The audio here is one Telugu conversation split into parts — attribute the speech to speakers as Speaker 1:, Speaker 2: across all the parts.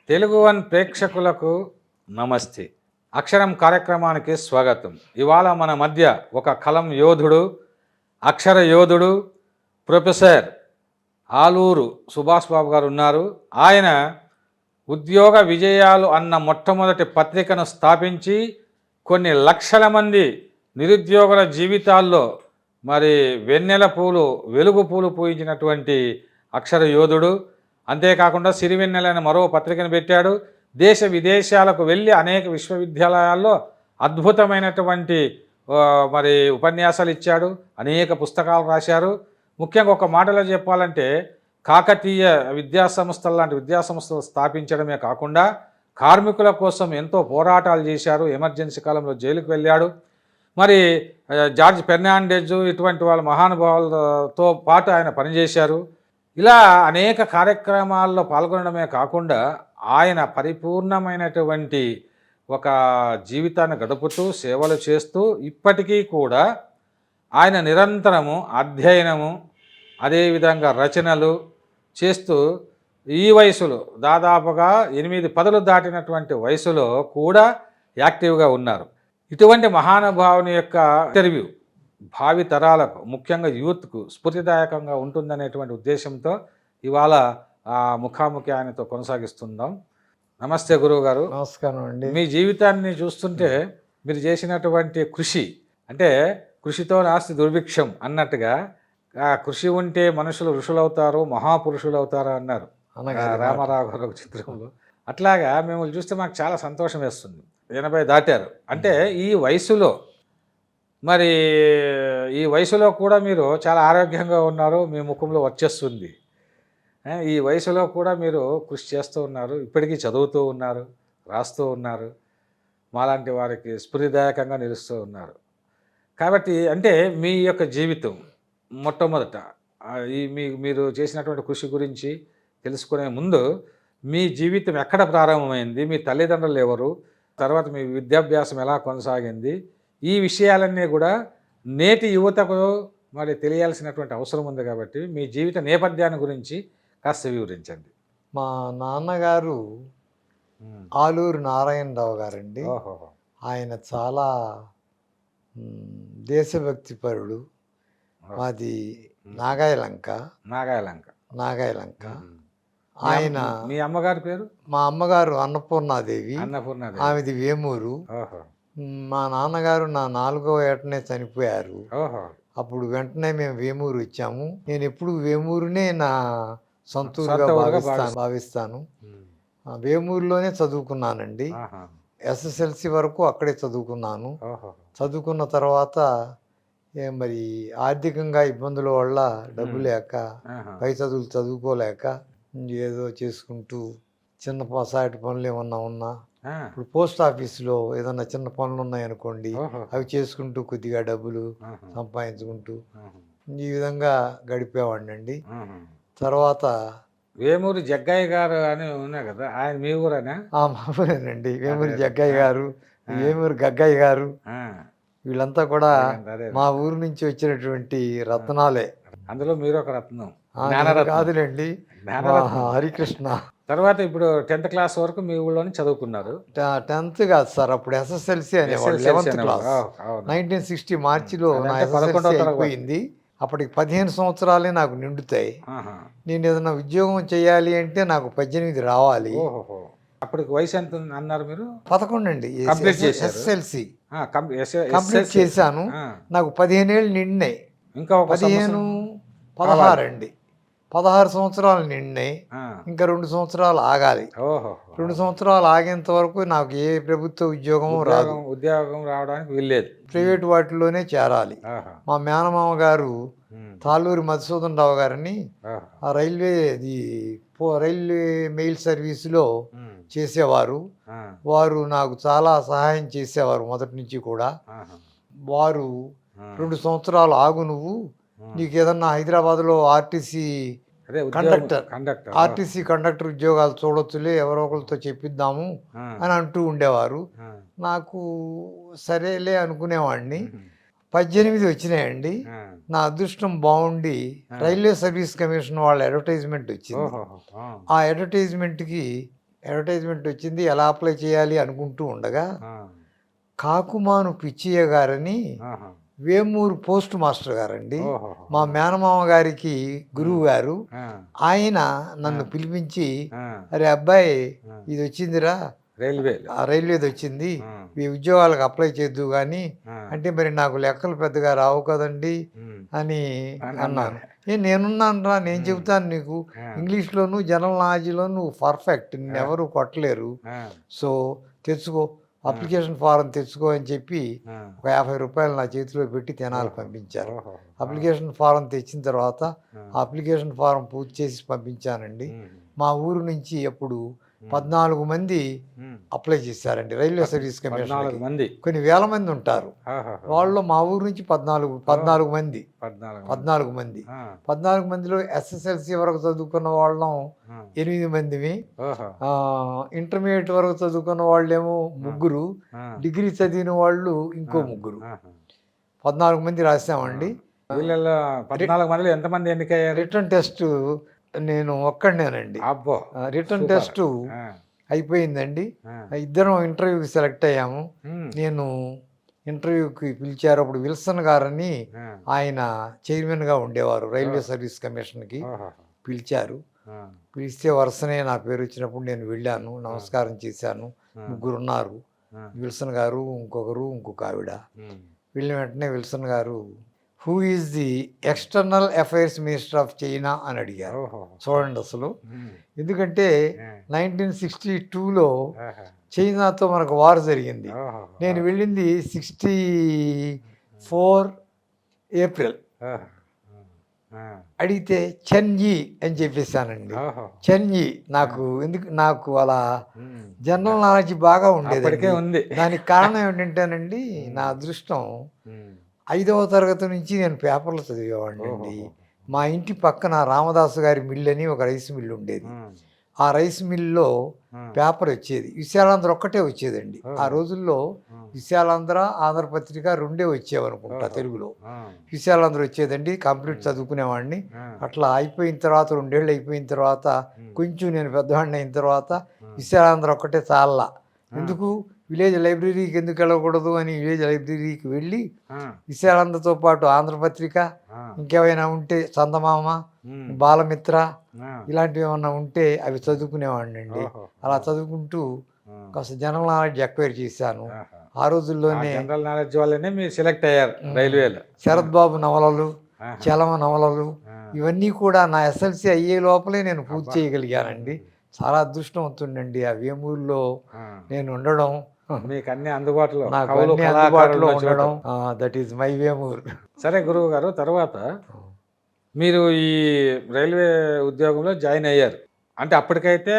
Speaker 1: తెలుగు వన్ ప్రేక్షకులకు నమస్తే. అక్షరం కార్యక్రమానికి స్వాగతం. ఇవాళ మన మధ్య ఒక కలం యోధుడు, అక్షర యోధుడు, ప్రొఫెసర్ ఆలూరు సుభాష్ బాబు గారు ఉన్నారు. ఆయన ఉద్యోగ విజయాలు అన్న మొట్టమొదటి పత్రికను స్థాపించి కొన్ని లక్షల మంది నిరుద్యోగుల జీవితాల్లో మరి వెన్నెల పూలు, వెలుగు పూలు పూయించినటువంటి అక్షర యోధుడు. అంతేకాకుండా సిరివెన్నెల మరో పత్రికను పెట్టాడు. దేశ విదేశాలకు వెళ్ళి అనేక విశ్వవిద్యాలయాల్లో అద్భుతమైనటువంటి మరి ఉపన్యాసాలు ఇచ్చాడు. అనేక పుస్తకాలు రాశారు. ముఖ్యంగా ఒక మాటలో చెప్పాలంటే కాకతీయ విద్యాసంస్థలు లాంటి విద్యాసంస్థలు స్థాపించడమే కాకుండా కార్మికుల కోసం ఎంతో పోరాటాలు చేశారు. ఎమర్జెన్సీ కాలంలో జైలుకు వెళ్ళాడు. మరి జార్జ్ ఫెర్నాండెజ్ ఇటువంటి వాళ్ళ మహానుభావులతో పాటు ఆయన పనిచేశారు. ఇలా అనేక కార్యక్రమాల్లో పాల్గొనడమే కాకుండా ఆయన పరిపూర్ణమైనటువంటి ఒక జీవితాన్ని గడుపుతూ సేవలు చేస్తూ ఇప్పటికీ కూడా ఆయన నిరంతరము అధ్యయనము అదేవిధంగా రచనలు చేస్తూ ఈ వయసులో దాదాపుగా 8-10 దాటినటువంటి వయసులో కూడా యాక్టివ్గా ఉన్నారు. ఇటువంటి మహానుభావుని యొక్క ఇంటర్వ్యూ భావి తరాలకు ముఖ్యంగా యూత్కు స్ఫూర్తిదాయకంగా ఉంటుందనేటువంటి ఉద్దేశంతో ఇవాళ ముఖాముఖి ఆయనతో కొనసాగిస్తుందాం. నమస్తే గురువు గారు.
Speaker 2: నమస్కారం అండి.
Speaker 1: మీ జీవితాన్ని చూస్తుంటే మీరు చేసినటువంటి కృషి అంటే కృషితో నాస్తి దుర్భిక్షం అన్నట్టుగా కృషి ఉంటే మనుషులు ఋషులవుతారు, మహాపురుషులు అవుతారు అన్నారు రామారావు గారు ఒక చిత్రంలో. అట్లాగా మిమ్మల్ని చూస్తే మాకు చాలా సంతోషం వేస్తుంది. 80 దాటారు అంటే ఈ వయసులో మరి ఈ వయసులో కూడా మీరు చాలా ఆరోగ్యంగా ఉన్నారు. మీ ముఖంలో వచ్చేస్తుంది. ఈ వయసులో కూడా మీరు కృషి చేస్తూ ఉన్నారు. ఇప్పటికీ చదువుతూ ఉన్నారు, రాస్తూ ఉన్నారు. మాలాంటి వారికి స్ఫూర్తిదాయకంగా నిలుస్తూ ఉన్నారు. కాబట్టి అంటే మీ యొక్క జీవితం మొట్టమొదట మీరు చేసినటువంటి కృషి గురించి తెలుసుకునే ముందు మీ జీవితం ఎక్కడ ప్రారంభమైంది, మీ తల్లిదండ్రులు ఎవరు, తర్వాత మీ విద్యాభ్యాసం ఎలా కొనసాగింది, ఈ విషయాలన్నీ కూడా నేటి యువతకు మరి తెలియాల్సినటువంటి అవసరం ఉంది. కాబట్టి మీ జీవిత నేపథ్యాన్ని గురించి కాస్త వివరించండి.
Speaker 2: మా నాన్నగారు ఆలూరు నారాయణరావు గారండి. ఆయన చాలా దేశభక్తి పరుడు. మాది నాగాయలంక. ఆయన
Speaker 1: మీ అమ్మగారి పేరు?
Speaker 2: మా అమ్మగారు అన్నపూర్ణాదేవి. ఆమెది వేమూరు. మా నాన్నగారు నా 4వ ఏటనే చనిపోయారు. అప్పుడు వెంటనే మేము వేమూరు వచ్చాము. నేను ఎప్పుడు వేమూరునే నా సొంతూరుగా భావిస్తాను. వేమూరులోనే చదువుకున్నానండి. SSLC వరకు అక్కడే చదువుకున్నాను. చదువుకున్న తర్వాత మరి ఆర్థికంగా ఇబ్బందుల వల్ల డబ్బు లేక పై చదువులు చదువుకోలేక ఏదో చేసుకుంటూ చిన్న సాటి పనులు ఏమన్నా ఉన్నా ఇప్పుడు పోస్ట్ ఆఫీసులో ఏదన్నా చిన్న పనులు ఉన్నాయనుకోండి, అవి చేసుకుంటూ కొద్దిగా డబ్బులు సంపాదించుకుంటూ ఈ విధంగా గడిపేవాడిని అండి. తర్వాత
Speaker 1: వేమూరి జగ్గయ్య గారు అని ఉన్నాయి కదా, ఆయన మీ ఊరేనా?
Speaker 2: మా ఊరేనండి. వేమూరి జగ్గయ్య గారు, వేమూరి గగ్గయ్య గారు, వీళ్ళంతా కూడా మా ఊరు నుంచి వచ్చినటువంటి రత్నాలే.
Speaker 1: అందులో మీరు ఒక రత్నం.
Speaker 2: కాదులేండి, హరికృష్ణ.
Speaker 1: తర్వాత ఇప్పుడు 10th క్లాస్ వరకు మీ ఊళ్ళోనే చదువుకున్నారు?
Speaker 2: 10th కాదు సార్, అప్పుడు SSLC అనేవాళ్ళు. 11th క్లాస్ 1960 మార్చిలో నా SSLC అయిపోయింది. అప్పటికి 15 సంవత్సరాలే నాకు నిండుతాయి. నేను ఏదైనా ఉద్యోగం చేయాలి అంటే నాకు 18 రావాలి.
Speaker 1: అప్పటికి వయసు ఎంత అన్నారు మీరు?
Speaker 2: 11 అండి. SSLC కంప్లీట్ చేశాను. నాకు 15 ఏళ్ళు నిండినాయి. ఇంకా 16 అండి. 16 సంవత్సరాలు నిండినాయి. ఇంకా 2 సంవత్సరాలు ఆగాలి. 2 సంవత్సరాలు ఆగేంత వరకు నాకు ఏ ప్రభుత్వ ఉద్యోగం
Speaker 1: రావడానికి వీల్లేదు.
Speaker 2: ప్రైవేట్ వాటిలోనే చేరాలి. మా మేనమామ గారు తాళ్ళూరి మధుసూదన్ రావు గారిని రైల్వే మెయిల్ సర్వీసులో చేసేవారు. వారు నాకు చాలా సహాయం చేసేవారు మొదటి నుంచి కూడా. వారు 2 సంవత్సరాలు ఆగు, నువ్వు నీకు ఏదన్నా హైదరాబాద్లో ఆర్టీసీ కండక్టర్ ఉద్యోగాలు చూడొచ్చులే, ఎవరో ఒకరితో చెప్పిద్దాము అని అంటూ ఉండేవారు. నాకు సరేలే అనుకునేవాడిని. 18 వచ్చినాయండి. నా అదృష్టం బాగుండి రైల్వే సర్వీస్ కమిషన్ వాళ్ళ అడ్వర్టైజ్మెంట్ వచ్చింది. ఆ అడ్వర్టైజ్మెంట్కి అడ్వర్టైజ్మెంట్ వచ్చింది, ఎలా అప్లై చేయాలి అనుకుంటూ ఉండగా
Speaker 1: ఆ,
Speaker 2: కాకుమాను పిచ్చయ్య గారని
Speaker 1: ఆహా.
Speaker 2: వేమూరు పోస్ట్ మాస్టర్ గారండి,
Speaker 1: ఓహో.
Speaker 2: మా మేనమామ గారికి గురువు గారు.
Speaker 1: ఆ,
Speaker 2: ఆయన నన్ను పిలిపించి,
Speaker 1: ఆ,
Speaker 2: అరే అబ్బాయి
Speaker 1: ఆ.
Speaker 2: ఇది వచ్చిందిరా,
Speaker 1: రైల్వే.
Speaker 2: ఆ రైల్వేది వచ్చింది,
Speaker 1: ఆ,
Speaker 2: ఈ ఉద్యోగాలకు అప్లై చేద్దు కానీ
Speaker 1: ఆ,
Speaker 2: అంటే మరి నాకు లెక్కలు పెద్దగా రావు కదండి
Speaker 1: ఉమ్,
Speaker 2: అని
Speaker 1: అని
Speaker 2: అన్నాను.
Speaker 1: అన్నారు.
Speaker 2: నేనున్నాను రా, నేను చెబుతాను నీకు,
Speaker 1: ఆ,
Speaker 2: ఇంగ్లీష్లోను జనరల్ నాలెడ్జ్లో నువ్వు పర్ఫెక్ట్, నిన్నెవరు కొట్టలేరు,
Speaker 1: ఆ,
Speaker 2: సో తెచ్చుకో, అప్లికేషన్ ఫారం తెచ్చుకో అని చెప్పి
Speaker 1: ఆ.
Speaker 2: ఒక 50 రూపాయలు నా చేతిలో పెట్టి తెనాలి పంపించారు.
Speaker 1: ఓహో.
Speaker 2: అప్లికేషన్ ఫారం తెచ్చిన తర్వాత
Speaker 1: ఆ.
Speaker 2: ఆ అప్లికేషన్ ఫారం పూర్తి చేసి పంపించానండి.
Speaker 1: ఉమ్,
Speaker 2: మా ఊరు నుంచి అప్పుడు 14 మంది
Speaker 1: ఉమ్.
Speaker 2: అప్లై చేశారండి రైల్వే సర్వీస్
Speaker 1: 14
Speaker 2: కమిషన్కి.
Speaker 1: మంది.
Speaker 2: కొన్ని వేల మంది ఉంటారు.
Speaker 1: ఆహాహా.
Speaker 2: వాళ్ళు మా ఊరు నుంచి 14 మంది
Speaker 1: 14
Speaker 2: 14 మంది
Speaker 1: ఆ,
Speaker 2: 14 మందిలో ఎస్ఎస్ఎల్సి వరకు చదువుకున్న వాళ్ళం
Speaker 1: ఆ.
Speaker 2: 8 మందిమి,
Speaker 1: ఓహో.
Speaker 2: ఇంటర్మీడియట్ వరకు చదువుకున్న వాళ్ళేమో 3,
Speaker 1: ఆ,
Speaker 2: డిగ్రీ చదివిన వాళ్ళు ఇంకో 3,
Speaker 1: ఆహా.
Speaker 2: 14 మంది రాసామండి.
Speaker 1: వీళ్ళల్లో 14 మందిలో ఎంతమంది ఎన్నికయ్యారు?
Speaker 2: రిటర్న్ టెస్ట్ నేను ఒక్కడినేనండి.
Speaker 1: అబ్బో.
Speaker 2: Return
Speaker 1: super.
Speaker 2: టెస్ట్
Speaker 1: ఆ,
Speaker 2: అయిపోయిందండి.
Speaker 1: ఆ.
Speaker 2: ఇద్దరం ఇంటర్వ్యూకి సెలెక్ట్ అయ్యాము.
Speaker 1: ఉమ్,
Speaker 2: నేను ఇంటర్వ్యూకి పిలిచారు. అప్పుడు విల్సన్ గారని
Speaker 1: ఆ.
Speaker 2: ఆయన చైర్మన్గా ఉండేవారు రైల్వే సర్వీస్ కమిషన్కి.
Speaker 1: ఓహో.
Speaker 2: పిలిచారు.
Speaker 1: ఆ,
Speaker 2: పిలిస్తే వరుసనే నా పేరు వచ్చినప్పుడు నేను వెళ్ళాను, నమస్కారం చేశాను.
Speaker 1: ఆ.
Speaker 2: 3 ఉన్నారు,
Speaker 1: ఆ.
Speaker 2: విల్సన్ గారు, ఇంకొక ఆవిడ.
Speaker 1: ఉమ్,
Speaker 2: వెళ్ళిన వెంటనే విల్సన్ గారు, who is the external affairs minister of China అని అడిగారు.
Speaker 1: ఓహో.
Speaker 2: చూడండి అసలు,
Speaker 1: ఉమ్,
Speaker 2: ఎందుకంటే
Speaker 1: ఆ.
Speaker 2: 1962లో
Speaker 1: ఆహా.
Speaker 2: చైనాతో మనకు వార్ జరిగింది.
Speaker 1: ఓహో.
Speaker 2: నేను వెళ్ళింది 64 ఏప్రిల్.
Speaker 1: ఆహా. ఆ.
Speaker 2: అడిగితే చెన్యి అని చెప్పేశానండి.
Speaker 1: ఓహో.
Speaker 2: చెన్యి నాకు అలా
Speaker 1: ఉమ్.
Speaker 2: జనరల్ నాలెడ్జ్ బాగా
Speaker 1: అప్పటికే
Speaker 2: ఉండేది.
Speaker 1: ఉంది.
Speaker 2: దానికి కారణం ఏంటంటేనండి, నా అదృష్టం,
Speaker 1: ఉమ్.
Speaker 2: 5వ తరగతి నుంచి నేను పేపర్లు చదివేవాడిని అండి.
Speaker 1: ఓహో.
Speaker 2: మా ఇంటి పక్కన రామదాసు గారి మిల్ అని ఒక రైస్ మిల్ ఉండేది.
Speaker 1: ఉమ్.
Speaker 2: ఆ రైస్ మిల్లో
Speaker 1: ఉమ్.
Speaker 2: పేపర్ వచ్చేది, విశాలాంధ్ర ఒక్కటే వచ్చేదండి. ఆ రోజుల్లో
Speaker 1: ఉమ్.
Speaker 2: విశాలాంధ్ర, ఆంధ్రపత్రిక రెండే వచ్చేవనుకుంటా తెలుగులో.
Speaker 1: ఉమ్.
Speaker 2: విశాలాంధ్ర వచ్చేదండి, కంప్లీట్ చదువుకునేవాడిని.
Speaker 1: ఉమ్.
Speaker 2: అట్లా అయిపోయిన తర్వాత 2 ఏళ్ళు అయిపోయిన తర్వాత
Speaker 1: ఉమ్.
Speaker 2: కొంచెం నేను పెద్దవాడిని అయిన తర్వాత విశాలాంధ్ర ఒక్కటే చాలా, ఎందుకు విలేజ్ లైబ్రరీకి ఎందుకు వెళ్ళకూడదు అని విలేజ్ లైబ్రరీకి వెళ్ళి
Speaker 1: ఉమ్.
Speaker 2: విశాలాంధ్రతో పాటు ఆంధ్రపత్రిక,
Speaker 1: ఉమ్.
Speaker 2: ఇంకేమైనా ఉంటే చందమామ,
Speaker 1: ఉమ్.
Speaker 2: బాలమిత్ర,
Speaker 1: ఉమ్.
Speaker 2: ఇలాంటివి ఏమన్నా ఉంటే అవి చదువుకునేవాడిని అండి.
Speaker 1: ఓహో.
Speaker 2: అలా చదువుకుంటూ
Speaker 1: ఉమ్.
Speaker 2: కాస్త జనరల్ నాలెడ్జ్ ఎక్వైర్ చేశాను.
Speaker 1: ఆహా.
Speaker 2: ఆ రోజుల్లోనే
Speaker 1: జనరల్ నాలెడ్జ్ వల్లనే మీరు సెలెక్ట్ అయ్యారు రైల్వేలో.
Speaker 2: శరత్ బాబు నవలలు,
Speaker 1: ఆహా.
Speaker 2: చలమ నవలలు,
Speaker 1: ఆ.
Speaker 2: ఇవన్నీ కూడా నా ఎస్ఎల్సి అయ్యే లోపలే నేను పూర్తి
Speaker 1: అబ్బా.
Speaker 2: చేయగలిగానండి. చాలా అదృష్టవంతుండండి ఆ వేమూరులో
Speaker 1: ఆ.
Speaker 2: నేను ఉండడం,
Speaker 1: మీకు అన్ని అందుబాటులో,
Speaker 2: నాకు
Speaker 1: కవులు
Speaker 2: అన్ని
Speaker 1: కళాకారుల
Speaker 2: అందుబాటులో
Speaker 1: చోటు.
Speaker 2: ఉండడం, దట్ ఈజ్ మై వేమూర్.
Speaker 1: సరే గురువు గారు, తర్వాత మీరు ఈ రైల్వే ఉద్యోగంలో జాయిన్ అయ్యారు. అంటే అప్పటికైతే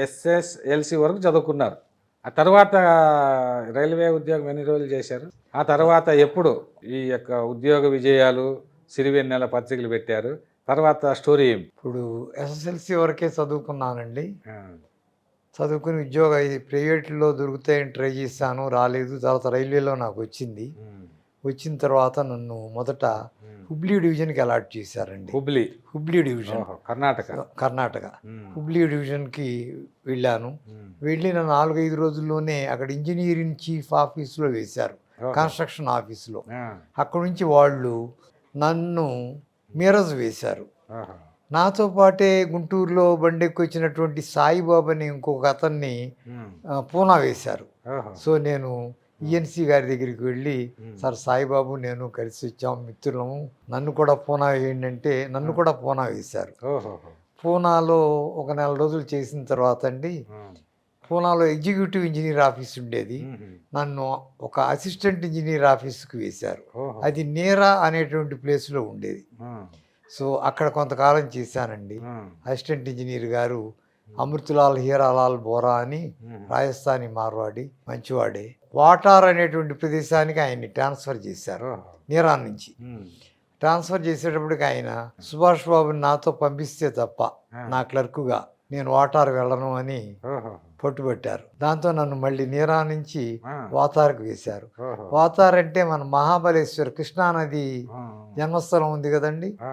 Speaker 1: ఎస్ఎస్ఎల్సి వరకు చదువుకున్నారు. ఆ తర్వాత రైల్వే ఉద్యోగం ఎన్ని రోజులు చేశారు? ఆ తర్వాత ఎప్పుడు ఈ యొక్క ఉద్యోగ విజయాలు, సిరివెన్నెల పత్రికలు పెట్టారు? తర్వాత స్టోరీ ఏమి?
Speaker 2: ఇప్పుడు ఎస్ఎస్ఎల్సి వరకే చదువుకున్నానండి.
Speaker 1: ఆ.
Speaker 2: చదువుకుని ఉద్యోగం ప్రైవేట్లో దొరుకుతాయని ట్రై చేశాను, రాలేదు. తర్వాత రైల్వేలో నాకు వచ్చింది.
Speaker 1: ఉమ్.
Speaker 2: వచ్చిన తర్వాత నన్ను మొదట
Speaker 1: ఉమ్.
Speaker 2: హుబ్లీ డివిజన్కి అలాట్ చేశారండి.
Speaker 1: హుబ్లీ
Speaker 2: డివిజన్,
Speaker 1: ఓహో. కర్ణాటక.
Speaker 2: కర్ణాటక.
Speaker 1: ఉమ్.
Speaker 2: హుబ్లీ డివిజన్కి వెళ్ళాను.
Speaker 1: ఉమ్.
Speaker 2: వెళ్ళిన 4-5 రోజుల్లోనే అక్కడ ఇంజనీరింగ్ చీఫ్ ఆఫీస్లో వేశారు,
Speaker 1: ఓహో.
Speaker 2: కన్స్ట్రక్షన్ ఆఫీస్లో.
Speaker 1: ఆ.
Speaker 2: అక్కడ నుంచి వాళ్ళు నన్ను మీరజ్ వేశారు.
Speaker 1: ఓహో.
Speaker 2: నాతో పాటే గుంటూరులో బండెక్కి వచ్చినటువంటి సాయిబాబు అని ఇంకొక అతన్ని
Speaker 1: ఉమ్.
Speaker 2: పూనా వేశారు.
Speaker 1: ఓహో.
Speaker 2: సో నేను ఈఎన్సి గారి దగ్గరికి వెళ్ళి,
Speaker 1: ఉమ్.
Speaker 2: సార్ సాయిబాబు నేను కలిసి వచ్చాము, మిత్రులము, నన్ను కూడా పూనా వేయండి అంటే నన్ను కూడా పూనా వేశారు.
Speaker 1: ఓహో.
Speaker 2: పూనాలో ఒక 4 రోజులు చేసిన తర్వాత అండి,
Speaker 1: ఉమ్.
Speaker 2: పూనాలో ఎగ్జిక్యూటివ్ ఇంజనీర్ ఆఫీస్ ఉండేది,
Speaker 1: ఉమ్.
Speaker 2: నన్ను ఒక అసిస్టెంట్ ఇంజనీర్ ఆఫీస్కి వేశారు.
Speaker 1: ఓహో.
Speaker 2: అది నేరా అనేటువంటి ప్లేస్లో ఉండేది.
Speaker 1: ఉమ్.
Speaker 2: సో అక్కడ కొంతకాలం చేశానండి.
Speaker 1: ఉమ్.
Speaker 2: అసిస్టెంట్ ఇంజనీర్ గారు అమృతలాల్ హీరాలాల్ బోరా అని
Speaker 1: ఉమ్.
Speaker 2: రాజస్థానీ మార్వాడి, మంచివాడే. వాటార్ అనేటువంటి ప్రదేశానికి ఆయన్ని ట్రాన్స్ఫర్ చేశారు
Speaker 1: ఓహో.
Speaker 2: నీరాన్ నుంచి.
Speaker 1: ఉమ్.
Speaker 2: ట్రాన్స్ఫర్ చేసేటప్పటికి ఆయన సుభాష్ బాబుని నాతో పంపిస్తే తప్ప నా క్లర్కుగా నేను వాటార్ వెళ్ళను అని
Speaker 1: ఓహో.
Speaker 2: పట్టుబట్టారు. దాంతో నన్ను మళ్ళీ నీరా నుంచి
Speaker 1: ఆ.
Speaker 2: వాతార్కు వేశారు.
Speaker 1: ఓహో.
Speaker 2: వాతార్ అంటే మన మహాబలేశ్వర్, కృష్ణానది
Speaker 1: ఆ.
Speaker 2: జన్మస్థలం ఉంది కదండి,
Speaker 1: ఆ.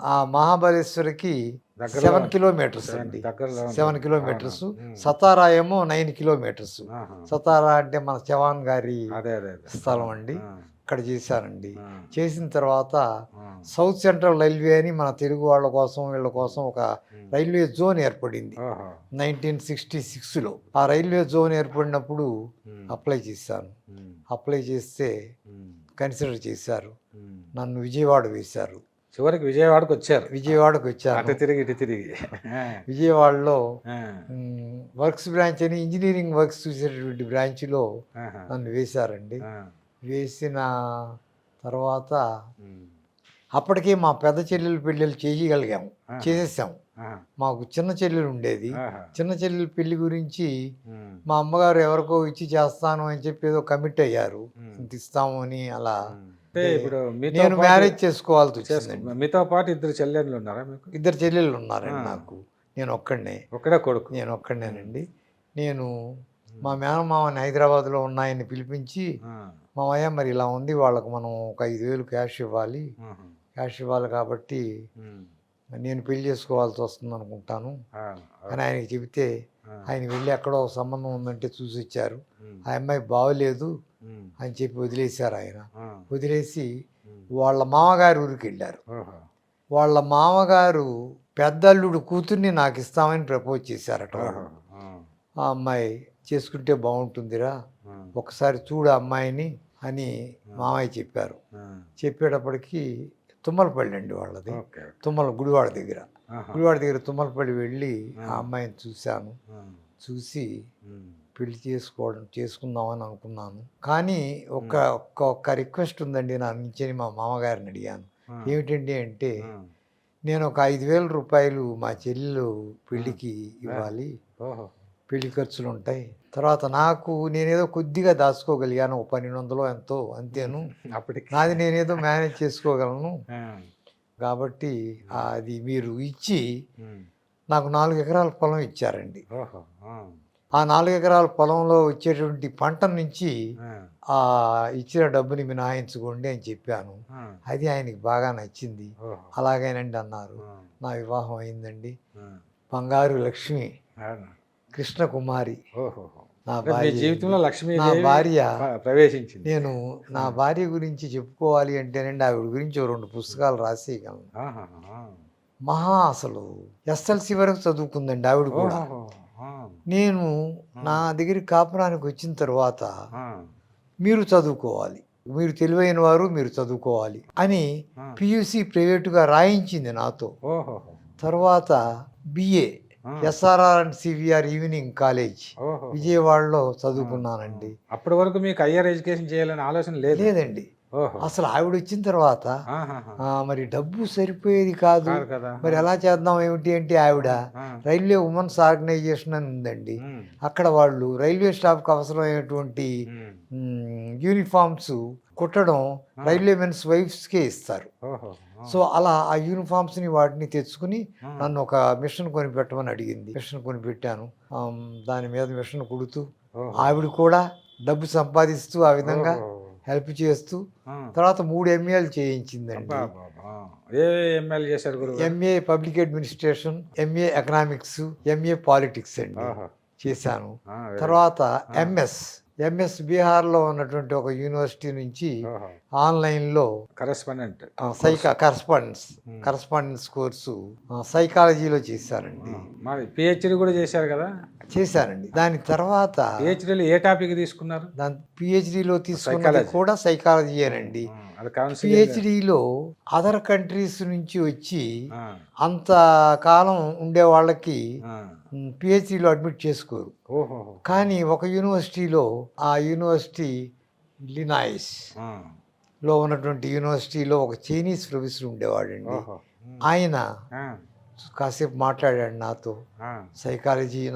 Speaker 2: ఆ మహాబలేశ్వరికి
Speaker 1: దగ్గరలో
Speaker 2: 7 కిలోమీటర్స్ అండి,
Speaker 1: దగ్గరలో ఉంది.
Speaker 2: 7 కిలోమీటర్స్.
Speaker 1: అవును.
Speaker 2: సతారా ఏమో 9 కిలోమీటర్స్.
Speaker 1: ఆహా.
Speaker 2: సతారా అంటే మన చవాన్ గారి
Speaker 1: అదే అదే అదే.
Speaker 2: స్థలం అండి.
Speaker 1: ఆ,
Speaker 2: అక్కడ చేశానండి.
Speaker 1: ఆ,
Speaker 2: చేసిన తర్వాత
Speaker 1: ఆ,
Speaker 2: సౌత్ సెంట్రల్ రైల్వే అని మన తెలుగు వాళ్ళ కోసం వీళ్ళ కోసం ఒక రైల్వే జోన్ ఏర్పడింది
Speaker 1: ఓహో.
Speaker 2: 1966లో. ఆ రైల్వే జోన్ ఏర్పడినప్పుడు అప్లై చేశాను.
Speaker 1: ఉమ్,
Speaker 2: అప్లై చేస్తే
Speaker 1: ఉమ్,
Speaker 2: కన్సిడర్ చేశారు,
Speaker 1: ఉమ్.
Speaker 2: నన్ను విజయవాడ వేశారు.
Speaker 1: చివరికి విజయవాడకు వచ్చారు.
Speaker 2: విజయవాడకు
Speaker 1: అటు
Speaker 2: వచ్చాను.
Speaker 1: తిరిగి ఇటు తిరిగి. ఆ,
Speaker 2: విజయవాడలో
Speaker 1: ఆ,
Speaker 2: వర్క్స్ బ్రాంచ్ అని ఇంజనీరింగ్ వర్క్స్ చూసేటటువంటి బ్రాంచ్లో
Speaker 1: ఆహా,
Speaker 2: నన్ను వేశారండి.
Speaker 1: ఆ,
Speaker 2: వేసిన తర్వాత
Speaker 1: ఉమ్,
Speaker 2: అప్పటికే మా పెద్ద చెల్లెలు పెళ్ళిళ్ళు చేయగలిగాము,
Speaker 1: ఆహా.
Speaker 2: చేసేసాం.
Speaker 1: ఆహా,
Speaker 2: మాకు చిన్న చెల్లెలు ఉండేది.
Speaker 1: ఆహా,
Speaker 2: చిన్న చెల్లెలు పెళ్లి గురించి
Speaker 1: ఉమ్,
Speaker 2: మా అమ్మగారు ఎవరికో ఇచ్చి చేస్తాను అని చెప్పి ఏదో కమిట్ అయ్యారు, ఇంత ఇస్తాము అని. అలా
Speaker 1: అంటే ఇప్పుడు మీతో
Speaker 2: నేను
Speaker 1: పాటు
Speaker 2: మ్యారేజ్ చేసుకోవాల్సి వచ్చిందండి.
Speaker 1: మీతో పాటు ఇద్దరు చెల్లెళ్ళు ఉన్నారా మీకు?
Speaker 2: 2 చెల్లెళ్ళు ఉన్నారండి నాకు. నేను ఒక్కడినే.
Speaker 1: ఒకడే కొడుకు.
Speaker 2: నేను ఒక్కడినేనండి. నేను మా మేనమామని హైదరాబాద్లో ఉన్నాయని పిలిపించి,
Speaker 1: ఆ,
Speaker 2: మామయ్య మరి ఇలా ఉంది, వాళ్ళకు మనం ఒక 5,000 క్యాష్ ఇవ్వాలి.
Speaker 1: ఆహా,
Speaker 2: క్యాష్ ఇవ్వాలి కాబట్టి
Speaker 1: ఉమ్,
Speaker 2: నేను పెళ్లి చేసుకోవాల్సి వస్తుంది అనుకుంటాను
Speaker 1: ఆ,
Speaker 2: అని ఆయనకి చెబితే,
Speaker 1: ఆ,
Speaker 2: ఆయన వెళ్ళి ఎక్కడో ఒక సంబంధం ఉందంటే చూసి వచ్చారు.
Speaker 1: ఉమ్,
Speaker 2: ఆ అమ్మాయి బాగోలేదు
Speaker 1: ఉమ్,
Speaker 2: అని చెప్పి వదిలేశారు ఆయన.
Speaker 1: ఆ,
Speaker 2: వదిలేసి
Speaker 1: ఉమ్,
Speaker 2: వాళ్ళ మామగారి ఊరికి వెళ్ళారు.
Speaker 1: ఓహో,
Speaker 2: వాళ్ళ మామగారు పెద్దల్లుడు కూతుర్ని నాకు ఇస్తామని ప్రపోజ్ చేశారట
Speaker 1: ఓహో,
Speaker 2: వాళ్ళు.
Speaker 1: ఆ,
Speaker 2: ఆ అమ్మాయి చేసుకుంటే బాగుంటుందిరా,
Speaker 1: ఆ,
Speaker 2: ఒకసారి చూడు అమ్మాయిని అని మామయ్య చెప్పారు.
Speaker 1: ఆ,
Speaker 2: చెప్పేటప్పటికి తుమ్మలపల్లి అండి వాళ్ళది,
Speaker 1: ఓకే.
Speaker 2: గుడివాడ దగ్గర.
Speaker 1: ఆహా,
Speaker 2: గుడివాడ దగ్గర తుమ్మలపల్లి వెళ్ళి ఆ అమ్మాయిని చూశాను.
Speaker 1: ఆ,
Speaker 2: చూసి
Speaker 1: ఉమ్,
Speaker 2: పెళ్లి చేసుకుందామని అనుకున్నాను. కానీ ఒక్క రిక్వెస్ట్ ఉందండి నా నుంచి అని మా మామగారిని అడిగాను.
Speaker 1: ఆ,
Speaker 2: ఏమిటండి అంటే,
Speaker 1: ఆ,
Speaker 2: నేను ఒక 5,000 రూపాయలు మా చెల్లెలు పెళ్ళికి ఇవ్వాలి,
Speaker 1: ఓహో,
Speaker 2: పెళ్లి ఖర్చులు ఉంటాయి. తర్వాత నేనేదో కొద్దిగా దాచుకోగలిగాను, 1200 ఎంతో అంతేను,
Speaker 1: అప్పటికి
Speaker 2: నాది నేనేదో మేనేజ్ చేసుకోగలను.
Speaker 1: ఆ,
Speaker 2: కాబట్టి అది మీరు ఇచ్చి,
Speaker 1: ఉమ్,
Speaker 2: నాకు 4 ఎకరాల పొలం ఇచ్చారండి.
Speaker 1: ఓహో, ఆ,
Speaker 2: ఆ 4 ఎకరాల పొలంలో వచ్చేటువంటి పంట నుంచి
Speaker 1: ఆ,
Speaker 2: ఆ ఇచ్చిన డబ్బుని మినహాయించుకోండి అని చెప్పాను.
Speaker 1: ఆ,
Speaker 2: అది ఆయనకి బాగా నచ్చింది.
Speaker 1: ఓహో,
Speaker 2: అలాగేనండి అన్నారు.
Speaker 1: ఆ,
Speaker 2: నా వివాహం అయిందండి.
Speaker 1: ఆ,
Speaker 2: బంగారు లక్ష్మి
Speaker 1: అవును.
Speaker 2: కృష్ణకుమారి
Speaker 1: ఓహో,
Speaker 2: నా
Speaker 1: అంటే మీ
Speaker 2: భార్య.
Speaker 1: జీవితంలో
Speaker 2: నా
Speaker 1: లక్ష్మీదేవి
Speaker 2: భార్య.
Speaker 1: ప్రవేశించింది.
Speaker 2: నేను నా భార్య గురించి చెప్పుకోవాలి అంటేనండి, ఆవిడ గురించి ఓ 2 పుస్తకాలు రాసేయగలను.
Speaker 1: ఆహా, ఆ,
Speaker 2: అసలు ఎస్ఎల్సి వరకు చదువుకుందండి ఆవిడ కూడా.
Speaker 1: ఓహో, ఆ,
Speaker 2: నేను నా దగ్గరికి కాపురానికి వచ్చిన తర్వాత,
Speaker 1: ఆ,
Speaker 2: మీరు చదువుకోవాలి, మీరు తెలివైన వారు, మీరు చదువుకోవాలి అని
Speaker 1: ఆ,
Speaker 2: పియూసి ప్రైవేటుగా రాయించింది నాతో.
Speaker 1: ఓహో,
Speaker 2: తర్వాత బిఏ
Speaker 1: ఆ,
Speaker 2: SRR and CVR evening college
Speaker 1: ఓహో,
Speaker 2: విజయవాడలో చదువుకున్నానండి.
Speaker 1: అప్పటి వరకు మీకు హయ్యర్ ఎడ్యుకేషన్ చేయాలనే ఆలోచన లేదు?
Speaker 2: లేదండి.
Speaker 1: ఓహో,
Speaker 2: అసలు ఆవిడ వచ్చిన తర్వాత
Speaker 1: ఆహాహా,
Speaker 2: మరి డబ్బు సరిపోయేది కాదు.
Speaker 1: కాదు కదా.
Speaker 2: మరి ఎలా చేద్దాం ఏమిటి అంటే, ఆవిడ
Speaker 1: ఆ,
Speaker 2: రైల్వే ఉమెన్స్ ఆర్గనైజేషన్ అని ఉందండి.
Speaker 1: ఉమ్,
Speaker 2: అక్కడ వాళ్ళు రైల్వే స్టాఫ్కి అవసరమైనటువంటి
Speaker 1: ఉమ్,
Speaker 2: యూనిఫామ్స్ కుట్టడం రైల్వే మెన్స్ వైఫ్స్కే ఇస్తారు.
Speaker 1: ఓహో, ఆ,
Speaker 2: సో అలా ఆ యూనిఫామ్స్ని వాటిని తెచ్చుకుని
Speaker 1: ఆ,
Speaker 2: నన్ను ఒక మిషన్ కొనిపెట్టమని అడిగింది. మిషన్ కొనిపెట్టాను. దాని మీద మిషన్ కుడుతూ
Speaker 1: ఓహో,
Speaker 2: ఆవిడ కూడా డబ్బు సంపాదిస్తూ ఆ విధంగా
Speaker 1: ఓహో,
Speaker 2: హెల్ప్ చేస్తూ
Speaker 1: ఆ,
Speaker 2: తర్వాత 3 ఎంఏలు
Speaker 1: అబ్బా,
Speaker 2: చేయించిందండి.
Speaker 1: అబ్బా, అబ్బా. ఏ ఎమ్మెల్యే చేశారు గురువు?
Speaker 2: MA public administration, MA economics, MA politics అండి
Speaker 1: ఓహో,
Speaker 2: చేశాను.
Speaker 1: ఆ, very
Speaker 2: తర్వాత
Speaker 1: good. ఆ,
Speaker 2: ఎంఎస్ బీహార్లో ఉన్నటువంటి ఒక యూనివర్సిటీ నుంచి
Speaker 1: ఓహో,
Speaker 2: ఆన్లైన్లో
Speaker 1: కరెస్పాండెంట్.
Speaker 2: కరస్పాండెన్స్ కోర్సు సైకాలజీలో చేశానండి.
Speaker 1: మరి పిహెచ్డి కూడా చేశారు కదా?
Speaker 2: చేశానండి. దాని తర్వాత
Speaker 1: పిహెచ్డీలో ఏ టాపిక్ తీసుకున్నారు?
Speaker 2: దాని పిహెచ్డిలో తీసుకున్నది
Speaker 1: సైకాలజీ.
Speaker 2: కూడా సైకాలజీయేనండి.
Speaker 1: అది కౌన్సిలింగ్.
Speaker 2: పిహెచ్డిలో అదర్ కంట్రీస్ నుంచి వచ్చి అంత కాలం ఉండే వాళ్ళకి పిహెచ్డిలో అడ్మిట్ చేసుకోరు.
Speaker 1: ఓహో,
Speaker 2: కానీ ఒక యూనివర్సిటీలో, ఆ యూనివర్సిటీ లినాయిస్ లో ఉన్నటువంటి యూనివర్సిటీలో ఒక చైనీస్ ప్రొఫెసర్ ఉండేవాడండి.
Speaker 1: ఓహో,
Speaker 2: ఆయన
Speaker 1: ఆ,
Speaker 2: కాసేపు మాట్లాడాడు నాతో.
Speaker 1: ఆ,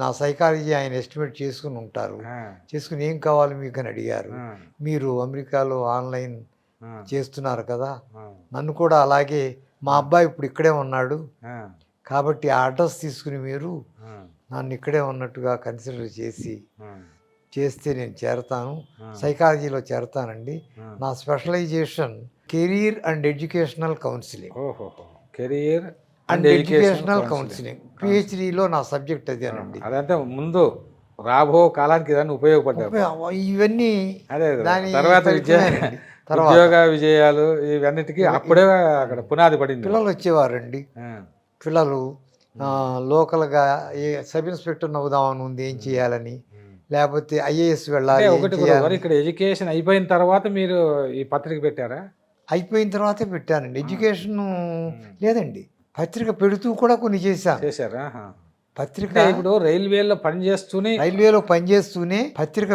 Speaker 2: నా సైకాలజీ ఆయన ఎస్టిమేట్ చేసుకుని ఉంటారు.
Speaker 1: ఆ,
Speaker 2: చేసుకుని ఏం కావాలి మీకు అని అడిగారు.
Speaker 1: ఆ,
Speaker 2: మీరు అమెరికాలో ఆన్లైన్
Speaker 1: ఆ,
Speaker 2: చేస్తున్నారు కదా,
Speaker 1: ఆ,
Speaker 2: నన్ను కూడా అలాగే, మా అబ్బాయి ఇప్పుడు ఇక్కడే ఉన్నాడు
Speaker 1: ఆ,
Speaker 2: కాబట్టి ఆ అడ్రస్ తీసుకుని మీరు
Speaker 1: ఆ,
Speaker 2: నన్ను ఇక్కడే ఉన్నట్టుగా కన్సిడర్ చేస్తే నేను చేరతాను,
Speaker 1: ఆ.
Speaker 2: సైకాలజీలో చేరతానండి.
Speaker 1: ఆ.
Speaker 2: నా specialization career and educational counselling.
Speaker 1: ఓహో, కెరియర్
Speaker 2: అండ్ ఎడ్యుకేషనల్ కౌన్సిలింగ్. పిహెచ్డిలో నా సబ్జెక్ట్ అదేనండి.
Speaker 1: అదంటే ముందు రాబో కాలానికి దాన్ని ఉపయోగపడ్డాయి
Speaker 2: ఇవన్నీ.
Speaker 1: అదే
Speaker 2: దాని
Speaker 1: తర్వాత ఉద్యోగ విజయాలు ఇవన్నిటికీ అప్పుడే అక్కడ పునాది పడింది.
Speaker 2: పిల్లలు వచ్చేవారండి. పిల్లలు లోకల్గా సబ్ ఇన్స్పెక్టర్ నవ్వుదామని ఉంది, ఏం చేయాలని, లేకపోతే ఐఏఎస్ వెళ్ళాలి.
Speaker 1: ఇక్కడ ఎడ్యుకేషన్ అయిపోయిన తర్వాత మీరు ఈ పత్రిక పెట్టారా?
Speaker 2: అయిపోయిన తర్వాతే పెట్టానండి. ఎడ్యుకేషన్ లేదండి, పత్రిక పెడుతూ కూడా కొన్ని
Speaker 1: చేశారా?
Speaker 2: పత్రిక
Speaker 1: ఇప్పుడు రైల్వేలో
Speaker 2: పనిచేస్తూనే పత్రిక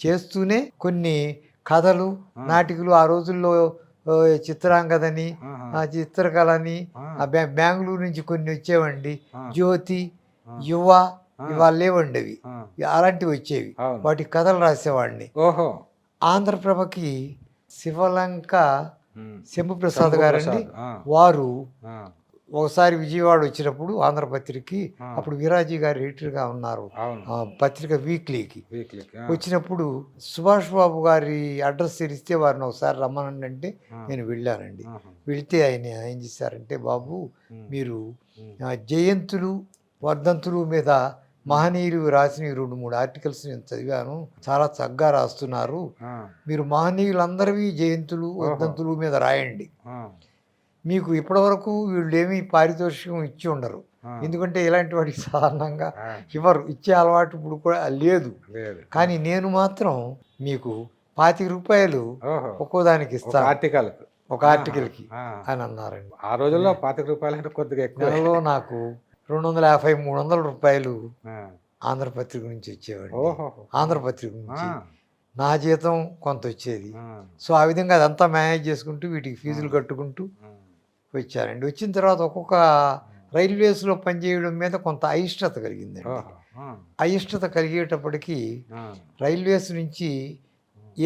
Speaker 2: చేస్తూనే కొన్ని కథలు, నాటికలు, ఆ రోజుల్లో చిత్రాంగదని, చిత్రకళని, బెంగళూరు నుంచి కొన్ని వచ్చేవండి. జ్యోతి, యువ, ఇవాళ లేవండి అవి, అలాంటివి వచ్చేవి. వాటి కథలు రాసేవాడిని. ఆంధ్రప్రభకి శివలంక శంభుప్రసాద్ గారండి, వారు ఒకసారి విజయవాడ వచ్చినప్పుడు ఆంధ్రపత్రికకి, అప్పుడు వీరాజీ గారు ఎడిటర్గా ఉన్నారు పత్రిక వీక్లీకి. వచ్చినప్పుడు సుభాష్ బాబు గారి అడ్రస్ తెలిస్తే వారిని ఒకసారి రమ్మనండి అంటే నేను వెళ్ళానండి. వెళితే ఆయన ఏం చేశారంటే, బాబు మీరు జయంతులు వర్ధంతులు మీద మహనీయులు రాసిన 2-3 ఆర్టికల్స్ నేను చదివాను, చాలా చక్కగా రాస్తున్నారు, మీరు మహనీయులందరివి జయంతులు వర్ధంతులు మీద రాయండి. మీకు ఇప్పటివరకు వీళ్ళు ఏమీ పారితోషికం ఇచ్చి ఉండరు, ఎందుకంటే ఇలాంటి వాటికి సాధారణంగా ఇవ్వరు, ఇచ్చే అలవాటు ఇప్పుడు కూడా లేదు. కానీ నేను మాత్రం మీకు 25 రూపాయలు ఒక్కో దానికి ఇస్తాను, ఒక ఆర్టికల్కి అని అన్నారండి.
Speaker 1: ఆ రోజుల్లో 25 రూపాయలు అంటే కొద్దిగా ఎక్కువ.
Speaker 2: నెలలో నాకు 250-300 రూపాయలు ఆంధ్రపత్రిక నుంచి వచ్చేవాడు. ఆంధ్రపత్రిక నుంచి నా జీతం కొంత వచ్చేది. సో ఆ విధంగా అదంతా మేనేజ్ చేసుకుంటూ వీటికి ఫీజులు కట్టుకుంటూ వచ్చానండి. వచ్చిన తర్వాత ఒక్కొక్క రైల్వేస్లో పనిచేయడం మీద కొంత అయిష్టత కలిగిందండి. అయిష్టత కలిగేటప్పటికీ రైల్వేస్ నుంచి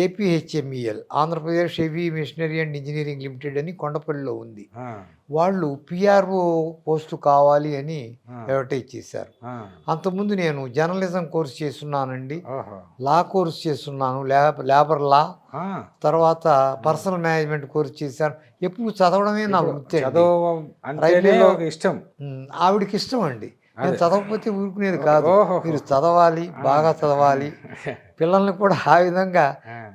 Speaker 2: APHMEL, Andhra Pradesh heavy machinery and engineering limited అని కొండపల్లిలో ఉంది, వాళ్ళు పిఆర్ఓ పోస్టు కావాలి అని అడ్వర్టైజ్ చేశారు. అంతకుముందు నేను జర్నలిజం కోర్స్ చేస్తున్నానండి, లా కోర్స్ చేస్తున్నాను, లేబర్ లా, తర్వాత పర్సనల్ మేనేజ్మెంట్ కోర్స్ చేశాను. ఎప్పుడు చదవడమే నా వృత్తి. రైల్వేలో ఇష్టం, ఆవిడకి ఇష్టం అండి. నేను చదవకపోతే ఊరుకునేది కాదు, మీరు చదవాలి, బాగా చదవాలి. పిల్లల్ని కూడా ఆ విధంగా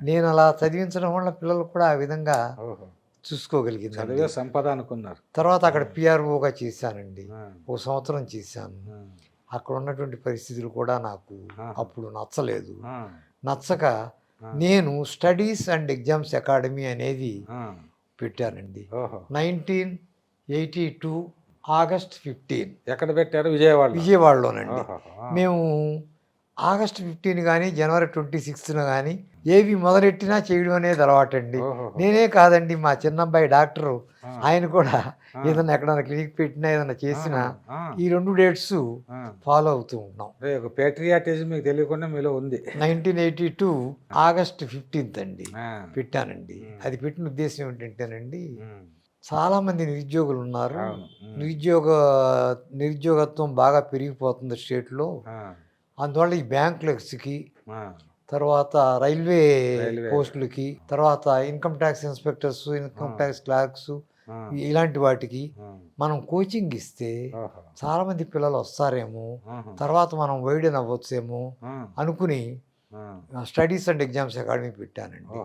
Speaker 2: నేను అలా చదివించడం వల్ల పిల్లలు కూడా ఆ విధంగా చూసుకోగలిగింది.
Speaker 1: సంపద అనుకున్నారు.
Speaker 2: తర్వాత అక్కడ పిఆర్ఓగా చేశానండి, 1 సంవత్సరం చేశాను. అక్కడ ఉన్నటువంటి పరిస్థితులు కూడా నాకు అప్పుడు నచ్చలేదు. నచ్చక నేను స్టడీస్ అండ్ ఎగ్జామ్స్ అకాడమీ అనేది పెట్టానండి. 1982 ఆగస్ట్ 15.
Speaker 1: ఎక్కడ పెట్టారు?
Speaker 2: విజయవాడలోనండి. మేము ఆగస్ట్ 15 కానీ జనవరి 26న కానీ ఏవి మొదలెట్టినా చేయడం అనేది అలవాటండి. నేనే కాదండి, మా చిన్నబ్బాయి డాక్టరు, ఆయన కూడా ఏదన్నా ఎక్కడైనా క్లినిక్ పెట్టినా ఏదైనా చేసినా ఈ 2 డేట్స్ ఫాలో అవుతూ ఉన్నాం.
Speaker 1: పేట్రియాటిజం మీకు తెలియకుండా మీలో ఉంది.
Speaker 2: 1982 ఆగస్ట్ 15 అండి పెట్టానండి. అది పెట్టిన ఉద్దేశం ఏంటంటేనండి, చాలామంది నిరుద్యోగులు ఉన్నారు, నిరుద్యోగత్వం బాగా పెరిగిపోతుంది స్టేట్లో. అందువల్ల ఈ బ్యాంకులకి, తర్వాత రైల్వే పోస్టులకి, తర్వాత income tax inspectors, income tax clerks, ఇలాంటి వాటికి మనం కోచింగ్ ఇస్తే చాలామంది పిల్లలు వస్తారేమో, తర్వాత మనం వైడెన్ అవ్వచ్చేమో అనుకుని స్టడీస్ అండ్ ఎగ్జామ్స్ అకాడమీ పెట్టానండి.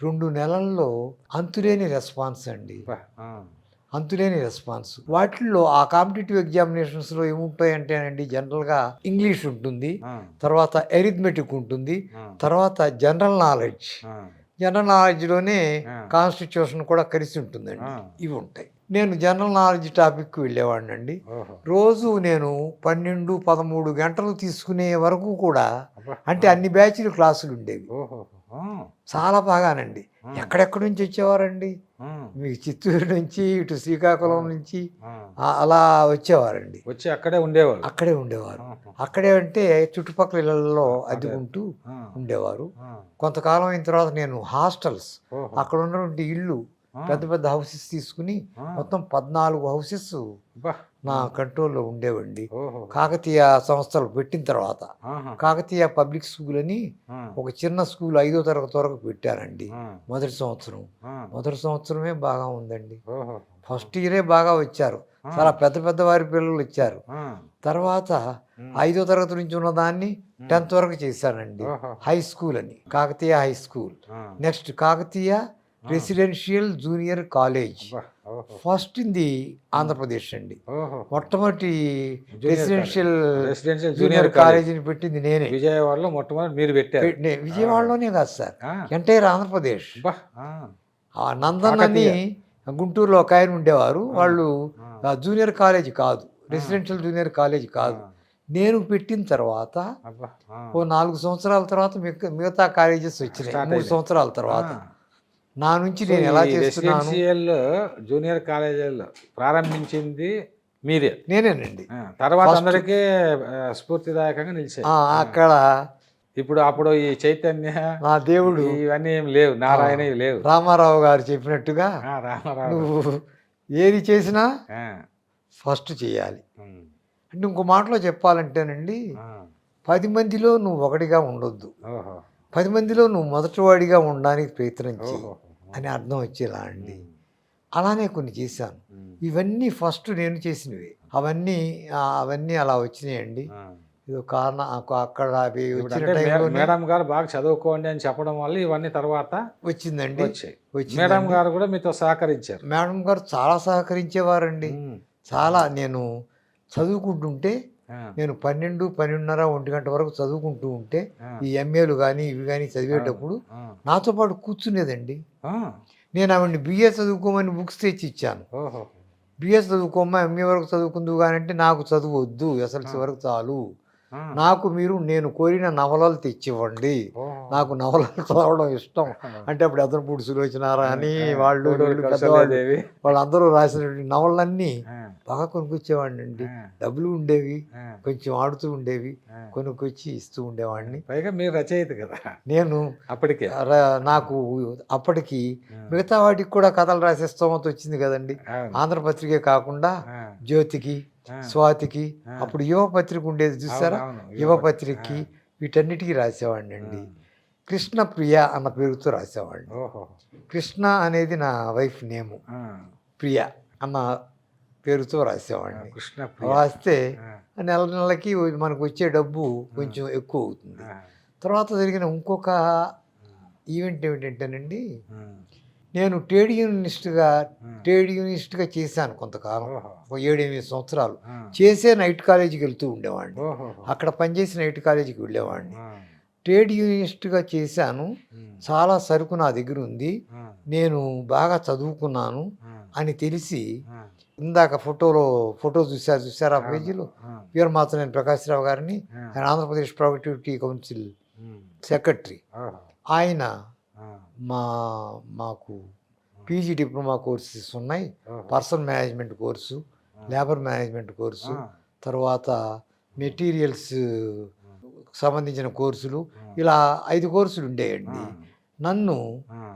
Speaker 2: 2 నెలల్లో అంతులేని రెస్పాన్స్ అండి, అంతులేని రెస్పాన్స్. వాటిల్లో ఆ కాంపిటేటివ్ ఎగ్జామినేషన్స్లో ఏముంటాయంటేనండి, జనరల్గా ఇంగ్లీష్ ఉంటుంది, తర్వాత అరిథమెటిక్ ఉంటుంది, తర్వాత జనరల్ నాలెడ్జ్లోనే కాన్స్టిట్యూషన్ కూడా కలిసి ఉంటుందండి. ఇవి ఉంటాయి. నేను జనరల్ నాలెడ్జ్ టాపిక్కి వెళ్ళేవాడిని అండి. రోజు నేను 12-13 గంటలు తీసుకునే వరకు కూడా, అంటే అన్ని బ్యాచ్లు క్లాసులు ఉండేవి. చాలా బాగానండి. ఎక్కడెక్కడి నుంచి వచ్చేవారండి, మీకు చిత్తూరు నుంచి, ఇటు శ్రీకాకుళం నుంచి అలా వచ్చేవారండి.
Speaker 1: వచ్చి అక్కడే ఉండేవారు.
Speaker 2: అక్కడే అంటే చుట్టుపక్కల ఇళ్లలో అద్దెకుంటూ ఉండేవారు. కొంతకాలం అయిన తర్వాత నేను హాస్టల్స్, అక్కడ ఉన్నటువంటి ఇళ్ళు, పెద్ద పెద్ద హౌసెస్ తీసుకుని మొత్తం 14 హౌసెస్ నా కంట్రోల్లో ఉండేవండి. కాకతీయ సంస్థలు పెట్టిన తర్వాత కాకతీయ పబ్లిక్ స్కూల్ అని ఒక చిన్న స్కూల్ 5వ తరగతి వరకు పెట్టారండి. మొదటి సంవత్సరమే బాగా ఉందండి. ఫస్ట్ ఇయరే బాగా వచ్చారు, చాలా పెద్ద పెద్ద వారి పిల్లలు వచ్చారు. తర్వాత 5వ తరగతి నుంచి ఉన్నదాన్ని 10th వరకు చేశానండి. హై స్కూల్ అని, Kakatiya high school. Next Kakatiya residential junior college, first in the Andhra Pradesh అండి. మొట్టమొదటి రెసిడెన్షియల్ జూనియర్ కాలేజీని పెట్టింది నేనే.
Speaker 1: విజయవాడలో మొట్టమొదటి మీరు పెట్టారు?
Speaker 2: విజయవాడలోనే కాదు సార్, ఎంటైర్ ఆంధ్రప్రదేశ్. ఆ నందన్ అని గుంటూరులో ఒక ఆయన ఉండేవారు, వాళ్ళు జూనియర్ కాలేజ్ కాదు, రెసిడెన్షియల్ జూనియర్ కాలేజ్ కాదు. నేను పెట్టిన తర్వాత ఓ 4 సంవత్సరాల తర్వాత మిగతా కాలేజెస్ వచ్చినాయి. 3 సంవత్సరాల తర్వాత నా నుంచి నేను ఎలా చేస్తున్నాను.
Speaker 1: జూనియర్ కాలేజీలో ప్రారంభించింది మీరే?
Speaker 2: నేనేనండి.
Speaker 1: తర్వాత అందరికీ స్ఫూర్తిదాయకంగా నిలిచాయి
Speaker 2: అక్కడ.
Speaker 1: అప్పుడు ఈ చైతన్య,
Speaker 2: నా దేవుడు,
Speaker 1: ఇవన్నీ ఏం లేవు, నారాయణ లేవు.
Speaker 2: రామారావు గారు చెప్పినట్టుగా నువ్వు ఏది చేసినా ఫస్ట్ చేయాలి అంటే, ఇంకో మాటలో చెప్పాలంటేనండి, 10 మందిలో నువ్వు ఒకటిగా ఉండొద్దు, 10 మందిలో నువ్వు మొదటివాడిగా ఉండడానికి ప్రయత్నించి అని అర్థం వచ్చేలా అండి. అలానే కొన్ని చేశాను. ఇవన్నీ ఫస్ట్ నేను చేసినవి. అవన్నీ అలా వచ్చినాయండి. ఇది కారణం. అక్కడ
Speaker 1: మేడం గారు బాగా చదువుకోండి అని చెప్పడం వల్ల ఇవన్నీ తర్వాత
Speaker 2: వచ్చిందండి.
Speaker 1: మేడం గారు కూడా మీతో సహకరించారు?
Speaker 2: మేడం గారు చాలా సహకరించేవారండి. చాలా. నేను చదువుకుంటుంటే, నేను 12, 12:30, 1 గంట వరకు చదువుకుంటూ ఉంటే, ఈ ఎంఏలు కానీ ఇవి కానీ చదివేటప్పుడు నాతో పాటు కూర్చునేదండి. నేను ఆవిడ్ని బిఏ చదువుకోమని బుక్స్ తెచ్చి ఇచ్చాను. బిఎస్ చదువుకోమ్మా, ఎంఏ వరకు చదువుకుందువు కానీ అంటే, నాకు చదువు వద్దు, ఎస్ఎల్సి వరకు చాలు, నాకు మీరు నేను కోరిన నవలలు తెచ్చివ్వండి, నాకు నవలలు చదవడం ఇష్టం అంటే, అప్పుడు అదనపూడి సులోచనారా అని వాళ్ళందరూ రాసిన నవలన్నీ బాగా కొనుక్కొచ్చేవాడిని అండి. డబ్బులు ఉండేవి, కొంచెం ఆడుతూ ఉండేవి, కొనుక్కొచ్చి ఇస్తూ ఉండేవాడిని.
Speaker 1: పైగా మీరు రచయిత కదా
Speaker 2: నేను. అప్పటికి నాకు అప్పటికి మిగతా వాటికి కూడా కథలు రాసే స్తోమత వచ్చింది కదండి. ఆంధ్రపత్రికే కాకుండా జ్యోతికి, స్వాతికి, అప్పుడు యువ పత్రిక ఉండేది చూసారా, యువ పత్రికకి, వీటన్నిటికీ రాసేవాడిని అండి. కృష్ణప్రియ అన్న పేరుతో రాసేవాడిని. కృష్ణ అనేది నా వైఫ్ నేము, ప్రియ అన్న పేరుతో రాసేవాడిని. రాస్తే నెలకి మనకు వచ్చే డబ్బు కొంచెం ఎక్కువ అవుతుంది. తర్వాత జరిగిన ఇంకొక ఈవెంట్ ఏమిటంటేనండి, నేను ట్రేడ్ యూనిస్ట్గా చేశాను కొంతకాలం, 7-8 సంవత్సరాలు చేసే నైట్ కాలేజీకి వెళ్తూ ఉండేవాడిని. అక్కడ పనిచేసి నైట్ కాలేజీకి వెళ్ళేవాడిని. ట్రేడ్ యూనిస్ట్గా చేశాను. చాలా సరుకు నా దగ్గర ఉంది, నేను బాగా చదువుకున్నాను అని తెలిసి, ఇందాక ఫోటో చూసారు ఆ పేజీలో, వీరమాతనేని ప్రకాశ్రావు గారిని, ఆయన ఆంధ్రప్రదేశ్ ప్రొడక్టివిటీ కౌన్సిల్ సెక్రటరీ. ఆయన మాకు పీజీ డిప్లొమా కోర్సెస్ ఉన్నాయి, personal management course, labour management course, తర్వాత మెటీరియల్స్ సంబంధించిన కోర్సులు, ఇలా 5 కోర్సులు ఉండేయండి. నన్ను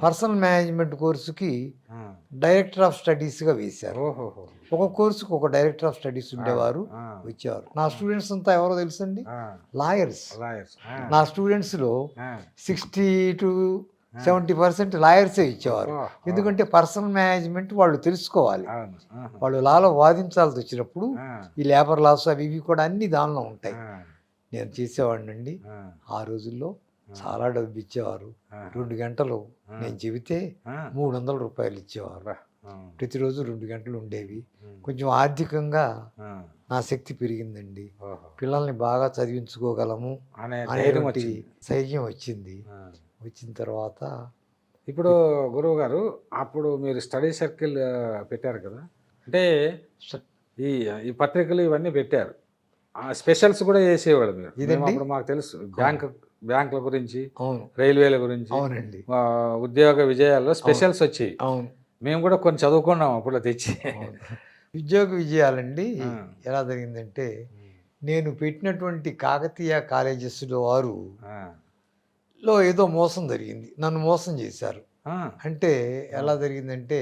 Speaker 2: పర్సనల్ మేనేజ్మెంట్ కోర్సుకి డైరెక్టర్ ఆఫ్ స్టడీస్గా వేశారు. ఒక కోర్సుకు ఒక డైరెక్టర్ ఆఫ్ స్టడీస్ ఉండేవారు, వచ్చేవారు. నా స్టూడెంట్స్ అంతా ఎవరో తెలుసండి, లాయర్స్. నా స్టూడెంట్స్లో 60 to 70% లాయర్సే ఇచ్చేవారు. ఎందుకంటే పర్సనల్ మేనేజ్మెంట్ వాళ్ళు తెలుసుకోవాలి, వాళ్ళు లాలో వాదించాల్సి వచ్చినప్పుడు ఈ లేబర్ లాస్ అవి ఇవి కూడా అన్ని దానిలో ఉంటాయి. నేను చేసేవాడిని అండి. ఆ రోజుల్లో చాలా డబ్బు ఇచ్చేవారు. 2 గంటలు నేను చెబితే 300 రూపాయలు ఇచ్చేవారు. ప్రతిరోజు 2 గంటలు ఉండేవి. కొంచెం ఆర్థికంగా నా శక్తి పెరిగిందండి. పిల్లల్ని బాగా చదివించుకోగలము అనేటువంటి ధైర్యం వచ్చింది. వచ్చిన తర్వాత
Speaker 1: ఇప్పుడు గురువు గారు, అప్పుడు మీరు స్టడీ సర్కిల్ పెట్టారు కదా, అంటే ఈ పత్రికలు ఇవన్నీ పెట్టారు, స్పెషల్స్ కూడా చేసేవాడు మీరు. ఇదండి అప్పుడు మాకు తెలుసు, బ్యాంకుల గురించి, రైల్వేల గురించి,
Speaker 2: అవునండి,
Speaker 1: ఉద్యోగ విజయాల్లో స్పెషల్స్ వచ్చాయి.
Speaker 2: అవును,
Speaker 1: మేము కూడా కొన్ని చదువుకున్నాం అప్పుడు తెచ్చి.
Speaker 2: ఉద్యోగ విజయాలండి ఎలా జరిగిందంటే, నేను పెట్టినటువంటి కాకతీయ కాలేజెస్లో వారు ఏదో మోసం జరిగింది, నన్ను మోసం చేశారు. అంటే ఎలా జరిగిందంటే,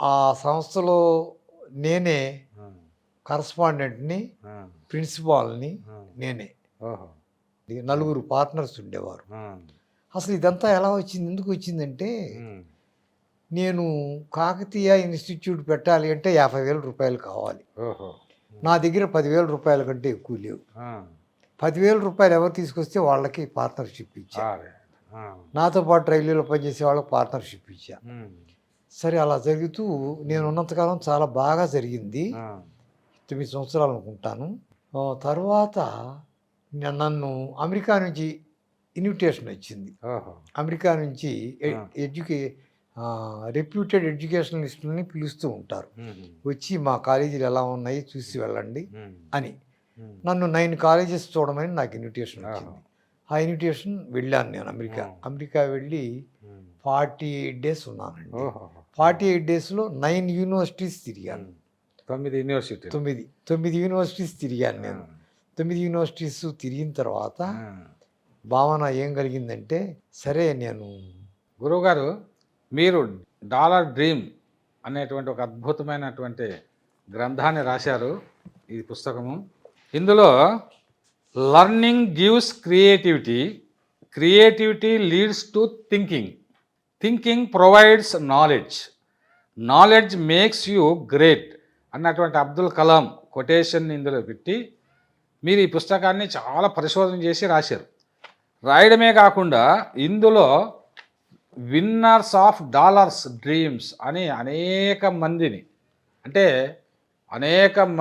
Speaker 2: ఆ సంస్థలో నేనే కరస్పాండెంట్ని, ప్రిన్సిపాల్ని నేనే, 9 పార్ట్నర్స్ ఉండేవారు. అసలు ఇదంతా ఎలా వచ్చింది, ఎందుకు వచ్చిందంటే, నేను కాకతీయ ఇన్స్టిట్యూట్ పెట్టాలి అంటే 50,000 రూపాయలు కావాలి.
Speaker 1: ఓహో.
Speaker 2: నా దగ్గర 10,000 రూపాయల కంటే ఎక్కువ లేవు. 10,000 రూపాయలు ఎవరు తీసుకొస్తే వాళ్ళకి పార్ట్నర్షిప్ ఇచ్చా. నాతో పాటు రైల్వేలో పనిచేసే వాళ్ళకి పార్ట్నర్షిప్ ఇచ్చా. సరే అలా జరుగుతూ నేను ఉన్నంతకాలం చాలా బాగా జరిగింది. 9 సంవత్సరాలు అనుకుంటాను. తర్వాత నన్ను అమెరికా నుంచి ఇన్విటేషన్ వచ్చింది. అమెరికా నుంచి రెప్యూటెడ్ ఎడ్యుకేషనలిస్టులని పిలుస్తూ ఉంటారు, వచ్చి మా కాలేజీలు ఎలా ఉన్నాయి చూసి వెళ్ళండి అని. నన్ను 9 కాలేజెస్ చూడమని నాకు ఇన్విటేషన్ వచ్చింది. ఆ ఇన్విటేషన్ వెళ్ళాను నేను అమెరికా వెళ్ళి 48 డేస్ ఉన్నానండి. 48 డేస్లో 9 యూనివర్సిటీస్ తిరిగాను. 9 యూనివర్సిటీస్ తిరిగాను నేను. 9 యూనివర్సిటీస్ తిరిగిన తర్వాత భావన ఏం కలిగిందంటే, సరే నేను
Speaker 1: గురువుగారు మీరు డాలర్ డ్రీమ్ అనేటువంటి ఒక అద్భుతమైనటువంటి గ్రంథాన్ని రాశారు. ఈ పుస్తకము, ఇందులో learning gives creativity, creativity leads to thinking, thinking provides knowledge, knowledge makes you great అన్నటువంటి అబ్దుల్ కలాం కొటేషన్ ఇందులో పెట్టి మీరు ఈ పుస్తకాన్ని చాలా పరిశోధన చేసి రాశారు. రాయడమే కాకుండా ఇందులో విన్నర్స్ ఆఫ్ డాలర్స్ డ్రీమ్స్ అని అనేక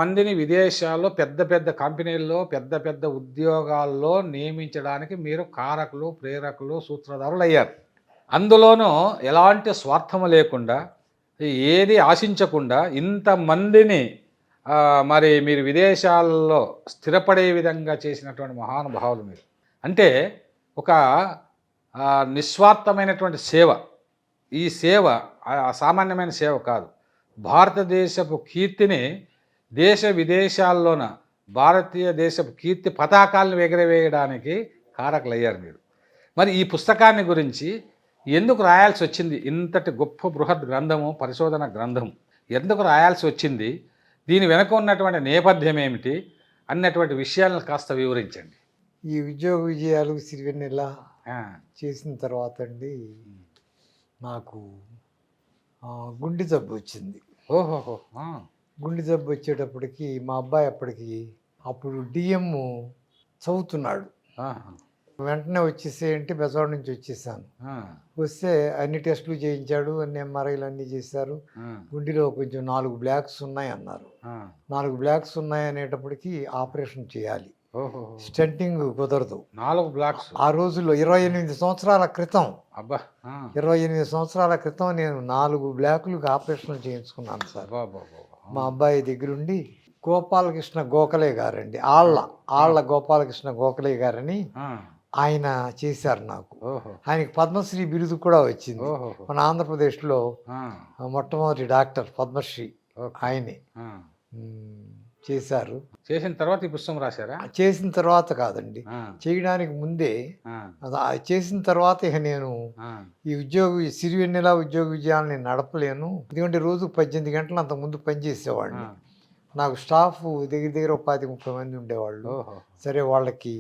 Speaker 1: మందిని విదేశాల్లో పెద్ద పెద్ద కంపెనీల్లో పెద్ద పెద్ద ఉద్యోగాల్లో నియమించడానికి మీరు కారకులు, ప్రేరకులు, సూత్రధారులు అయ్యారు. అందులోనూ ఎలాంటి స్వార్థము లేకుండా, ఏది ఆశించకుండా ఇంతమందిని మరి మీరు విదేశాల్లో స్థిరపడే విధంగా చేసినటువంటి మహానుభావులు మీరు. అంటే ఒక నిస్వార్థమైనటువంటి సేవ. ఈ సేవ సామాన్యమైన సేవ కాదు. భారతదేశపు కీర్తిని దేశ విదేశాల్లోన భారతీయ దేశపు కీర్తి పతాకాలను ఎగరవేయడానికి కారకులయ్యారు మీరు. మరి ఈ పుస్తకాన్ని గురించి ఎందుకు రాయాల్సి వచ్చింది? ఇంతటి గొప్ప బృహత్ గ్రంథము, పరిశోధన గ్రంథం ఎందుకు రాయాల్సి వచ్చింది? దీని వెనుక ఉన్నటువంటి నేపథ్యం ఏమిటి అన్నటువంటి విషయాలను కాస్త వివరించండి.
Speaker 2: ఈ ఉద్యోగ విజయాలు సిరివెన్నెల చేసిన తర్వాత అండి నాకు గుండె జబ్బు వచ్చింది.
Speaker 1: ఓహోహో.
Speaker 2: గుండె జబ్బు వచ్చేటప్పటికి మా అబ్బాయి అప్పుడు డిఎం చదువుతున్నాడు. వెంటనే వచ్చేసేయంటే బెజవాడ నుంచి వచ్చేసాను. వస్తే అన్ని టెస్టులు చేయించాడు, అన్ని ఎంఆర్ఐలు అన్నీ చేశారు. గుండెలో కొంచెం 4 బ్లాక్స్ ఉన్నాయి అన్నారు. 4 బ్లాక్స్ ఉన్నాయి అనేటప్పటికి ఆపరేషన్ చేయాలి, స్టెంటింగ్ కుదరదు.
Speaker 1: 4 బ్లాక్స్
Speaker 2: ఆ రోజుల్లో 28 సంవత్సరాల క్రితం.
Speaker 1: అబ్బా.
Speaker 2: 28 సంవత్సరాల క్రితం నేను 4 బ్లాకులకు ఆపరేషన్ చేయించుకున్నాను సార్. మా అబ్బాయి దగ్గరుండి గోపాలకృష్ణ గోఖలే గారండి, ఆళ్ళ గోపాలకృష్ణ గోఖలే గారని ఆయన చేశారు నాకు. ఆయనకి పద్మశ్రీ బిరుదు కూడా వచ్చింది. మన ఆంధ్రప్రదేశ్లో మొట్టమొదటి డాక్టర్ పద్మశ్రీ ఆయనే చేశారు.
Speaker 1: చేసిన తర్వాత ఈ పుస్తకం రాశారా?
Speaker 2: చేసిన తర్వాత కాదండి, చేయడానికి ముందే. చేసిన తర్వాత ఇక నేను ఈ సిరివెన్నెల ఉద్యోగ విజయాన్ని నడపలేను, ఎందుకంటే రోజు 18 గంటలు అంతకుముందు పనిచేసేవాడిని. నాకు స్టాఫ్ దగ్గర 25-30 మంది ఉండేవాళ్ళు. సరే, వాళ్ళకి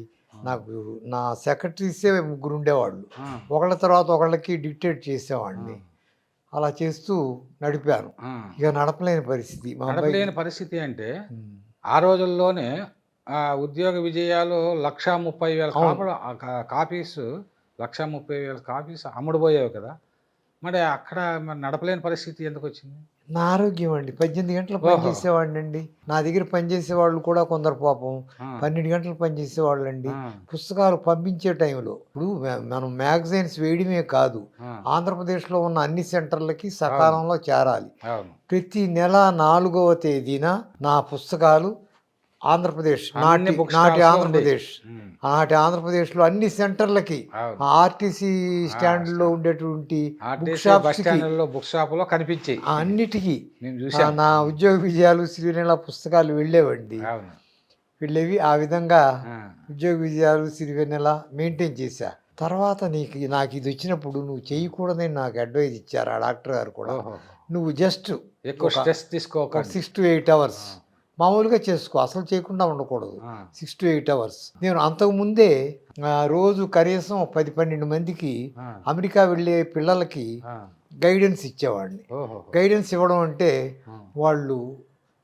Speaker 2: నాకు నా సెక్రటరీసే 3 ఉండేవాళ్ళు. ఒకళ్ళ తర్వాత ఒకళ్ళకి డిక్టేట్ చేసేవాడిని. అలా చేస్తూ నడిపాను. ఇక నడపలేని
Speaker 1: పరిస్థితి అంటే ఆ రోజుల్లోనే ఉద్యోగ విజయాలు 1,30,000 కాపీస్ 1,30,000 కాపీస్ అమ్ముడుపోయావు కదా. మరి అక్కడ నడపలేని పరిస్థితి ఎందుకు వచ్చింది?
Speaker 2: నా ఆరోగ్యం అండి. 18 గంటలు పనిచేసేవాడిని అండి. నా దగ్గర పనిచేసేవాళ్ళు కూడా కొందరు పాపం 12 గంటలు పనిచేసేవాళ్ళు అండి. పుస్తకాలు పంపించే టైంలో ఇప్పుడు మనం మ్యాగజైన్స్ వేయడమే కాదు, ఆంధ్రప్రదేశ్లో ఉన్న అన్ని సెంటర్లకి సకాలంలో చేరాలి. ప్రతి నెల 4వ తేదీన నా పుస్తకాలు ఆంధ్రప్రదేశ్ నాటి ఆంధ్రప్రదేశ్లో అన్ని సెంటర్లకి, ఆర్టీసీ స్టాండ్లో ఉండేటువంటి
Speaker 1: బుక్ షాపులో కనిపించాయి
Speaker 2: అన్నిటికీ నా ఉద్యోగ విజయాలు సిరివెన్నెల పుస్తకాలు వెళ్ళేవండి. వెళ్ళేవి. ఆ విధంగా ఉద్యోగ విజయాలు సిరివెన్నెల మెయింటైన్ చేశా. తర్వాత నాకు ఇది వచ్చినప్పుడు నువ్వు చేయకూడదని నాకు అడ్వైజ్ ఇచ్చారు ఆ డాక్టర్ గారు కూడా. నువ్వు జస్ట్
Speaker 1: ఎక్కువ స్ట్రెస్ తీసుకోక
Speaker 2: 6 to 8 hours మామూలుగా చేసుకో, అసలు చేయకుండా ఉండకూడదు. 6 to 8 hours. నేను అంతకుముందే రోజు కనీసం 10-12 మందికి అమెరికా వెళ్ళే పిల్లలకి గైడెన్స్ ఇచ్చేవాడిని.
Speaker 1: ఓహో.
Speaker 2: గైడెన్స్ ఇవ్వడం అంటే వాళ్ళు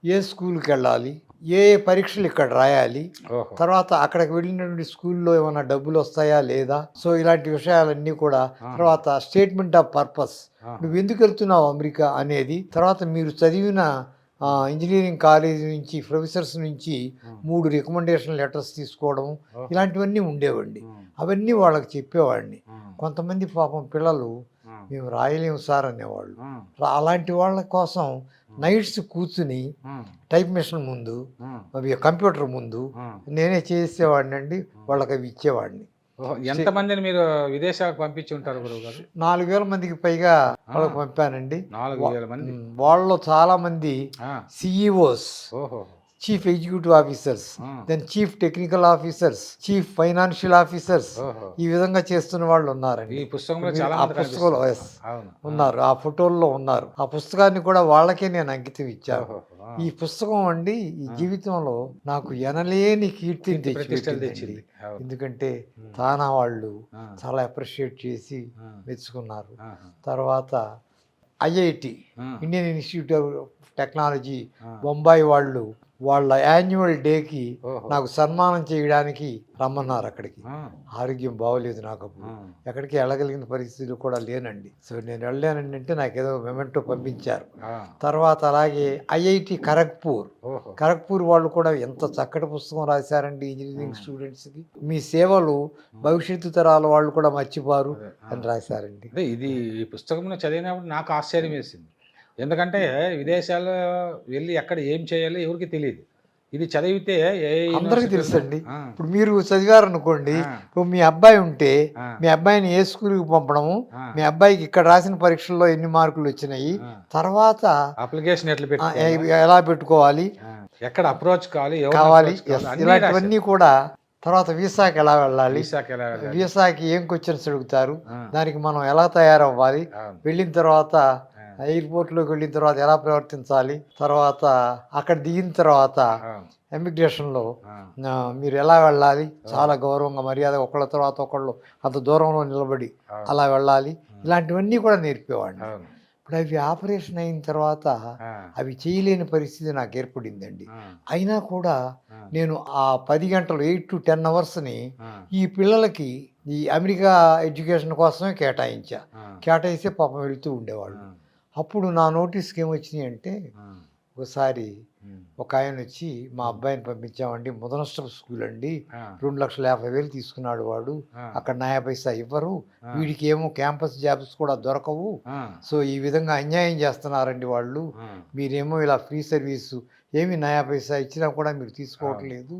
Speaker 2: ఏ స్కూల్కి వెళ్ళాలి, ఏ పరీక్షలు ఇక్కడ రాయాలి,
Speaker 1: ఓహో.
Speaker 2: తర్వాత అక్కడికి వెళ్ళినటువంటి స్కూల్లో ఏమైనా డబ్బులు వస్తాయా లేదా, సో ఇలాంటి విషయాలన్నీ కూడా, తర్వాత స్టేట్మెంట్ ఆఫ్ పర్పస్, నువ్వు ఎందుకు వెళ్తున్నావు అమెరికా అనేది, తర్వాత మీరు చదివిన ఇంజనీరింగ్ కాలేజీ నుంచి ప్రొఫెసర్స్ నుంచి 3 రికమెండేషన్ లెటర్స్ తీసుకోవడం, ఇలాంటివన్నీ ఉండేవండి. అవన్నీ వాళ్ళకి చెప్పేవాడిని. కొంతమంది పాపం పిల్లలు మేము రాయలేము సార్ అనేవాళ్ళు. అలాంటి వాళ్ళ కోసం నైట్స్ కూర్చుని టైప్ మిషన్ ముందు, అవి కంప్యూటర్ ముందు నేనే చేసేవాడిని అండి. వాళ్ళకి అవి ఇచ్చేవాడిని.
Speaker 1: ఎంతమందిని మీరు విదేశాలకు పంపించి ఉంటారు గురువు గారు?
Speaker 2: 4,000 మందికి పైగా వాళ్ళకి పంపానండి.
Speaker 1: 4,000 మంది.
Speaker 2: వాళ్ళలో చాలా మంది సిఇఓస్,
Speaker 1: ఓహో,
Speaker 2: chief executive officers, then chief technical officers, chief financial officers, ఈ విధంగా చేస్తున్న వాళ్ళు ఉన్నారండి.
Speaker 1: ఈ పుస్తకంలో చాలా
Speaker 2: ఆ పుస్తకంలో ఉన్నారు, ఆ ఫోటోల్లో ఉన్నారు. ఆ పుస్తకాన్ని కూడా వాళ్ళకే నేను అంకితం ఇచ్చాను. ఈ పుస్తకం అండి ఈ జీవితంలో నాకు ఎనలేని కీర్తిని తెచ్చిపెట్టింది. ఎందుకంటే తానా వాళ్ళు చాలా అప్రిషియేట్ చేసి మెచ్చుకున్నారు. తర్వాత IIT, Indian institute of technology, Bombay వాళ్ళు వాళ్ళ యాన్యువల్ డేకి నాకు సన్మానం చేయడానికి రమ్మన్నారు అక్కడికి. ఆరోగ్యం బాగోలేదు నాకు, అప్పుడు ఎక్కడికి వెళ్ళగలిగిన పరిస్థితులు కూడా లేనండి. సో నేను వెళ్ళానండి అంటే నాకు ఏదో మెమెంటో పంపించారు. తర్వాత అలాగే ఐఐటి ఖరగ్పూర్ వాళ్ళు కూడా ఎంత చక్కటి పుస్తకం రాశారండి ఇంజనీరింగ్ స్టూడెంట్స్కి. మీ సేవలు భవిష్యత్తు తరాల వాళ్ళు కూడా మర్చిపోరు అని రాశారండి.
Speaker 1: ఇది ఈ పుస్తకం చదివినప్పుడు నాకు ఆశ్చర్యం వేసింది. ఎందుకంటే విదేశాల్లో వెళ్ళి ఎక్కడ ఏం చేయాలో ఎవరికి తెలియదు. ఇది చదివితే
Speaker 2: అందరికీ తెలుసండి. ఇప్పుడు మీరు చదివారనుకోండి, ఇప్పుడు మీ అబ్బాయి ఉంటే మీ అబ్బాయిని ఏ స్కూల్కి పంపడము, మీ అబ్బాయికి ఇక్కడ రాసిన పరీక్షల్లో ఎన్ని మార్కులు వచ్చినాయి, తర్వాత
Speaker 1: అప్లికేషన్
Speaker 2: ఎలా పెట్టుకోవాలి,
Speaker 1: ఎక్కడ అప్రోచ్ కావాలి,
Speaker 2: ఇలాంటివన్నీ కూడా, తర్వాత వీసాకి ఎలా వెళ్ళాలి, వీసాకి ఏం క్వశ్చన్స్ అడుగుతారు, దానికి మనం ఎలా తయారవ్వాలి, వెళ్ళిన తర్వాత ఎయిర్పోర్ట్లోకి వెళ్ళిన తర్వాత ఎలా ప్రవర్తించాలి, తర్వాత అక్కడ దిగిన తర్వాత ఇమిగ్రేషన్లో మీరు ఎలా వెళ్ళాలి, చాలా గౌరవంగా మర్యాద ఒకళ్ళ తర్వాత ఒకళ్ళు అంత దూరంలో నిలబడి అలా వెళ్ళాలి, ఇలాంటివన్నీ కూడా నేర్పేవాడిని. ఇప్పుడు అవి ఆపరేషన్ అయిన తర్వాత అవి చేయలేని పరిస్థితి నాకు ఏర్పడిందండి. అయినా కూడా నేను ఆ 10 గంటలు 8 to 10 అవర్స్ని ఈ పిల్లలకి ఈ అమెరికా ఎడ్యుకేషన్ కోసమే కేటాయిస్తే పాపం వెళుతూ ఉండేవాళ్ళు. అప్పుడు నా నోటీస్కి ఏమొచ్చినాయి అంటే, ఒకసారి ఒక ఆయన వచ్చి మా అబ్బాయిని పంపించామండి, ముదనష్టం స్కూల్ అండి, 2,50,000 తీసుకున్నాడు వాడు, అక్కడ నయా పైసా ఇవ్వరు, వీడికి ఏమో క్యాంపస్ జాబ్స్ కూడా దొరకవు, సో ఈ విధంగా అన్యాయం చేస్తున్నారండి వాళ్ళు, మీరేమో ఇలా ఫ్రీ సర్వీసు ఏమి నయా పైసా ఇచ్చినా కూడా మీరు తీసుకోవట్లేదు,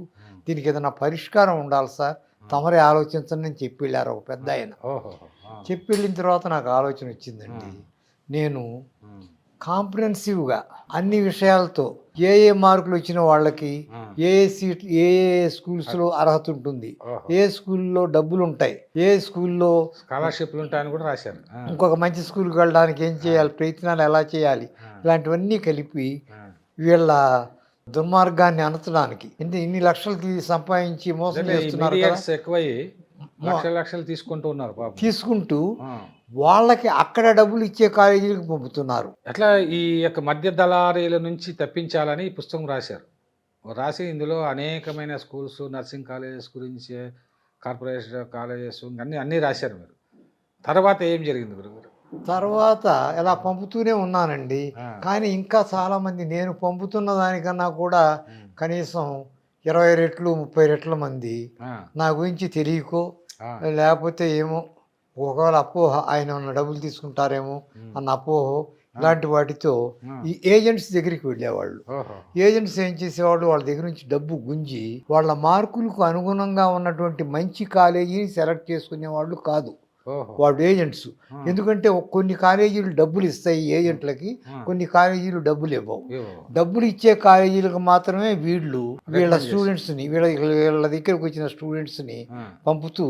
Speaker 2: దీనికి ఏదైనా పరిష్కారం ఉండాలి సార్, తమరే ఆలోచించండి అని చెప్పి వెళ్ళారు ఒక పెద్ద ఆయన. చెప్పి వెళ్ళిన తర్వాత నాకు ఆలోచన వచ్చిందండి. నేను కాంప్రహెన్సివ్గా అన్ని విషయాలతో ఏ మార్కులు వచ్చిన వాళ్ళకి ఏ స్కూల్స్లో అర్హత ఉంటుంది, ఏ స్కూల్లో డబ్బులు ఉంటాయి, ఏ స్కూల్లో
Speaker 1: స్కాలర్షిప్లు ఉంటాయని కూడా రాశారు.
Speaker 2: ఇంకొక మంచి స్కూల్కి వెళ్ళడానికి ఏం చేయాలి, ప్రయత్నాలు ఎలా చేయాలి, ఇలాంటివన్నీ కలిపి వీళ్ళ దుర్మార్గాన్ని అనచడానికి. ఇన్ని లక్షలు సంపాదించి మోసం చేస్తున్నారు,
Speaker 1: లక్షలు
Speaker 2: తీసుకుంటూ వాళ్ళకి అక్కడ డబ్బులు ఇచ్చే కాలేజీలకు పంపుతున్నారు.
Speaker 1: అట్లా ఈ యొక్క మధ్య దళారీల నుంచి తప్పించాలని ఈ పుస్తకం రాసి ఇందులో అనేకమైన స్కూల్స్, నర్సింగ్ కాలేజెస్ గురించి, కార్పొరేషన్ కాలేజెస్ అన్నీ రాశారు మీరు. తర్వాత ఏం జరిగింది గురుగారు?
Speaker 2: తర్వాత ఇలా పంపుతూనే ఉన్నానండి. కానీ ఇంకా చాలామంది నేను పంపుతున్న దానికన్నా కూడా కనీసం 20 రెట్లు 30 రెట్ల మంది నా గురించి తెలియకో, లేకపోతే ఏమో ఒకవేళ అపోహ, ఆయన ఉన్న డబ్బులు తీసుకుంటారేమో అన్న అపోహ, ఇలాంటి వాటితో ఈ ఏజెంట్స్ దగ్గరికి వెళ్ళేవాళ్ళు. ఏజెంట్స్ ఏం చేసేవాళ్ళు, వాళ్ళ దగ్గర నుంచి డబ్బు గుంజి వాళ్ళ మార్కులకు అనుగుణంగా ఉన్నటువంటి మంచి కాలేజీని సెలెక్ట్ చేసుకునేవాళ్ళు కాదు వాళ్ళు ఏజెంట్స్. ఎందుకంటే కొన్ని కాలేజీలు డబ్బులు ఇస్తాయి ఏజెంట్లకి, కొన్ని కాలేజీలు డబ్బులు ఇవ్వవు. డబ్బులు ఇచ్చే కాలేజీలకు మాత్రమే వీళ్ళ స్టూడెంట్స్ని, వీళ్ళ దగ్గరకు వచ్చిన స్టూడెంట్స్ని పంపుతూ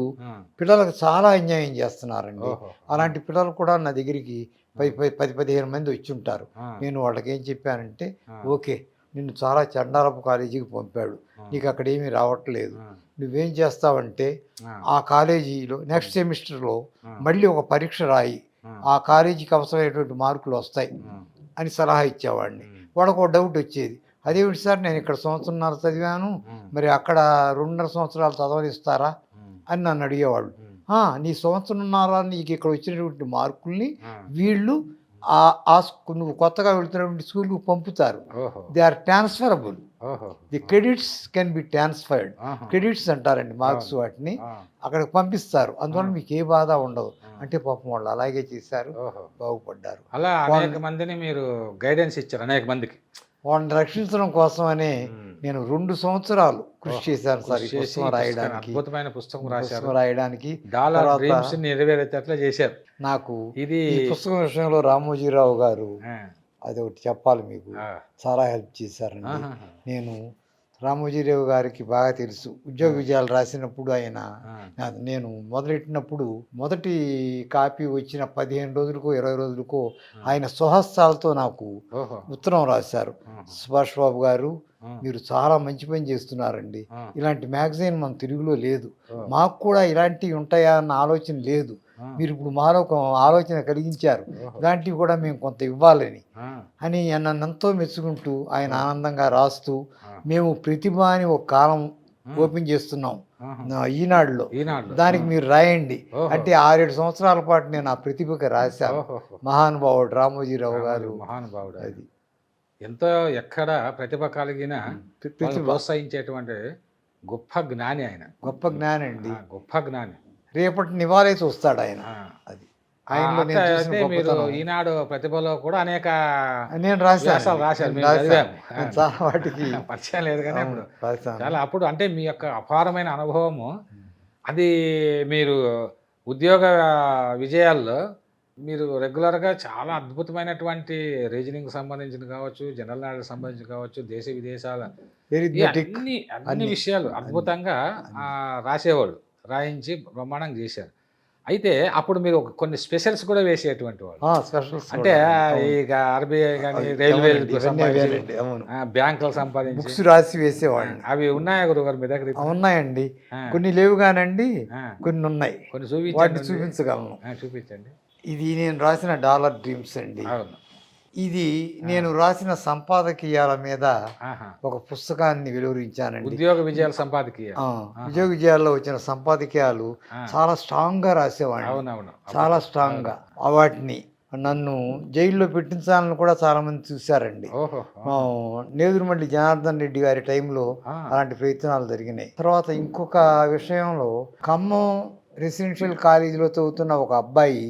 Speaker 2: పిల్లలకు చాలా అన్యాయం చేస్తున్నారండి. అలాంటి పిల్లలు కూడా నా దగ్గరికి 10-15 మంది వచ్చి ఉంటారు. నేను వాళ్ళకి ఏం చెప్పానంటే, ఓకే నిన్ను చాలా చండాలపు కాలేజీకి పంపాడు, నీకు అక్కడ ఏమీ రావట్లేదు, నువ్వేం చేస్తావంటే ఆ కాలేజీలో నెక్స్ట్ సెమిస్టర్లో మళ్ళీ ఒక పరీక్ష రాయి, ఆ కాలేజీకి అవసరమైనటువంటి మార్కులు వస్తాయి అని సలహా ఇచ్చేవాడిని. వాళ్ళకు ఒక డౌట్ వచ్చేది, అదేమిటి సార్ నేను ఇక్కడ సంవత్సరంన్నర చదివాను, మరి అక్కడ 2.5 సంవత్సరాలు చదవనిస్తారా అని నన్ను అడిగేవాళ్ళు. నీ సంవత్సరంన్నర నీకు ఇక్కడ వచ్చినటువంటి మార్కుల్ని వీళ్ళు నువ్వు కొత్తగా వెళ్తున్నటువంటి స్కూల్కి పంపుతారు. They are transferable. The credits can be transferred. Credits అంటారండి మార్క్స్, వాటిని అక్కడికి పంపిస్తారు. అందువల్ల మీకు ఏ బాధ ఉండదు అంటే పాపం వాళ్ళు అలాగే చేశారు, బాగుపడ్డారు.
Speaker 1: అలా అనేక మందిని మీరు గైడెన్స్ ఇచ్చారు అనేక మందికి.
Speaker 2: వాళ్ళని రక్షించడం కోసమనే నేను 2 సంవత్సరాలు కృషి చేశాను సార్ ఈ పుస్తకం రాయడానికి.
Speaker 1: అద్భుతమైన పుస్తకం
Speaker 2: రాయడానికి.
Speaker 1: నెరవేరేటట్లా చేశారు.
Speaker 2: నాకు ఈ పుస్తకం విషయంలో రామోజీరావు గారు అది ఒకటి చెప్పాలి మీకు, చాలా హెల్ప్ చేశారండి. నేను రామోజీరావు గారికి బాగా తెలుసు. ఉద్యోగ విజయాలు రాసినప్పుడు నేను మొదలెట్టినప్పుడు మొదటి కాపీ వచ్చిన 15 రోజులకో 20 రోజులకో ఆయన స్వహస్తాలతో నాకు ఉత్తరం రాశారు. సుభాష్ బాబు గారు, మీరు చాలా మంచి పని చేస్తున్నారండి. ఇలాంటి మ్యాగజైన్ మన తెలుగులో లేదు, మాకు కూడా ఇలాంటివి ఉంటాయా అన్న ఆలోచన లేదు. మీరు ఇప్పుడు మాలో ఒక ఆలోచన కలిగించారు, ఇలాంటివి కూడా మేము కొంత ఇవ్వాలని అని నన్ను ఎంతో మెచ్చుకుంటూ ఆయన ఆనందంగా రాస్తూ, మేము ప్రతిభ అని ఒక కాలం ఓపెన్ చేస్తున్నాం ఈనాడులో, దానికి మీరు రాయండి అంటే 6-7 సంవత్సరాల పాటు నేను ఆ ప్రతిభకి రాశాను. మహానుభావుడు రామోజీరావు గారు,
Speaker 1: మహానుభావుడు. అది ఎంతో ఎక్కడ ప్రతిభ కలిగిన ప్రోత్సహించేటువంటి గొప్ప జ్ఞాని ఆయన.
Speaker 2: గొప్ప జ్ఞాని అండి,
Speaker 1: గొప్ప జ్ఞాని.
Speaker 2: రేపటి నివాళి చూస్తాడు ఆయన. అది
Speaker 1: మీరు ఈనాడు ప్రతిభలో కూడా అనేక
Speaker 2: నేను రాశారు.
Speaker 1: చాలా వాటికి పరిచయం లేదు కానీ అప్పుడు చాలా అప్పుడు అంటే మీ యొక్క అపారమైన అనుభవము అది మీరు ఉద్యోగ విజయాల్లో మీరు రెగ్యులర్గా చాలా అద్భుతమైనటువంటి రీజనింగ్ సంబంధించిన కావచ్చు, జనరల్ నాలెడ్జ్ సంబంధించి కావచ్చు, దేశ విదేశాల అన్ని విషయాలు అద్భుతంగా రాసేవాళ్ళు, రాయించి బ్రహ్మాండంగా చేశారు. అయితే అప్పుడు మీరు కొన్ని స్పెషల్స్ కూడా వేసేటువంటి వాళ్ళు. అంటే ఇక ఆర్బీఐ కానీ రైల్వే బ్యాంకులకు సంపాదించి
Speaker 2: బుక్స్ రాసి వేసేవాళ్ళు.
Speaker 1: అవి ఉన్నాయా గురుగారు మీ దగ్గర?
Speaker 2: ఉన్నాయండి, కొన్ని లేవు కానండి, కొన్ని ఉన్నాయి.
Speaker 1: కొన్ని
Speaker 2: చూపించగలను.
Speaker 1: చూపించండి.
Speaker 2: ఇది నేను రాసిన డాలర్ డ్రీమ్స్ అండి. ఇది నేను రాసిన సంపాదకీయాల మీద ఒక పుస్తకాన్ని వెలువరించానండి.
Speaker 1: ఉద్యోగ విజయాల సంపాదకీయ.
Speaker 2: ఉద్యోగ విజయాల్లో వచ్చిన సంపాదకీయాలు చాలా స్ట్రాంగ్ గా రాసేవాడిని, చాలా స్ట్రాంగ్ గా. వాటిని నన్ను జైల్లో పెట్టించాలని కూడా చాలా మంది చూశారండి. నేదురుమల్లి జనార్దన్ రెడ్డి గారి టైంలో అలాంటి ప్రయత్నాలు జరిగినాయి. తర్వాత ఇంకొక విషయంలో ఖమ్మం రెసిడెన్షియల్ కాలేజీలో చదువుతున్న ఒక అబ్బాయి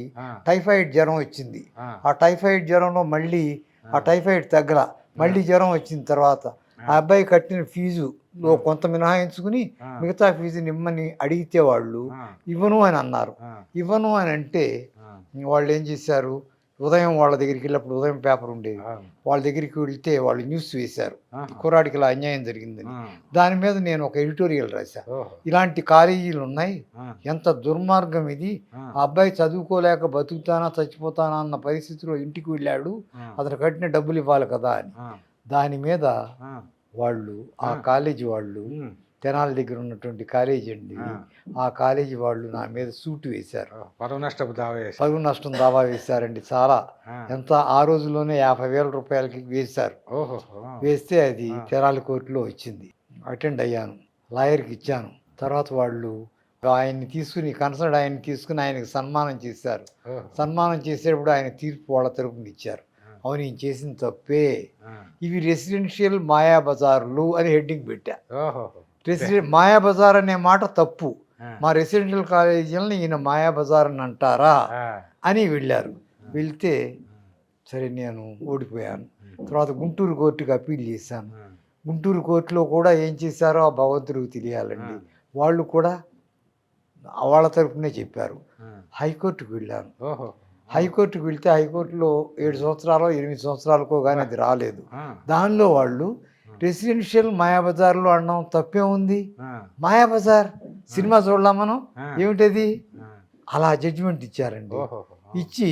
Speaker 2: టైఫాయిడ్ జ్వరం వచ్చింది. ఆ టైఫాయిడ్ జ్వరంలో మళ్ళీ ఆ టైఫాయిడ్ తగ్గల, మళ్ళీ జ్వరం వచ్చిన తర్వాత ఆ అబ్బాయి కట్టిన ఫీజులో కొంత మినహాయించుకుని మిగతా ఫీజుని ఇమ్మని అడిగితే వాళ్ళు ఇవ్వను అని అన్నారు. ఇవ్వను అని అంటే వాళ్ళు ఏం చేశారు, ఉదయం వాళ్ళ దగ్గరికి వెళ్ళినప్పుడు ఉదయం పేపర్ ఉండేది, వాళ్ళ దగ్గరికి వెళ్తే వాళ్ళు న్యూస్ వేశారు కుర్రాడికి ఇలా అన్యాయం జరిగిందని. దాని మీద నేను ఒక ఎడిటోరియల్ రాశాను. ఇలాంటి కాలేజీలు ఉన్నాయి, ఎంత దుర్మార్గం ఇది, ఆ అబ్బాయి చదువుకోలేక బతుకుతానా చచ్చిపోతానా అన్న పరిస్థితిలో ఇంటికి వెళ్ళాడు, అతను కట్టిన డబ్బులు ఇవ్వాలి కదా అని. దాని మీద వాళ్ళు ఆ కాలేజీ వాళ్ళు తెనాలి దగ్గర ఉన్నటువంటి కాలేజీ అండి, ఆ కాలేజీ వాళ్ళు నా మీద సూటు వేశారు, పరువు నష్టం దావా వేశారండి. చాలా ఎంత ఆ రోజుల్లోనే 50,000 రూపాయలకి వేశారు. వేస్తే అది తెనాలి కోర్టులో వచ్చింది. అటెండ్ అయ్యాను, లాయర్కి ఇచ్చాను. తర్వాత వాళ్ళు ఆయన్ని తీసుకుని కన్సర్న్ ఆయన్ని తీసుకుని ఆయనకి సన్మానం చేశారు. సన్మానం చేసేటప్పుడు ఆయన తీర్పు వాళ్ళ తరపున ఇచ్చారు. అవును, నేను చేసిన తప్పే, ఇవి రెసిడెన్షియల్ మాయాబజార్లు అని హెడ్డింగ్ పెట్టా. మాయాబజార్ అనే మాట తప్పు, మా రెసిడెన్షియల్ కాలేజీలని ఈయన మాయాబజార్ అని అంటారా అని వెళ్ళారు. వెళ్తే సరే నేను ఓడిపోయాను. తర్వాత గుంటూరు కోర్టుకి అప్పీల్ చేశాను. గుంటూరు కోర్టులో కూడా ఏం చేశారో ఆ భగవంతుడికి తెలియాలండి, వాళ్ళు కూడా వాళ్ళ తరపునే చెప్పారు. హైకోర్టుకు వెళ్ళాను. హైకోర్టుకు వెళ్తే హైకోర్టులో 7 సంవత్సరాలు 8 సంవత్సరాలకో కానీ అది రాలేదు. దానిలో వాళ్ళు రెసిడెన్షియల్ మాయాబజార్లో అనడం తప్పే ఉంది, మాయాబజార్ సినిమా చూడలా మనం, ఏమిటది, అలా జడ్జిమెంట్ ఇచ్చారండి. ఇచ్చి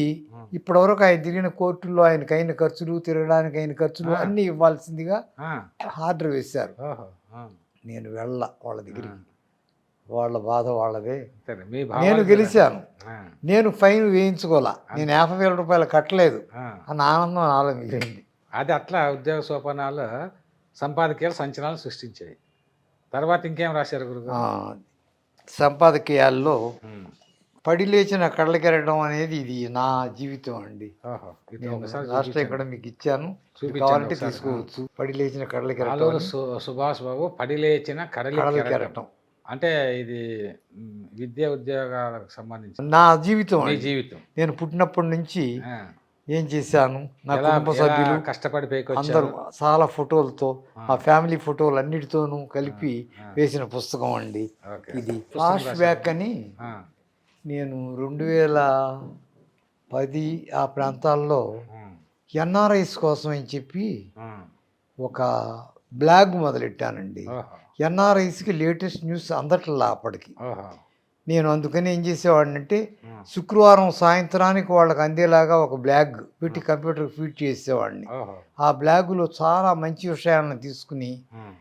Speaker 2: ఇప్పటివరకు ఆయన తిరిగిన కోర్టుల్లో ఆయనకు అయిన ఖర్చులు, తిరగడానికి అయిన ఖర్చులు అన్నీ ఇవ్వాల్సిందిగా ఆర్డర్ వేశారు. నేను వాళ్ళ దగ్గరికి వాళ్ళ బాధ వాళ్ళదే.
Speaker 1: సరే, మీ
Speaker 2: నేను
Speaker 1: భావాలు
Speaker 2: గెలిచాను,
Speaker 1: ఆ,
Speaker 2: నేను ఫైన్ వేయించుకోవాలా, నేను 50,000 రూపాయలు కట్టలేదు
Speaker 1: ఆ.
Speaker 2: అన్న ఆనందం నాలో మిగిలింది.
Speaker 1: అది అట్లా ఉద్యోగ సోపానాలు సంపాదకీయాలు సంచలనాలు సృష్టించాయి. తర్వాత ఇంకేం రాశారు గురుగారు?
Speaker 2: సంపాదకీయాల్లో
Speaker 1: ఉమ్.
Speaker 2: పడి లేచిన కళ్ళకెరగడం అనేది ఇది నా జీవితం అండి.
Speaker 1: ఓహో, ఇది
Speaker 2: నేను
Speaker 1: ఒకసారి
Speaker 2: లాస్ట్
Speaker 1: చూపించండి.
Speaker 2: ఇక్కడ మీకు ఇచ్చాను,
Speaker 1: చూపించండి
Speaker 2: కావాలంటే
Speaker 1: ఒకసారి.
Speaker 2: తీసుకోవచ్చు. పడి లేచిన కళ్ళకెరగడం
Speaker 1: ఆలూరు సుభాష్ బాబు పడి లేచిన కడలి కెరటం.
Speaker 2: కళ్ళకెరగటం
Speaker 1: అంటే ఇది విద్య ఉద్యోగాలకు సంబంధించి
Speaker 2: నా జీవితం
Speaker 1: మీ
Speaker 2: అండి.
Speaker 1: జీవితం.
Speaker 2: నేను పుట్టినప్పటి నుంచి
Speaker 1: ఆ.
Speaker 2: ఏం చేశాను, నా
Speaker 1: ఎలా
Speaker 2: కుటుంబ
Speaker 1: ఎలా
Speaker 2: సభ్యులు
Speaker 1: కష్టపడి పైకి
Speaker 2: అందరూ
Speaker 1: వచ్చారు?
Speaker 2: చాలా ఫోటోలతో, ఆ ఫ్యామిలీ ఫోటోలు అన్నిటితోనూ కలిపి
Speaker 1: ఆ.
Speaker 2: వేసిన పుస్తకం అండి
Speaker 1: ఓకే.
Speaker 2: ఇది.
Speaker 1: పుస్తకం
Speaker 2: ఫ్లాష్
Speaker 1: రాశారు.
Speaker 2: బ్యాక్ అని
Speaker 1: ఆ,
Speaker 2: నేను 2010 ఆ ప్రాంతాల్లో
Speaker 1: ఉమ్,
Speaker 2: ఎన్ఆర్ఐస్ కోసం అని చెప్పి
Speaker 1: ఉమ్.
Speaker 2: ఒక బ్లాగ్ మొదలెట్టానండి.
Speaker 1: ఓహో,
Speaker 2: ఎన్ఆర్ఐస్కి లేటెస్ట్ న్యూస్ అందట్లా అప్పటికి.
Speaker 1: ఓహో.
Speaker 2: నేను అందుకని ఏం చేసేవాడినంటే
Speaker 1: ఉమ్,
Speaker 2: శుక్రవారం సాయంత్రానికి వాళ్ళకి అందేలాగా ఒక బ్లాగ్ పెట్టి కంప్యూటర్కి ఫీడ్ చేసేవాడిని.
Speaker 1: ఓహో.
Speaker 2: ఆ బ్లాగులో చాలా మంచి విషయాలను తీసుకుని
Speaker 1: ఉమ్,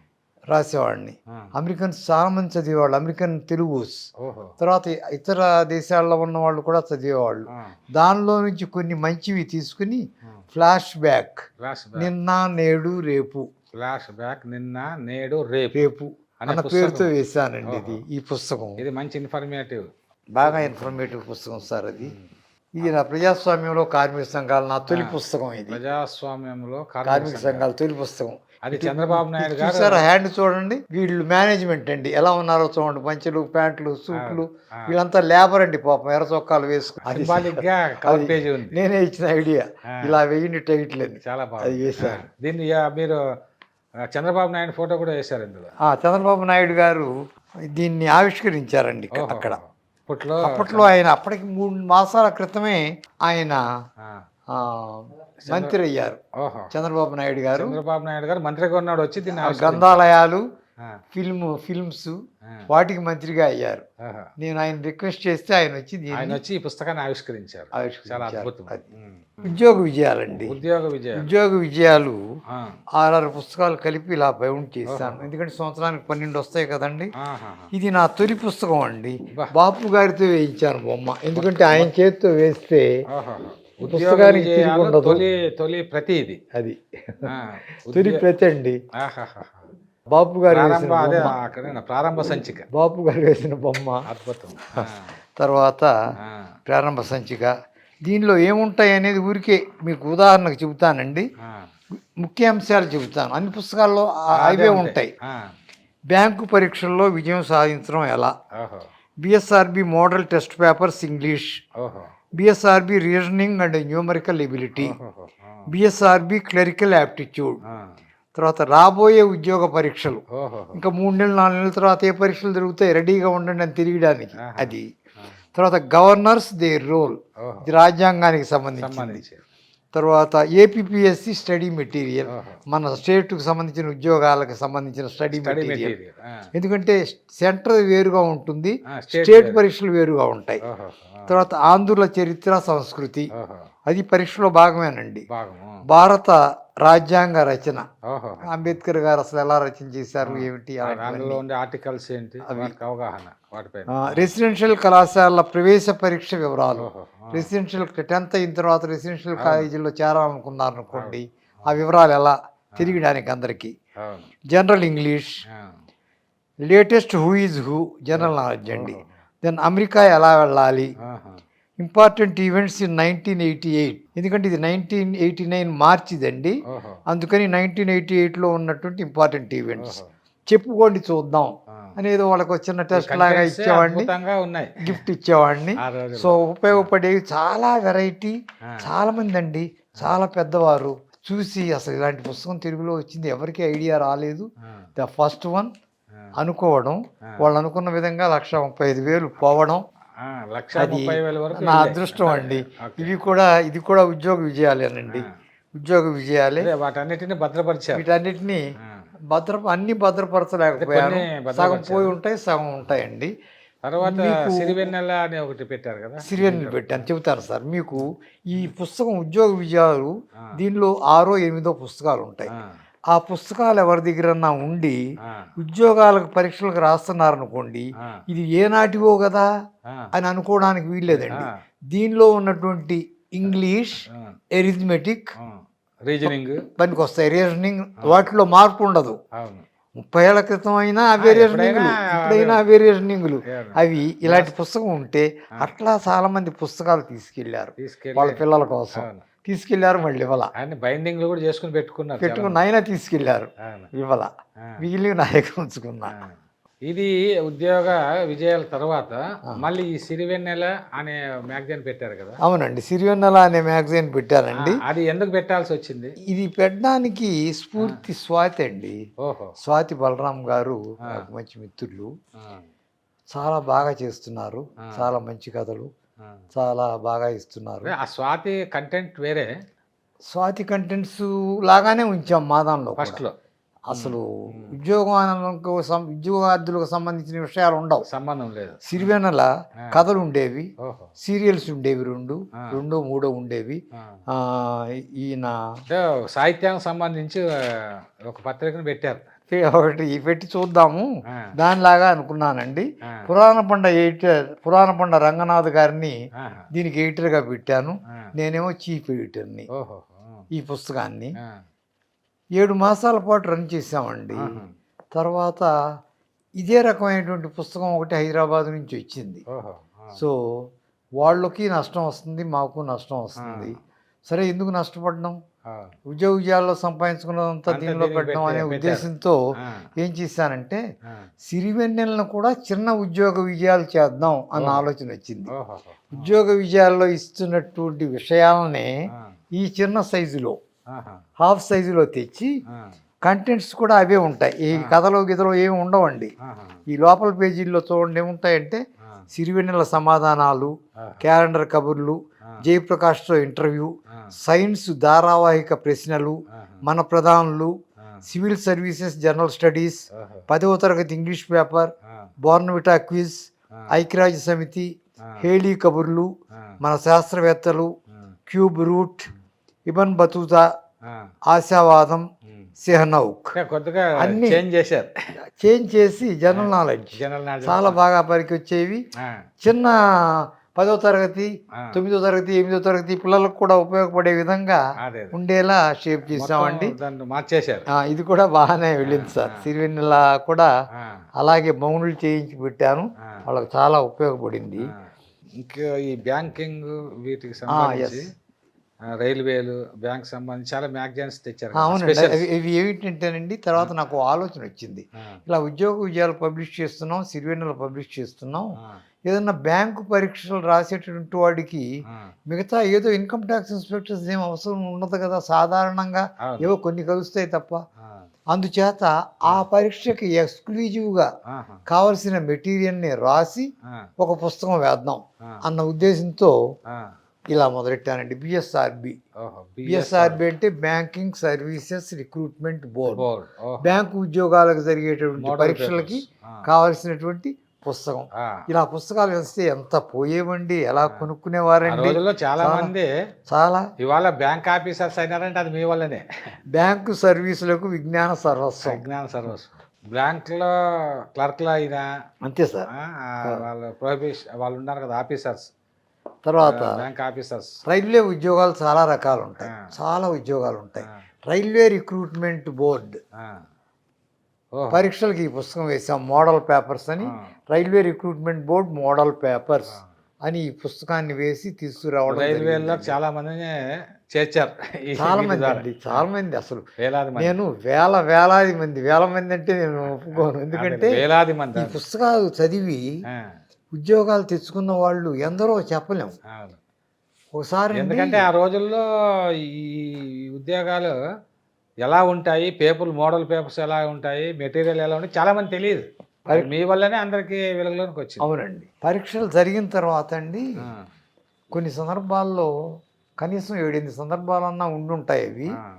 Speaker 2: రాసేవాడిని.
Speaker 1: ఉమ్.
Speaker 2: అమెరికన్స్ చాలా మంది చదివేవాళ్ళు, అమెరికన్ తెలుగుస్.
Speaker 1: ఓహో.
Speaker 2: తర్వాత ఇతర దేశాల్లో ఉన్న వాళ్ళు కూడా చదివేవాళ్ళు.
Speaker 1: ఉమ్,
Speaker 2: దానిలో నుంచి కొన్ని మంచివి తీసుకుని
Speaker 1: ఉమ్.
Speaker 2: Flashback,
Speaker 1: flashback.
Speaker 2: నిన్న నేడు రేపు,
Speaker 1: ఫ్లాష్ బ్యాక్ నిన్న నేడు రేపు
Speaker 2: రేపు
Speaker 1: అనే
Speaker 2: అన్న
Speaker 1: పుస్తకం.
Speaker 2: పేరుతో వేశానండి ఇది. ఈ పుస్తకం
Speaker 1: ఇది మంచి ఇన్ఫర్మేటివ్.
Speaker 2: బాగా ఇన్ఫర్మేటివ్ పుస్తకం సార్ అది. ఇది నా ప్రజాస్వామ్యంలో కార్మిక సంఘాలు నా తొలి పుస్తకం. ఇది
Speaker 1: ప్రజాస్వామ్యంలో
Speaker 2: కార్మిక సంఘాల తొలి పుస్తకం.
Speaker 1: అది చంద్రబాబు నాయుడు గారు.
Speaker 2: చూసారా హ్యాండ్ చూడండి, వీళ్ళు మేనేజ్మెంట్ అండి ఎలా ఉన్నారో చూడండి, పంచెలు ప్యాంట్లు సూట్లు, వీళ్ళంతా లేబర్ అండి పాపం, ఎర్ర చొక్కాలు వేసుకుని.
Speaker 1: సింబాలిక్ గా కవర్ పేజీ ఉంది.
Speaker 2: నేనే ఇచ్చిన ఐడియా, ఇలా వేయండి టైటిల్ అని.
Speaker 1: చాలా
Speaker 2: అది
Speaker 1: బాగుంది.
Speaker 2: వేశారు.
Speaker 1: దీన్ని మీరు చంద్రబాబు నాయుడు ఫోటో కూడా వేశారు ఇందులో.
Speaker 2: చంద్రబాబు నాయుడు గారు దీన్ని ఆవిష్కరించారండి అక్కడ. అప్పట్లో ఆయన అప్పటికి 3 మాసాల క్రితమే ఆయన మంత్రి అయ్యారు.
Speaker 1: ఓహో,
Speaker 2: చంద్రబాబు నాయుడు గారు
Speaker 1: మంత్రిగా ఉన్నాడు. వచ్చి దీన్ని
Speaker 2: గ్రంథాలయాలు,
Speaker 1: ఆ,
Speaker 2: ఫిల్మ్స్ వాటికి మంత్రిగా అయ్యారు.
Speaker 1: ఆహా.
Speaker 2: నేను ఆయన రిక్వెస్ట్ చేస్తే ఆయన వచ్చి
Speaker 1: ఆయన వచ్చి ఈ పుస్తకాన్ని ఆవిష్కరించారు. చాలా అద్భుతం.
Speaker 2: ఉద్యోగ విజయాలండి.
Speaker 1: ఉద్యోగ విజయం.
Speaker 2: ఉద్యోగ విజయాలు
Speaker 1: ఆ.
Speaker 2: 6 పుస్తకాలు కలిపి ఇలా బౌండ్ చేశాను. ఎందుకంటే సంవత్సరానికి 12 వస్తాయి కదండి.
Speaker 1: ఆహా.
Speaker 2: ఇది నా తొలి పుస్తకం అండి.
Speaker 1: బా.
Speaker 2: బాపు గారితో వేయించాను బొమ్మ, ఎందుకంటే ఆయన చేతితో వేస్తే
Speaker 1: ఆహా. ఉద్యోగ
Speaker 2: పుస్తకానికి తిరిగి
Speaker 1: విజయాలు
Speaker 2: ఉండదు.
Speaker 1: తొలి ప్రతి ఇది.
Speaker 2: అది
Speaker 1: ఆ,
Speaker 2: తొలి ప్రతి అండి.
Speaker 1: ఆహాహా.
Speaker 2: బాపు గారు వేసిన
Speaker 1: ప్రారంభ అదే
Speaker 2: బొమ్మ,
Speaker 1: అక్కడ ప్రారంభ సంచిక.
Speaker 2: బాపు గారు వేసిన బొమ్మ.
Speaker 1: అద్భుతం.
Speaker 2: తర్వాత
Speaker 1: ఆ.
Speaker 2: ప్రారంభ సంచిక. దీనిలో ఏముంటాయి అనేది ఊరికే మీకు ఉదాహరణకు చెబుతానండి,
Speaker 1: ఆ.
Speaker 2: ముఖ్యాంశాలు చెబుతాను. అన్ని పుస్తకాల్లో
Speaker 1: అదే
Speaker 2: అవే ఉంటాయి.
Speaker 1: ఆ.
Speaker 2: బ్యాంకు పరీక్షల్లో విజయం సాధించడం ఎలా,
Speaker 1: ఓహో,
Speaker 2: BSRB model test papers English,
Speaker 1: ఓహో,
Speaker 2: BSRB reasoning and numerical ability,
Speaker 1: ఓహో.
Speaker 2: BSRB clerical aptitude.
Speaker 1: ఆ.
Speaker 2: తర్వాత రాబోయే ఉద్యోగ పరీక్షలు,
Speaker 1: ఓహో.
Speaker 2: ఇంకా 3 నెలలు 4 నెలల తర్వాత ఏ పరీక్షలు జరుగుతాయి, రెడీగా ఉండండి అని తిరగడానికి. అది తర్వాత గవర్నర్స్ దేర్ రోల్,
Speaker 1: ఓహో.
Speaker 2: ఇది రాజ్యాంగానికి సంబంధించింది.
Speaker 1: సంబంధించి.
Speaker 2: తర్వాత ఏపీపీఎస్సి స్టడీ మెటీరియల్,
Speaker 1: ఓహో.
Speaker 2: మన స్టేట్కి సంబంధించిన ఉద్యోగాలకు సంబంధించిన స్టడీ
Speaker 1: స్టడీ
Speaker 2: మెటీరియల్.
Speaker 1: మెటీరియల్. ఆ.
Speaker 2: ఎందుకంటే సెంటర్ వేరుగా ఉంటుంది,
Speaker 1: ఆ,
Speaker 2: స్టేట్ పరీక్షలు వేరుగా ఉంటాయి.
Speaker 1: ఓహో. ఆ.
Speaker 2: తర్వాత ఆంధ్రుల చరిత్ర సంస్కృతి,
Speaker 1: ఓహో.
Speaker 2: అది పరీక్షలో భాగమేనండి.
Speaker 1: భాగము.
Speaker 2: భారత రాజ్యాంగ రచన,
Speaker 1: ఓహో.
Speaker 2: అంబేద్కర్ గారు అసలు ఎలా రచన చేశారు ఏమిటి,
Speaker 1: అందులో ఉండే ఆర్టికల్స్ ఏంటి, వాటికి అవగాహన, వాటిపైన.
Speaker 2: రెసిడెన్షియల్ కళాశాల ప్రవేశ పరీక్ష వివరాలు.
Speaker 1: ఓహో. ఆ.
Speaker 2: రెసిడెన్షియల్ 10th అయిన తర్వాత రెసిడెన్షియల్ కాలేజీలో చేరాలనుకున్నారు అనుకోండి, ఆ వివరాలు ఎలా తిరగడానికి అందరికీ.
Speaker 1: అవును.
Speaker 2: జనరల్ ఇంగ్లీష్,
Speaker 1: ఆ.
Speaker 2: Latest who is who, general knowledge అండి. దెన్ అమెరికా ఎలా వెళ్ళాలి,
Speaker 1: ఆహా.
Speaker 2: ఇంపార్టెంట్ ఈవెంట్స్ ఇన్ 1988, ఎందుకంటే ఇది 1989 మార్చిదండి,
Speaker 1: ఓహో.
Speaker 2: అందుకని 1988లో ఉన్నటువంటి ఇంపార్టెంట్ ఈవెంట్స్
Speaker 1: ఓహో.
Speaker 2: చెప్పుకోండి చూద్దాం
Speaker 1: ఆ.
Speaker 2: అనేది వాళ్ళకి వచ్చిన టెస్ట్ లాగా
Speaker 1: కంటెంట్సే
Speaker 2: ఇచ్చేవాడిని,
Speaker 1: అద్భుతంగా ఉన్నాయి
Speaker 2: గిఫ్ట్ ఇచ్చేవాడిని.
Speaker 1: ఆ రోజుల్లో.
Speaker 2: సో ఉపయోగపడేవి చాలా వెరైటీ.
Speaker 1: ఆ.
Speaker 2: చాలా మంది అండి, చాలా పెద్దవారు చూసి అసలు ఇలాంటి పుస్తకం తెలుగులో వచ్చింది ఎవరికి ఐడియా రాలేదు,
Speaker 1: ఆ.
Speaker 2: ద ఫస్ట్ వన్
Speaker 1: ఆ.
Speaker 2: అనుకోవడం, వాళ్ళు అనుకున్న విధంగా 1,35,000 పోవడం,
Speaker 1: 1,30,000 వరకు
Speaker 2: నా
Speaker 1: వెళ్ళాయి.
Speaker 2: అదృష్టం అండి.
Speaker 1: ఓకే.
Speaker 2: ఇది కూడా ఉద్యోగ విజయాలేనండి. ఉద్యోగ విజయాలే.
Speaker 1: అదే వాటన్నిటిని భద్రపరిచారు.
Speaker 2: వీటన్నిటిని
Speaker 1: ఆ.
Speaker 2: అన్ని భద్రపరచలేకపోయాను,
Speaker 1: కొన్ని
Speaker 2: సగం
Speaker 1: భద్రపరిచారు.
Speaker 2: పోయి ఉంటాయి, సగం ఉంటాయండి.
Speaker 1: తర్వాత
Speaker 2: మీకు
Speaker 1: సిరివెన్నెల అని ఒకటి పెట్టారు కదా.
Speaker 2: సిరియల్ని పెట్టాను, చెబుతాను సార్ మీకు. ఈ పుస్తకం ఉద్యోగ విజయాలు, దీనిలో 6 8 పుస్తకాలు ఉంటాయి.
Speaker 1: ఆ.
Speaker 2: ఆ పుస్తకాలు ఎవరి దగ్గరన్నా ఉండి
Speaker 1: ఆ,
Speaker 2: ఉద్యోగాలకు పరీక్షలకు రాస్తున్నారనుకోండి,
Speaker 1: ఆ,
Speaker 2: ఇది ఏనాటివో కదా
Speaker 1: ఆ,
Speaker 2: అని అనుకోవడానికి వీల్లేదండి.
Speaker 1: ఆ,
Speaker 2: దీనిలో ఉన్నటువంటి ఇంగ్లీష్,
Speaker 1: ఆ,
Speaker 2: ఎరిథమెటిక్
Speaker 1: ఆ. రీజనింగ్.
Speaker 2: పనికి వస్తాయి. రీజనింగ్ వాటిలో మార్పు ఉండదు.
Speaker 1: అవును.
Speaker 2: 30 ఏళ్ల క్రితం అయినా అవే రీజనింగ్లు, ఇప్పుడైనా అవే రీజనింగ్లు. అవి ఇలాంటి పుస్తకం ఉంటే అట్లా చాలామంది పుస్తకాలు తీసుకెళ్లారు
Speaker 1: తీసుకెళ్ళి
Speaker 2: వాళ్ళ పిల్లల కోసం.
Speaker 1: అవును.
Speaker 2: తీసుకెళ్లారు, మళ్ళీ ఇవ్వాల
Speaker 1: ఆయన బైండింగ్లు కూడా చేసుకుని పెట్టుకున్నారు చాలా
Speaker 2: పెట్టుకున్న
Speaker 1: మంది.
Speaker 2: అయినా తీసుకెళ్లారు,
Speaker 1: అవును.
Speaker 2: ఇవ్వాల
Speaker 1: ఆ,
Speaker 2: మిగిలిన నాయకు ఉంచుకున్నా.
Speaker 1: ఆ. ఇది ఉద్యోగ విజయాల తర్వాత మళ్ళీ ఈ సిరివెన్నెల అనే మ్యాగజైన్ పెట్టారు కదా.
Speaker 2: అవునండి, సిరివెన్నెల అనే మ్యాగజైన్ పెట్టారండి.
Speaker 1: అది ఎందుకు పెట్టాల్సి వచ్చింది?
Speaker 2: ఇది పెట్టడానికి స్ఫూర్తి స్వాతి అండి.
Speaker 1: ఓహో.
Speaker 2: స్వాతి బలరాం గారు నాకు మంచి మిత్రులు,
Speaker 1: ఆ,
Speaker 2: చాలా బాగా చేస్తున్నారు,
Speaker 1: ఆ.
Speaker 2: చాలా మంచి కథలు
Speaker 1: ఆ.
Speaker 2: చాలా బాగా ఇస్తున్నారు.
Speaker 1: ఆ స్వాతి కంటెంట్ వేరే
Speaker 2: స్వాతి కంటెంట్స్ లాగానే ఉంచాం మా దానిలో కూడా.
Speaker 1: ఫస్ట్ లో
Speaker 2: అసలు ఉద్యోగార్థులకు సంబంధించిన విషయాలు ఉండవు,
Speaker 1: సంబంధం లేదు.
Speaker 2: సిరివెన్నెల కథలు ఉండేవి,
Speaker 1: ఓహో.
Speaker 2: సీరియల్స్ ఉండేవి,
Speaker 1: ఆ.
Speaker 2: రెండో మూడో ఉండేవి.
Speaker 1: ఆ.
Speaker 2: ఈయన
Speaker 1: అంటే సాహిత్యానికి సంబంధించి ఒక పత్రికను పెట్టారు.
Speaker 2: ఒకటి పెట్టి చూద్దాము
Speaker 1: ఆ.
Speaker 2: దానిలాగా అనుకున్నానండి.
Speaker 1: ఆ.
Speaker 2: పురాణ పండ రంగనాథ్ గారిని
Speaker 1: ఆహా.
Speaker 2: దీనికి ఎడిటర్గా పెట్టాను.
Speaker 1: ఆ.
Speaker 2: నేనేమో చీఫ్ ఎడిటర్ని.
Speaker 1: ఓహో.
Speaker 2: ఈ పుస్తకాన్ని
Speaker 1: ఆ.
Speaker 2: 7 మాసాల పాటు రన్ చేసామండి.
Speaker 1: ఆహా.
Speaker 2: తర్వాత ఇదే రకమైనటువంటి పుస్తకం ఒకటి హైదరాబాద్ నుంచి వచ్చింది.
Speaker 1: ఓహో. ఆ.
Speaker 2: సో వాళ్ళకి నష్టం వస్తుంది, మాకు నష్టం వస్తుంది. సరే, ఎందుకు నష్టపడడం,
Speaker 1: ఆ.
Speaker 2: ఉద్యోగాల్లో సంపాదించుకున్నదంతా
Speaker 1: అంతా
Speaker 2: దీనిలో
Speaker 1: దీనికి
Speaker 2: పెట్టడం అనే
Speaker 1: పెట్టారు.
Speaker 2: ఉద్దేశంతో
Speaker 1: ఆ.
Speaker 2: ఏం చేశానంటే
Speaker 1: ఆ.
Speaker 2: సిరివెన్నెలను కూడా చిన్న ఉద్యోగ విజయాలు చేద్దాం అన్న
Speaker 1: ఓహో.
Speaker 2: ఆలోచన వచ్చింది.
Speaker 1: ఓహో.
Speaker 2: ఉద్యోగ విజయాల్లో ఇస్తున్నటువంటి విషయాలనే
Speaker 1: ఆ.
Speaker 2: ఈ చిన్న సైజులో,
Speaker 1: ఆహా.
Speaker 2: హాఫ్ సైజులో తెచ్చి
Speaker 1: ఆ.
Speaker 2: కంటెంట్స్ కూడా అవే ఉంటాయి. ఈ కథలో గిథలో ఏమి ఉండవండి.
Speaker 1: ఆహా.
Speaker 2: ఈ లోపల పేజీల్లో చూడండి ఏముంటాయంటే
Speaker 1: ఆ.
Speaker 2: సిరివెన్నెల సమాధానాలు,
Speaker 1: ఆహా.
Speaker 2: క్యాలెండర్ కబుర్లు,
Speaker 1: ఆ.
Speaker 2: జయప్రకాష్తో ఇంటర్వ్యూ,
Speaker 1: ఆ.
Speaker 2: సైన్స్ ధారావాహిక ప్రశ్నలు,
Speaker 1: ఆహా.
Speaker 2: మన ప్రధానులు,
Speaker 1: ఆ.
Speaker 2: సివిల్ సర్వీసెస్ జనరల్ స్టడీస్,
Speaker 1: ఓహో.
Speaker 2: 10వ తరగతి ఇంగ్లీష్ పేపర్,
Speaker 1: ఆ.
Speaker 2: బోర్న్విటా క్విజ్,
Speaker 1: ఆ.
Speaker 2: ఐక్యరాజ్య సమితి,
Speaker 1: ఆ.
Speaker 2: హేలీ కబుర్లు,
Speaker 1: ఆ.
Speaker 2: మన శాస్త్రవేత్తలు,
Speaker 1: ఆ.
Speaker 2: క్యూబ్ రూట్, ఇబన్ బతూతా,
Speaker 1: ఆ.
Speaker 2: ఆశావాదం,
Speaker 1: ఉమ్.
Speaker 2: సిహనౌక్
Speaker 1: అంటే కొద్దిగా
Speaker 2: అన్ని
Speaker 1: చేంజ్ చేశారు.
Speaker 2: చేంజ్ చేసి జనరల్ నాలెడ్జ్
Speaker 1: జనరల్ నాలెడ్జ్.
Speaker 2: చాలా బాగా పనికి వచ్చేవి.
Speaker 1: ఆ.
Speaker 2: చిన్న 10వ తరగతి,
Speaker 1: ఆ.
Speaker 2: 9వ తరగతి, 8వ తరగతి పిల్లలకు కూడా ఉపయోగపడే విధంగా
Speaker 1: అదే
Speaker 2: ఉండేలా షేప్ చేసామండి.
Speaker 1: మొత్తం దాన్ని మార్చేశారు.
Speaker 2: ఇది కూడా బాగానే వెళ్ళింది సార్. సిరివెన్నెల కూడా
Speaker 1: ఆ.
Speaker 2: అలాగే బౌండ్లు చేయించి పెట్టాను,
Speaker 1: ఆ.
Speaker 2: వాళ్ళకి చాలా ఉపయోగపడింది.
Speaker 1: ఆ. ఇంకా ఈ బ్యాంకింగ్ వీటికి సంబంధించి రైల్వేలు బ్యాంక్ సంబంధించి చాలా మ్యాగజైన్స్ తెచ్చారు కదా,
Speaker 2: అవునండి,
Speaker 1: స్పెషల్స్.
Speaker 2: ఇవి ఏమిటంటేనండి, తర్వాత నాకు ఆలోచన వచ్చింది.
Speaker 1: ఆ.
Speaker 2: ఇలా ఉద్యోగ విజయాలు పబ్లిష్ చేస్తున్నాం, సిరివెన్నెల పబ్లిష్ చేస్తున్నాం,
Speaker 1: ఆ.
Speaker 2: ఏదన్నా బ్యాంకు పరీక్షలు రాసేటటువంటి వాడికి
Speaker 1: ఆ.
Speaker 2: మిగతా ఏదో ఇన్కమ్ ట్యాక్స్ ఇన్స్పెక్టర్స్ ఏం అవసరం ఉండదు కదా, సాధారణంగా
Speaker 1: అవును.
Speaker 2: ఏవో కొన్ని కలుస్తాయి తప్ప.
Speaker 1: ఆ.
Speaker 2: అందుచేత ఆ పరీక్షకి ఎక్స్క్లూజివ్గా
Speaker 1: ఆహా.
Speaker 2: కావలసిన మెటీరియల్ని రాసి
Speaker 1: ఆ.
Speaker 2: ఒక పుస్తకం వేద్దాం
Speaker 1: ఆ.
Speaker 2: అన్న ఉద్దేశంతో
Speaker 1: ఆ.
Speaker 2: ఇలా మొదలెట్టానండి. బిఎస్ఆర్బి.
Speaker 1: ఓహో.
Speaker 2: బిఎస్ఆర్బి అంటే banking services recruitment board.
Speaker 1: Board. ఓహో.
Speaker 2: బ్యాంకు ఉద్యోగాలకు జరిగేటువంటి
Speaker 1: మోడల్
Speaker 2: పరీక్షలకి
Speaker 1: పేపర్స్. ఆ.
Speaker 2: కావలసినటువంటి పుస్తకం.
Speaker 1: ఆ.
Speaker 2: ఇలా పుస్తకాలు వేస్తే ఎంత పోయేవండి, ఎలా
Speaker 1: ఆ
Speaker 2: కొనుక్కునేవారండి.
Speaker 1: రోజుల్లో చాలా మంది
Speaker 2: చాలా
Speaker 1: ఇవాళ బ్యాంక్ ఆఫీసర్స్ అయినారంటే అది మీ వల్లనే.
Speaker 2: బ్యాంకు సర్వీసులకు విజ్ఞాన సర్వస్వం.
Speaker 1: విజ్ఞాన సర్వస్వం. బ్యాంకులో క్లర్క్లు అయినా
Speaker 2: అంతే సార్.
Speaker 1: వాళ్ళు వాళ్ళు ఉన్నారు కదా ఆఫీసర్స్,
Speaker 2: తర్వాత
Speaker 1: బ్యాంక్ ఆఫీసర్స్.
Speaker 2: రైల్వే ఉద్యోగాలు చాలా రకాలు ఉంటాయి,
Speaker 1: ఆ.
Speaker 2: చాలా ఉద్యోగాలు ఉంటాయి.
Speaker 1: ఆ.
Speaker 2: రైల్వే రిక్రూట్మెంట్ బోర్డ్
Speaker 1: ఆ. ఓహో.
Speaker 2: పరీక్షలకి ఈ పుస్తకం వేసాం, మోడల్ పేపర్స్ అని.
Speaker 1: ఆ.
Speaker 2: Railway recruitment board model papers
Speaker 1: ఆ.
Speaker 2: అని ఈ పుస్తకాన్ని వేసి తీసుకురావడం
Speaker 1: రైల్వేలో
Speaker 2: జరిగిందండి.
Speaker 1: చాలా మందిని చేర్చారు.
Speaker 2: చాలా మంది అండి, చాలా మంది. అసలు
Speaker 1: వేలాది మంది.
Speaker 2: నేను వేలాది మంది, వేల మంది అంటే నేను ఒప్పుకోను. ఎందుకంటే
Speaker 1: వేలాది మంది.
Speaker 2: ఈ పుస్తకాలు చదివి
Speaker 1: ఆ.
Speaker 2: ఉద్యోగాలు తెచ్చుకున్న వాళ్ళు ఎందరో చెప్పలేము.
Speaker 1: అవును.
Speaker 2: ఒకసారి
Speaker 1: ఎందుకంటే ఆ రోజుల్లో ఈ ఉద్యోగాలు ఎలా ఉంటాయి, మోడల్ పేపర్స్ ఎలా ఉంటాయి, మెటీరియల్ ఎలా ఉంటాయి చాలా మంది తెలియదు. మీ వల్లనే అందరికీ వెలుగులోకి వచ్చింది.
Speaker 2: అవునండి, పరీక్షలు జరిగిన తర్వాత అండి
Speaker 1: ఆ.
Speaker 2: కొన్ని సందర్భాల్లో కనీసం 7-8 సందర్భాలన్నా ఉండుంటాయి అవి.
Speaker 1: ఆ.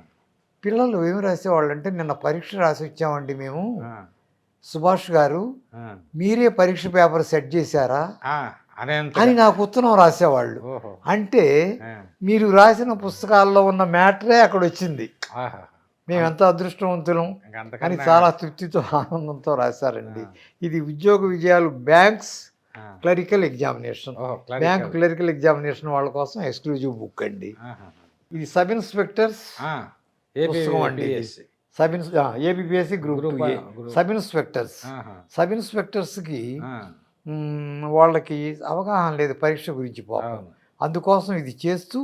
Speaker 2: పిల్లలు ఏమి రాసేవాళ్ళు అంటే, నిన్న పరీక్ష రాసి వచ్చామండి మేము,
Speaker 1: ఆ.
Speaker 2: సుభాష్ గారు
Speaker 1: ఆ.
Speaker 2: మీరే పరీక్ష పేపర్ సెట్ చేశారా
Speaker 1: అనేంత.
Speaker 2: అని నాకు ఉత్తరం రాసేవాళ్ళు.
Speaker 1: ఓహో.
Speaker 2: అంటే
Speaker 1: ఆ.
Speaker 2: మీరు రాసిన పుస్తకాల్లో ఉన్న మ్యాటరే అక్కడ వచ్చింది.
Speaker 1: ఆహా.
Speaker 2: మేము ఎంత అదృష్టవంతులం
Speaker 1: ఇంకా
Speaker 2: అని
Speaker 1: అంతకన్నా
Speaker 2: చాలా తృప్తితో ఆనందంతో రాశారండి. ఇది ఉద్యోగ విజయాలు banks clerical examination, bank clerical examination వాళ్ళ కోసం ఎక్స్క్లూజివ్ బుక్ అండి. ఇది సబ్ ఇన్స్పెక్టర్స్ పుస్తకం అండి. APPSC group 2 sub inspectors. Sub ఇన్స్పెక్టర్స్కి వాళ్ళకి అవగాహన లేదు పరీక్ష గురించి పాపం. అందుకోసం ఇది చేస్తూ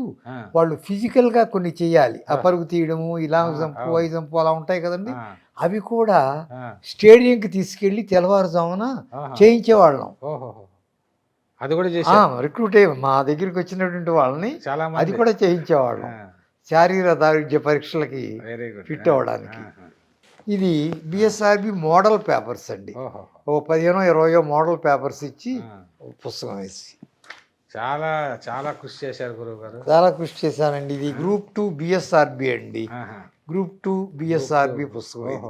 Speaker 2: వాళ్ళు ఫిజికల్గా కొన్ని చేయాలి. ఆ పరుగు తీయడము, ఇలా జంపు, ఐ జంపు అలా ఉంటాయి కదండి. అవి కూడా స్టేడియంకి తీసుకెళ్ళి తెల్లవారుజామున చేయించేవాళ్ళం.
Speaker 1: అది కూడా
Speaker 2: రిక్రూట్ అయ్యి మా దగ్గరికి వచ్చినటువంటి వాళ్ళని అది కూడా చేయించేవాళ్ళం శారీరక దారుఢ్య పరీక్షలకి ఫిట్ అవ్వడానికి. ఇది బిఎస్ఆర్బి మోడల్ పేపర్స్ అండి. ఓ 15-20 మోడల్ పేపర్స్ ఇచ్చి పుస్తకం వేసి
Speaker 1: చాలా చాలా కృషి చేశారు గురువు గారు.
Speaker 2: చాలా కృషి చేశానండి. ఇది గ్రూప్ 2 బిఎస్ఆర్బి అండి. గ్రూప్ 2 బిఎస్ఆర్బి పుస్తకం ఇది.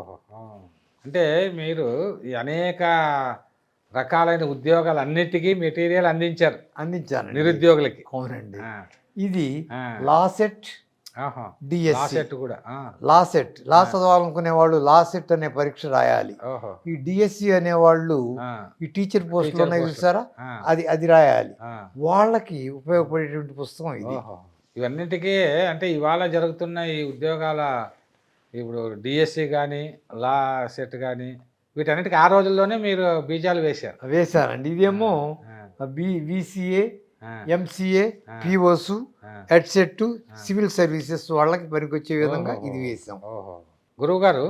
Speaker 1: అంటే మీరు ఈ అనేక రకాలైన ఉద్యోగాలన్నిటికీ మెటీరియల్ అందించాను నిరుద్యోగులకి.
Speaker 2: అవునండి. ఇది లాసెట్ డిఎస్సి
Speaker 1: కూడా
Speaker 2: లా చదవాలనుకునే వాళ్ళు లాసెట్ అనే పరీక్ష రాయాలి. ఈ డిఎస్సి అనేవాళ్ళు ఈ టీచర్ పోస్టులు ఉన్నాయి చూసారా, అది రాయాలి. వాళ్ళకి ఉపయోగపడేటువంటి పుస్తకం ఇది.
Speaker 1: ఇవన్నిటికీ అంటే ఇవాళ జరుగుతున్న ఈ ఉద్యోగాల ఇప్పుడు డిఎస్సి కానీ లా సెట్ కానీ వీటన్నిటికీ ఆ రోజుల్లోనే మీరు బీజాలు
Speaker 2: వేశారండి. ఇదేమో VCA, MCA, POs, EdCET, civil services వాళ్ళకి పనికొచ్చే విధంగా ఇది వేసాం.
Speaker 1: గురువు గారు,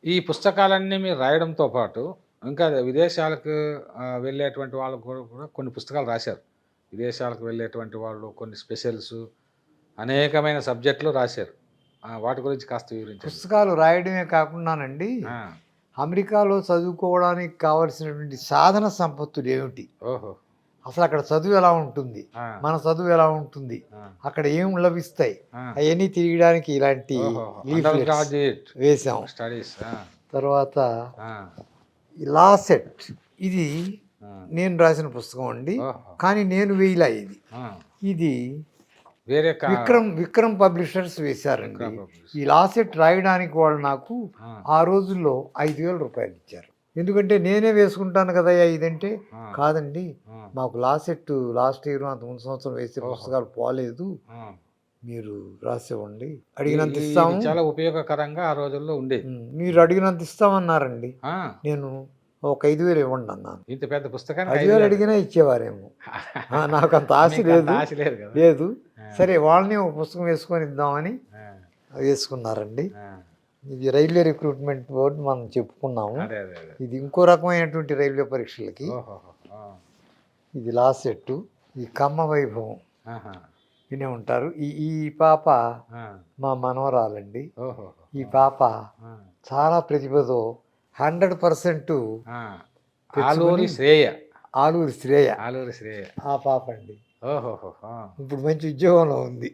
Speaker 1: ఈ పుస్తకాలన్నీ మీరు రాయడంతో పాటు ఇంకా విదేశాలకు వెళ్ళేటువంటి వాళ్ళు కూడా కొన్ని పుస్తకాలు రాశారు. విదేశాలకు వెళ్ళేటువంటి వాళ్ళు కొన్ని స్పెషల్స్ అనేకమైన సబ్జెక్టులు రాశారు. వాటి గురించి కాస్త వివరించండి.
Speaker 2: పుస్తకాలు రాయడమే కాకుండానండి, అమెరికాలో చదువుకోవడానికి కావలసినటువంటి సాధన సంపత్తులు ఏమిటి, అసలు అక్కడ చదువు ఎలా ఉంటుంది, మన చదువు ఎలా ఉంటుంది, అక్కడ ఏం లభిస్తాయి, అవన్నీ తిరగడానికి ఇలాంటి వేసాం. తర్వాత లా సెట్ ఇది నేను రాసిన పుస్తకం అండి, కానీ నేను వేయలా. ఇది
Speaker 1: వేరే
Speaker 2: విక్రమ్ పబ్లిషర్స్ వేశారండి. ఈ లా సెట్ రాయడానికి వాళ్ళు నాకు ఆ రోజుల్లో 5,000 రూపాయలు ఇచ్చారు. ఎందుకంటే నేనే వేసుకుంటాను కదా ఇదంటే, కాదండి మాకు లా సెట్ లాస్ట్ ఇయర్ అంత ముందు సంవత్సరం వేసే పుస్తకాలు పోలేదు, మీరు రాసివ్వండి, అడిగినంత ఇస్తాము.
Speaker 1: చాలా ఉపయోగకరంగా ఆ రోజుల్లో ఉండేది.
Speaker 2: మీరు అడిగినంత ఇస్తామన్నారండి. నేను ఒక 5,000 ఇవ్వండి అన్నాను.
Speaker 1: ఇంత పెద్ద పుస్తకాన్ని
Speaker 2: 5,000 అడిగినా ఇచ్చేవారేమో. నాకు అంత ఆశ లేదు. సరే వాళ్ళని ఒక పుస్తకం వేసుకొని ఇద్దామని వేసుకున్నారండి. ఇది రైల్వే రిక్రూట్మెంట్ బోర్డు మనం చెప్పుకున్నాము. ఇది ఇంకో రకమైనటువంటి రైల్వే పరీక్షలకి. ఇది లా సెట్. ఈ కమ్మ వైభవం వినే ఉంటారు. ఈ పాప మా మనవరాలండి. ఈ పాప చాలా ప్రతిభతో 100%
Speaker 1: ఆలూరి శ్రేయ
Speaker 2: ఆ పాప అండి. ఇప్పుడు మంచి ఉద్యోగంలో ఉంది.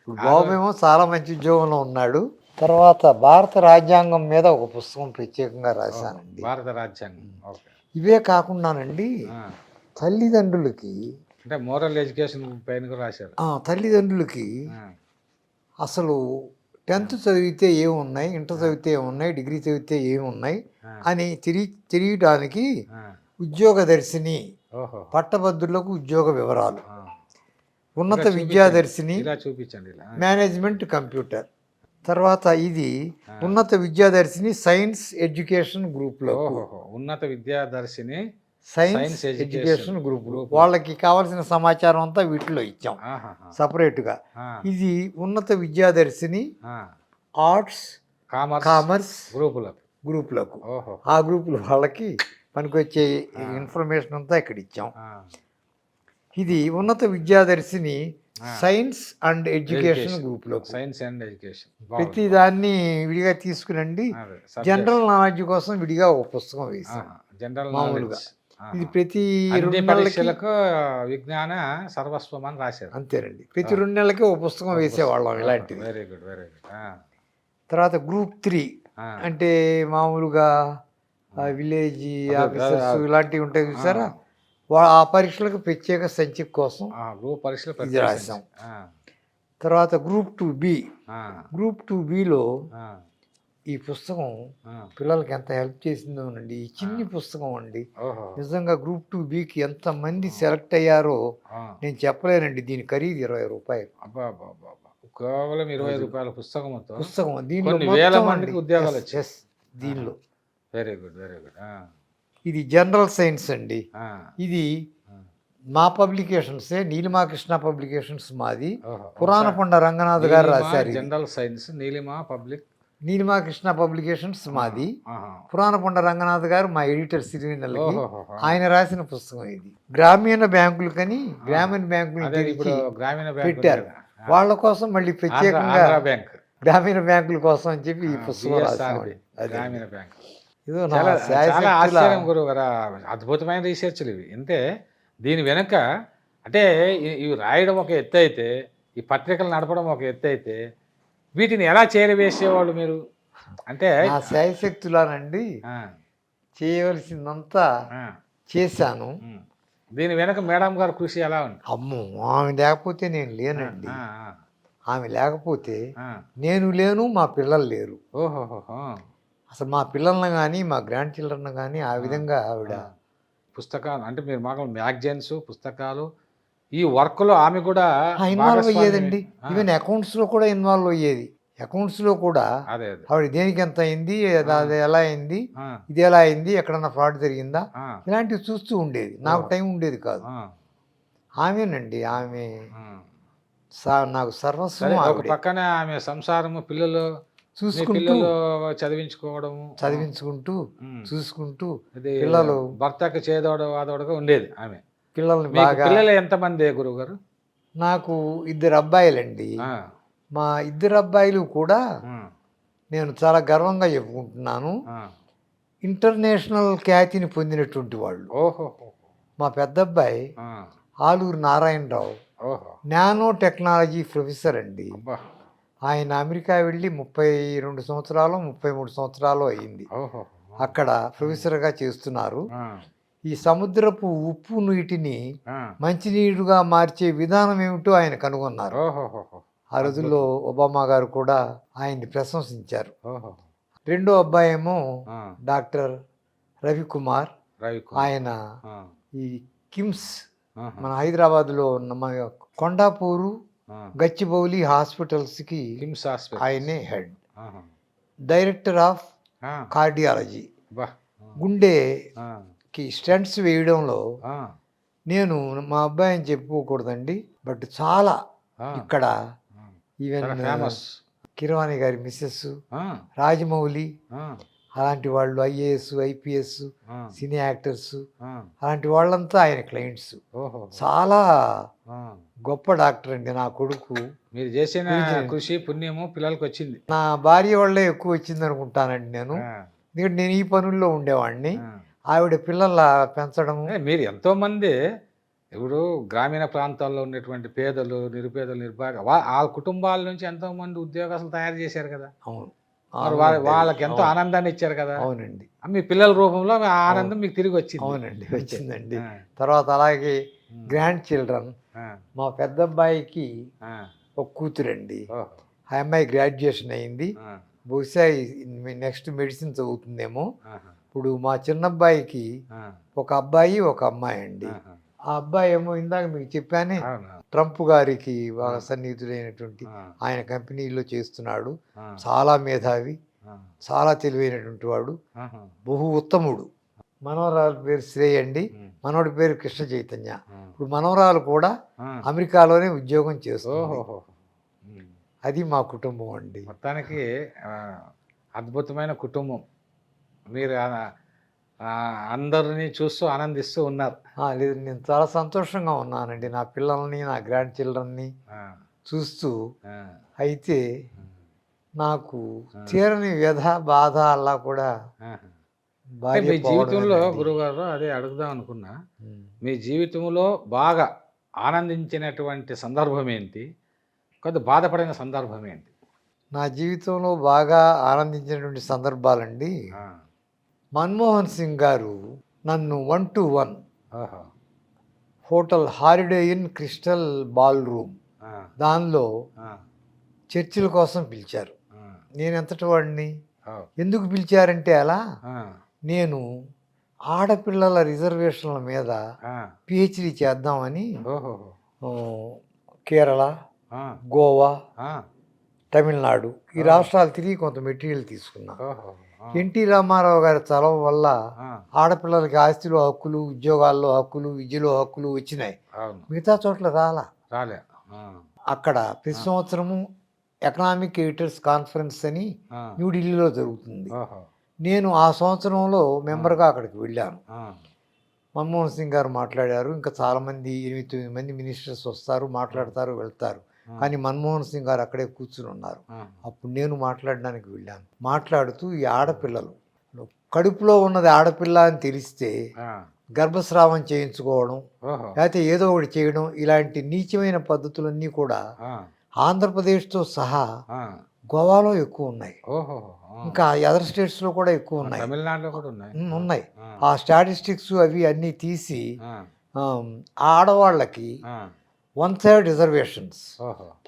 Speaker 2: ఇప్పుడు బాబేమో చాలా మంచి ఉద్యోగంలో ఉన్నాడు. తర్వాత భారత రాజ్యాంగం మీద ఒక పుస్తకం ప్రత్యేకంగా రాశానండి.
Speaker 1: భారత రాజ్యాంగం.
Speaker 2: ఇవే కాకుండానండి తల్లిదండ్రులకి
Speaker 1: అంటే మోరల్ ఎడ్యుకేషన్ పైన కూడా రాశారు.
Speaker 2: తల్లిదండ్రులకి అసలు 10th చదివితే ఏమున్నాయి, ఇంటర్ చదివితే ఏమున్నాయి, డిగ్రీ చదివితే ఏమున్నాయి అని తెలియడానికి ఉద్యోగదర్శిని, పట్టభద్రులకు ఉద్యోగ వివరాలు, ఉన్నత విద్యాదర్శిని, మేనేజ్మెంట్ కంప్యూటర్. తర్వాత ఇది ఉన్నత విద్యాదర్శిని సైన్స్ ఎడ్యుకేషన్ గ్రూప్లో,
Speaker 1: ఉన్నత విద్యాదర్శిని
Speaker 2: సైన్స్ ఎడ్యుకేషన్ గ్రూప్ వాళ్ళకి కావాల్సిన సమాచారం అంతా వీటిలో ఇచ్చాం సపరేట్గా. ఇది ఉన్నత విద్యాదర్శిని ఆర్ట్స్ కామర్స్ గ్రూపులకు, ఆ గ్రూపులు వాళ్ళకి పనికొచ్చే ఇన్ఫర్మేషన్ అంతా ఇక్కడ ఇచ్చాం. ఇది ఉన్నత విద్యాదర్శిని సైన్స్ అండ్ ఎడ్యుకేషన్ గ్రూప్లో,
Speaker 1: సైన్స్ అండ్ ఎడ్యుకేషన్
Speaker 2: ప్రతి దాన్ని విడిగా తీసుకురండి. జనరల్ నాలెడ్జ్ కోసం విడిగా ఒక పుస్తకం వేసాం మామూలుగా. ఇది ప్రతి 2 నెలలకు
Speaker 1: విజ్ఞాన సర్వస్వం అని రాశారు.
Speaker 2: అంతేనండి, ప్రతి 2 నెలలకి ఒక పుస్తకం వేసేవాళ్ళం ఇలాంటివి.
Speaker 1: Very good.
Speaker 2: తర్వాత గ్రూప్ 3 అంటే మామూలుగా విలేజ్ ఆఫీసర్స్ ఇలాంటివి ఉంటాయి చూసారా, ఆ పరీక్షలకు ప్రత్యేక సంచిక కోసం
Speaker 1: గ్రూప్ పరీక్షలు
Speaker 2: ఇది రాసాం. తర్వాత గ్రూప్ 2B.
Speaker 1: ఆ,
Speaker 2: గ్రూప్ 2Bలో
Speaker 1: ఆ,
Speaker 2: ఈ పుస్తకం
Speaker 1: ఆ.
Speaker 2: పిల్లలకి ఎంత హెల్ప్ చేసిందోనండి. ఈ చిన్ని పుస్తకం అండి.
Speaker 1: ఓహో.
Speaker 2: నిజంగా గ్రూప్ 2Bకి ఎంతమంది సెలెక్ట్ అయ్యారో
Speaker 1: ఆ.
Speaker 2: నేను చెప్పలేనండి. దీని ఖరీదు 20 రూపాయలు
Speaker 1: అబ్బా అబ్బా అబ్బా అబ్బా. కేవలం 20 రూపాయల పుస్తకంతో
Speaker 2: పుస్తకం. దీనిలో
Speaker 1: కొన్ని వేల
Speaker 2: మొత్తం
Speaker 1: మందికి
Speaker 2: అండి.
Speaker 1: ఉద్యోగాలు
Speaker 2: Yes,
Speaker 1: వచ్చాయి.
Speaker 2: yes. దీనిలో
Speaker 1: వెరీ గుడ్, వెరీ గుడ్.
Speaker 2: ఇది జనరల్ సైన్స్ అండి. ఇది మా పబ్లికేషన్సే, నీలిమా పబ్లికేషన్స్ మాది. పురాణపండ రంగనాథ్ గారు రాశారు.
Speaker 1: General science Neelima public,
Speaker 2: Neelima publications మాది. పురాణపండ రంగనాథ్ గారు మా ఎడిటర్ సిరివెన్నెలకి. ఆయన రాసిన పుస్తకం ఇది. గ్రామీణ బ్యాంకులకని గ్రామీణ బ్యాంకులు
Speaker 1: ఇప్పుడు గ్రామీణ బ్యాంక్
Speaker 2: పెట్టారు. వాళ్ళ కోసం మళ్ళీ ప్రత్యేకంగా
Speaker 1: బ్యాంక్,
Speaker 2: గ్రామీణ బ్యాంకుల కోసం అని చెప్పి ఈ పుస్తకం రాశారు.
Speaker 1: గ్రామీణ బ్యాంక్.
Speaker 2: ఇదో
Speaker 1: చాలా ఆశ్చర్యం గురువు గారు. అద్భుతమైన రీసెర్చ్లు ఇవి. అంటే దీని వెనుక అంటే ఇవి రాయడం ఒక ఎత్తు అయితే, ఈ పత్రికలు నడపడం ఒక ఎత్తు అయితే, వీటిని ఎలా చేరవేసేవాళ్ళు మీరు? అంటే
Speaker 2: నా శాయశక్తులానండి చేయవలసిందంతా చేశాను.
Speaker 1: దీని వెనక మేడం గారు కృషి ఎలా ఉంది?
Speaker 2: అమ్మో, ఆమె లేకపోతే నేను లేనండి. ఆమె లేకపోతే నేను లేను, మా పిల్లలు లేరు.
Speaker 1: ఓహోహో.
Speaker 2: అసలు మా పిల్లల్ని కానీ మా గ్రాండ్ చిల్డ్రన్ కానీ ఆ విధంగా ఆవిడ
Speaker 1: పుస్తకాలు అంటే మీరు మాకు మ్యాగజైన్స్, పుస్తకాలు, ఈ వర్క్లో ఆమె కూడా
Speaker 2: ఇన్వాల్వ్ అయ్యేదండి. ఈవెన్ అకౌంట్స్లో కూడా ఇన్వాల్వ్ అయ్యేది. అకౌంట్స్లో కూడా ఆవిడ దేనికి ఎంత అయింది, అది ఎలా అయింది, ఇది ఎలా అయింది, ఎక్కడన్నా ఫ్రాడ్ జరిగిందా, ఇలాంటివి చూస్తూ ఉండేది. నాకు టైం ఉండేది కాదు. ఆమెనండి, ఆమె నాకు సర్వస్వం.
Speaker 1: ఒక పక్కన ఆమె సంసారము, పిల్లలు
Speaker 2: చూసుకుంటూ
Speaker 1: చదివించుకుంటూ
Speaker 2: చూసుకుంటూ పిల్లలు
Speaker 1: భర్తకు చేదోడు వాదోడుగా ఉండేది ఆమె.
Speaker 2: పిల్లల్ని బాగా.
Speaker 1: పిల్లలు ఎంతమంది గురువు గారు?
Speaker 2: నాకు 2 అబ్బాయిలండి. మా 2 అబ్బాయిలు కూడా నేను చాలా గర్వంగా చెప్పుకుంటున్నాను. ఇంటర్నేషనల్ ఖ్యాతిని పొందినటువంటి వాళ్ళు.
Speaker 1: ఓహో.
Speaker 2: మా పెద్ద అబ్బాయి Aluru Narayanarao nano technology professor అండి. ఆయన అమెరికా వెళ్ళి 32 సంవత్సరాలు 33 సంవత్సరాలు అయింది. అక్కడ ప్రొఫెసర్గా చేస్తున్నారు. ఈ సముద్రపు ఉప్పు నీటిని మంచినీరుగా మార్చే విధానం ఏమిటో ఆయన కనుగొన్నారు. ఆ రోజుల్లో ఒబామా గారు కూడా ఆయన్ని ప్రశంసించారు. రెండో అబ్బాయి ఏమో డాక్టర్ రవికుమార్. ఆయన ఈ కిమ్స్ మన హైదరాబాద్లో ఉన్న మన కొండాపూరు, గచ్చిబౌలి హాస్పిటల్స్కి ఆయనే హెడ్. Director of cardiology. గుండెకి స్టెంట్స్ వేయడంలో నేను మా అబ్బాయిని చెప్పుకోకూడదండి, బట్ చాలా ఇక్కడ ఈవెన్ కిరవాణి గారి మిస్సెస్ రాజమౌళి అలాంటి వాళ్ళు, IAS IPS సినీ యాక్టర్స్, అలాంటి వాళ్ళంతా ఆయన క్లయింట్స్. చాలా గొప్ప డాక్టర్ అండి నా కొడుకు.
Speaker 1: మీరు చేసిన కృషి పుణ్యము పిల్లలకి వచ్చింది.
Speaker 2: నా భార్య వాళ్ళే ఎక్కువ వచ్చింది అనుకుంటానండి నేను. ఎందుకంటే నేను ఈ పనుల్లో ఉండేవాడిని, ఆవిడ పిల్లల పెంచడం.
Speaker 1: మీరు ఎంతో మంది ఇప్పుడు గ్రామీణ ప్రాంతాల్లో ఉన్నటువంటి పేదలు, నిరుపేదలు, నిర్భాగ ఆ కుటుంబాల నుంచి ఎంతో మంది ఉద్యోగస్తులు తయారు చేశారు కదా.
Speaker 2: అవును,
Speaker 1: వాళ్ళకి ఎంతో ఆనందాన్ని ఇచ్చారు కదా.
Speaker 2: అవునండి,
Speaker 1: మీ పిల్లల రూపంలో ఆ ఆనందం మీకు తిరిగి వచ్చింది.
Speaker 2: అవునండి, వచ్చిందండి. తర్వాత అలాగే గ్రాండ్ చిల్డ్రన్, మా పెద్ద అబ్బాయికి ఒక కూతురండి. ఆ అమ్మాయి గ్రాడ్యుయేషన్ అయింది. బహుశా నెక్స్ట్ మెడిసిన్ చదువుతుందేమో. ఇప్పుడు మా చిన్నబ్బాయికి ఒక అబ్బాయి ఒక అమ్మాయి అండి. ఆ అబ్బాయి ఏమో ఇందాక మీకు చెప్పానే ట్రంప్ గారికి బాగా సన్నిహితుడైనటువంటి ఆయన కంపెనీలో చేస్తున్నాడు. చాలా మేధావి, చాలా తెలివైనటువంటి వాడు, బహు ఉత్తముడు. మనవరాలు పేరు శ్రేయ అండి, మనవడి పేరు కృష్ణ చైతన్య. ఇప్పుడు మనవరాలు కూడా అమెరికాలోనే ఉద్యోగం చేస్తుంది. అది మా కుటుంబం అండి.
Speaker 1: మొత్తానికి అద్భుతమైన కుటుంబం. మీరు అందరినీ చూస్తూ ఆనందిస్తూ ఉన్నారు.
Speaker 2: లేదు, నేను చాలా సంతోషంగా ఉన్నానండి నా పిల్లల్ని, నా గ్రాండ్ చిల్డ్రన్ని చూస్తూ. అయితే నాకు తీరని వ్యధ, బాధ అలా కూడా
Speaker 1: మీ జీవితంలో గురుగారు అదే అడుగుదాం అనుకున్నా. మీ జీవితంలో బాగా ఆనందించినటువంటి సందర్భం ఏంటి, కొంత బాధపడిన సందర్భం ఏంటి?
Speaker 2: నా జీవితంలో బాగా ఆనందించినటువంటి సందర్భాలండి, మన్మోహన్ సింగ్ గారు నన్ను 1-to-1 hotel holiday in crystal ball room దానిలో చర్చిల కోసం పిలిచారు. నేను ఎంతటి వాడిని, ఎందుకు పిలిచారంటే అలా నేను ఆడపిల్లల రిజర్వేషన్ల మీద పిహెచ్డి చేద్దామని కేరళ, గోవా, తమిళనాడు ఈ రాష్ట్రాలు తిరిగి కొంత మెటీరియల్ తీసుకున్నా. ఎన్టీ రామారావు గారి చలవ వల్ల ఆడపిల్లలకి ఆస్తిలో హక్కులు, ఉద్యోగాల్లో హక్కులు, విద్యలో హక్కులు వచ్చినాయి. మిగతా చోట్ల రాలే. అక్కడ ప్రతి సంవత్సరము ఎకనామిక్ ఎడిటర్స్ కాన్ఫరెన్స్ అని న్యూఢిల్లీలో జరుగుతుంది. నేను ఆ సంవత్సరంలో మెంబర్గా అక్కడికి వెళ్ళాను. మన్మోహన్ సింగ్ గారు మాట్లాడారు. ఇంకా చాలామంది 8-9 మంది మినిస్టర్స్ వస్తారు, మాట్లాడతారు, వెళ్తారు. కానీ మన్మోహన్ సింగ్ గారు అక్కడే కూర్చుని ఉన్నారు. అప్పుడు నేను మాట్లాడడానికి వెళ్ళాను. మాట్లాడుతూ ఈ ఆడపిల్లలు కడుపులో ఉన్నది ఆడపిల్ల అని తెలిస్తే గర్భస్రావం చేయించుకోవడం, లేకపోతే ఏదో ఒకటి చేయడం, ఇలాంటి నీచమైన పద్ధతులన్నీ కూడా ఆంధ్రప్రదేశ్తో సహా గోవాలో ఎక్కువ ఉన్నాయి. ఇంకా అదర్ స్టేట్స్లో కూడా ఎక్కువ ఉన్నాయి.
Speaker 1: తమిళనాడులో కూడా
Speaker 2: ఉన్నాయి. ఆ స్టాటిస్టిక్స్ అవి అన్నీ తీసి ఆడవాళ్ళకి 1/3 రిజర్వేషన్స్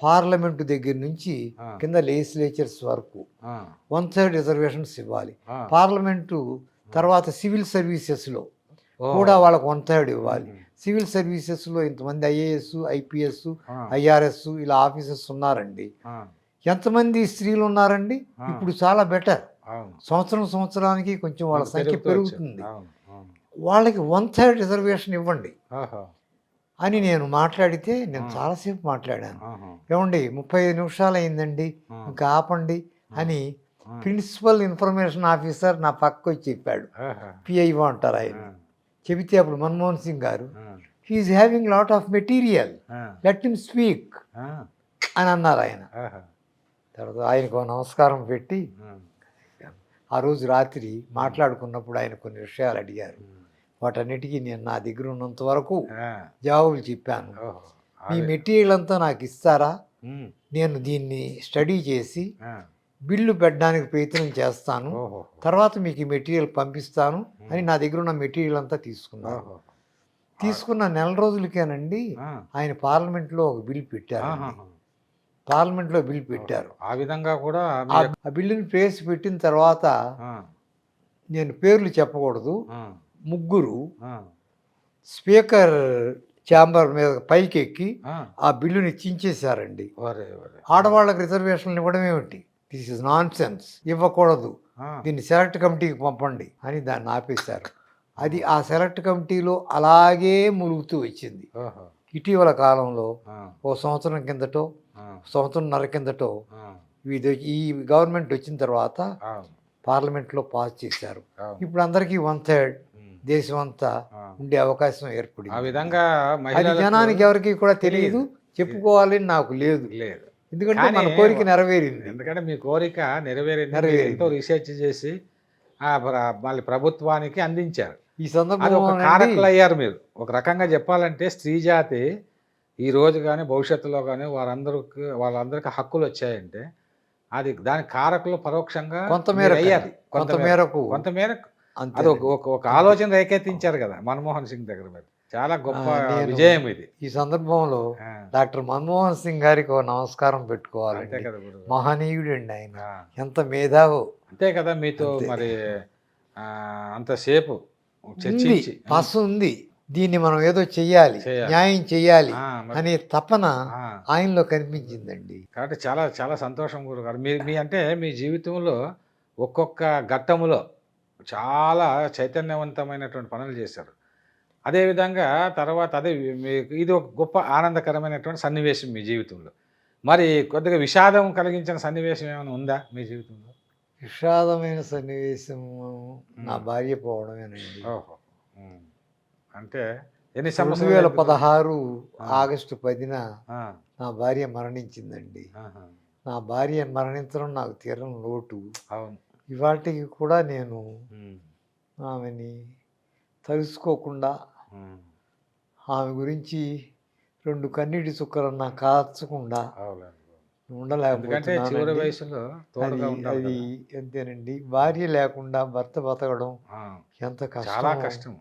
Speaker 2: పార్లమెంటు దగ్గర నుంచి కింద లెజిస్లేచర్స్ వరకు 1/3 రిజర్వేషన్స్ ఇవ్వాలి. పార్లమెంటు తర్వాత సివిల్ సర్వీసెస్లో కూడా వాళ్ళకు 1/3 ఇవ్వాలి. సివిల్ సర్వీసెస్లో ఇంతమంది ఐఏఎస్, ఐపీఎస్, ఐఆర్ఎస్ ఇలా ఆఫీసర్స్ ఉన్నారండి. ఎంతమంది స్త్రీలు ఉన్నారండి? ఇప్పుడు చాలా బెటర్. సంవత్సరానికి కొంచెం వాళ్ళ సంఖ్య పెరుగుతుంది. వాళ్ళకి 1/3 రిజర్వేషన్ ఇవ్వండి అని నేను మాట్లాడితే, నేను చాలాసేపు మాట్లాడాను. ఏమండి 35 నిమిషాలు అయిందండి, ఇంకా ఆపండి అని ప్రిన్సిపల్ ఇన్ఫర్మేషన్ ఆఫీసర్ నా పక్కకు వచ్చి చెప్పాడు. పిఐఓ అంటారు ఆయన. చెబితే అప్పుడు మన్మోహన్ సింగ్ గారు, he's having lot of material, let him speak అని అన్నారు ఆయన. తర్వాత ఆయనకు నమస్కారం పెట్టి ఆ రోజు రాత్రి మాట్లాడుకున్నప్పుడు ఆయన కొన్ని విషయాలు అడిగారు. వాటన్నిటికీ నేను నా దగ్గర ఉన్నంత వరకు జవాబులు చెప్పాను. మీ మెటీరియల్ అంతా నాకు ఇస్తారా, నేను దీన్ని స్టడీ చేసి బిల్లు పెట్టడానికి ప్రయత్నం చేస్తాను, తర్వాత మీకు ఈ మెటీరియల్ పంపిస్తాను అని నా దగ్గర ఉన్న మెటీరియల్ అంతా తీసుకున్నాను. తీసుకున్న నెల రోజులకేనండి ఆయన పార్లమెంట్లో ఒక బిల్ పెట్టారు. పార్లమెంట్లో బిల్ పెట్టారు.
Speaker 1: ఆ విధంగా కూడా
Speaker 2: ఆ బిల్లుని ప్రవేశపెట్టిన తర్వాత నేను పేర్లు చెప్పకూడదు, 3 స్పీకర్ ఛాంబర్ మీద పైకి ఎక్కి ఆ బిల్లుని చించేశారండి. ఆడవాళ్ళకి రిజర్వేషన్లు ఇవ్వడం ఏమిటి, దిస్ ఇస్ నాన్ సెన్స్, ఇవ్వకూడదు, దీన్ని సెలెక్ట్ కమిటీకి పంపండి అని దాన్ని ఆపేశారు. అది ఆ సెలెక్ట్ కమిటీలో అలాగే ములుగుతూ వచ్చింది. ఇటీవల కాలంలో ఓ సంవత్సరం కిందటో సంవత్సరంన్నర కిందటో ఈ గవర్నమెంట్ వచ్చిన తర్వాత పార్లమెంట్లో పాస్ చేశారు. ఇప్పుడు అందరికీ 1/3 దేశం అంతా ఉండే అవకాశం ఏర్పడింది.
Speaker 1: ఆ విధంగా
Speaker 2: అది జనానికి ఎవరికి కూడా తెలియదు, చెప్పుకోవాలని నాకు లేదు. ఎందుకంటే మన కోరిక నెరవేరింది.
Speaker 1: ఎందుకంటే మీ కోరిక నెరవేరింది. ఎంతో రీసెర్చ్ చేసి మళ్ళీ ప్రభుత్వానికి అందించారు.
Speaker 2: ఈ సందర్భంలో
Speaker 1: కారకులు అయ్యారు మీరు. ఒక రకంగా చెప్పాలంటే స్త్రీ జాతి ఈ రోజు కానీ భవిష్యత్తులో కానీ వాళ్ళందరికీ హక్కులు వచ్చాయంటే అది దానికి కారకులు పరోక్షంగా
Speaker 2: కొంతమేరకు
Speaker 1: అది ఒక ఆలోచన రేకెత్తించారు కదా మన్మోహన్ సింగ్ దగ్గర మీద. చాలా గొప్ప విజయం ఇది.
Speaker 2: ఈ సందర్భంలో డాక్టర్ మన్మోహన్ సింగ్ గారికి ఒక నమస్కారం పెట్టుకోవాలంటే, మహనీయుడండి ఆయన, ఎంత మేధావో.
Speaker 1: అంతే కదా, మీతో మరి అంతసేపు చర్చించి
Speaker 2: ఉంది దీన్ని మనం ఏదో చెయ్యాలి, న్యాయం చెయ్యాలి అనే తపన ఆయనలో కనిపించిందండి.
Speaker 1: కాబట్టి చాలా చాలా సంతోషం గురుగారు. అంటే మీ జీవితంలో ఒక్కొక్క ఘట్టములో చాలా చైతన్యవంతమైనటువంటి పనులు చేశారు. అదేవిధంగా తర్వాత ఇది ఒక గొప్ప ఆనందకరమైనటువంటి సన్నివేశం మీ జీవితంలో. మరి కొద్దిగా విషాదం కలిగించిన సన్నివేశం ఏమైనా ఉందా మీ జీవితంలో?
Speaker 2: విషాదమైన సన్నివేశం నా భార్య పోవడమేనండి.
Speaker 1: అంటే
Speaker 2: 2016 ఆగస్టు 10న నా భార్య మరణించిందండి. నా భార్య మరణించడం నాకు తీరని లోటు. ఇవాటికి కూడా నేను ఆమెని తలుసుకోకుండా, ఆమె గురించి 2 కన్నీటి చుక్కలన్నా కాచకుండా ఉండలేకపోతున్నాను. అది అంతేనండి. భార్య లేకుండా భర్త బతకడం ఎంత కష్టం.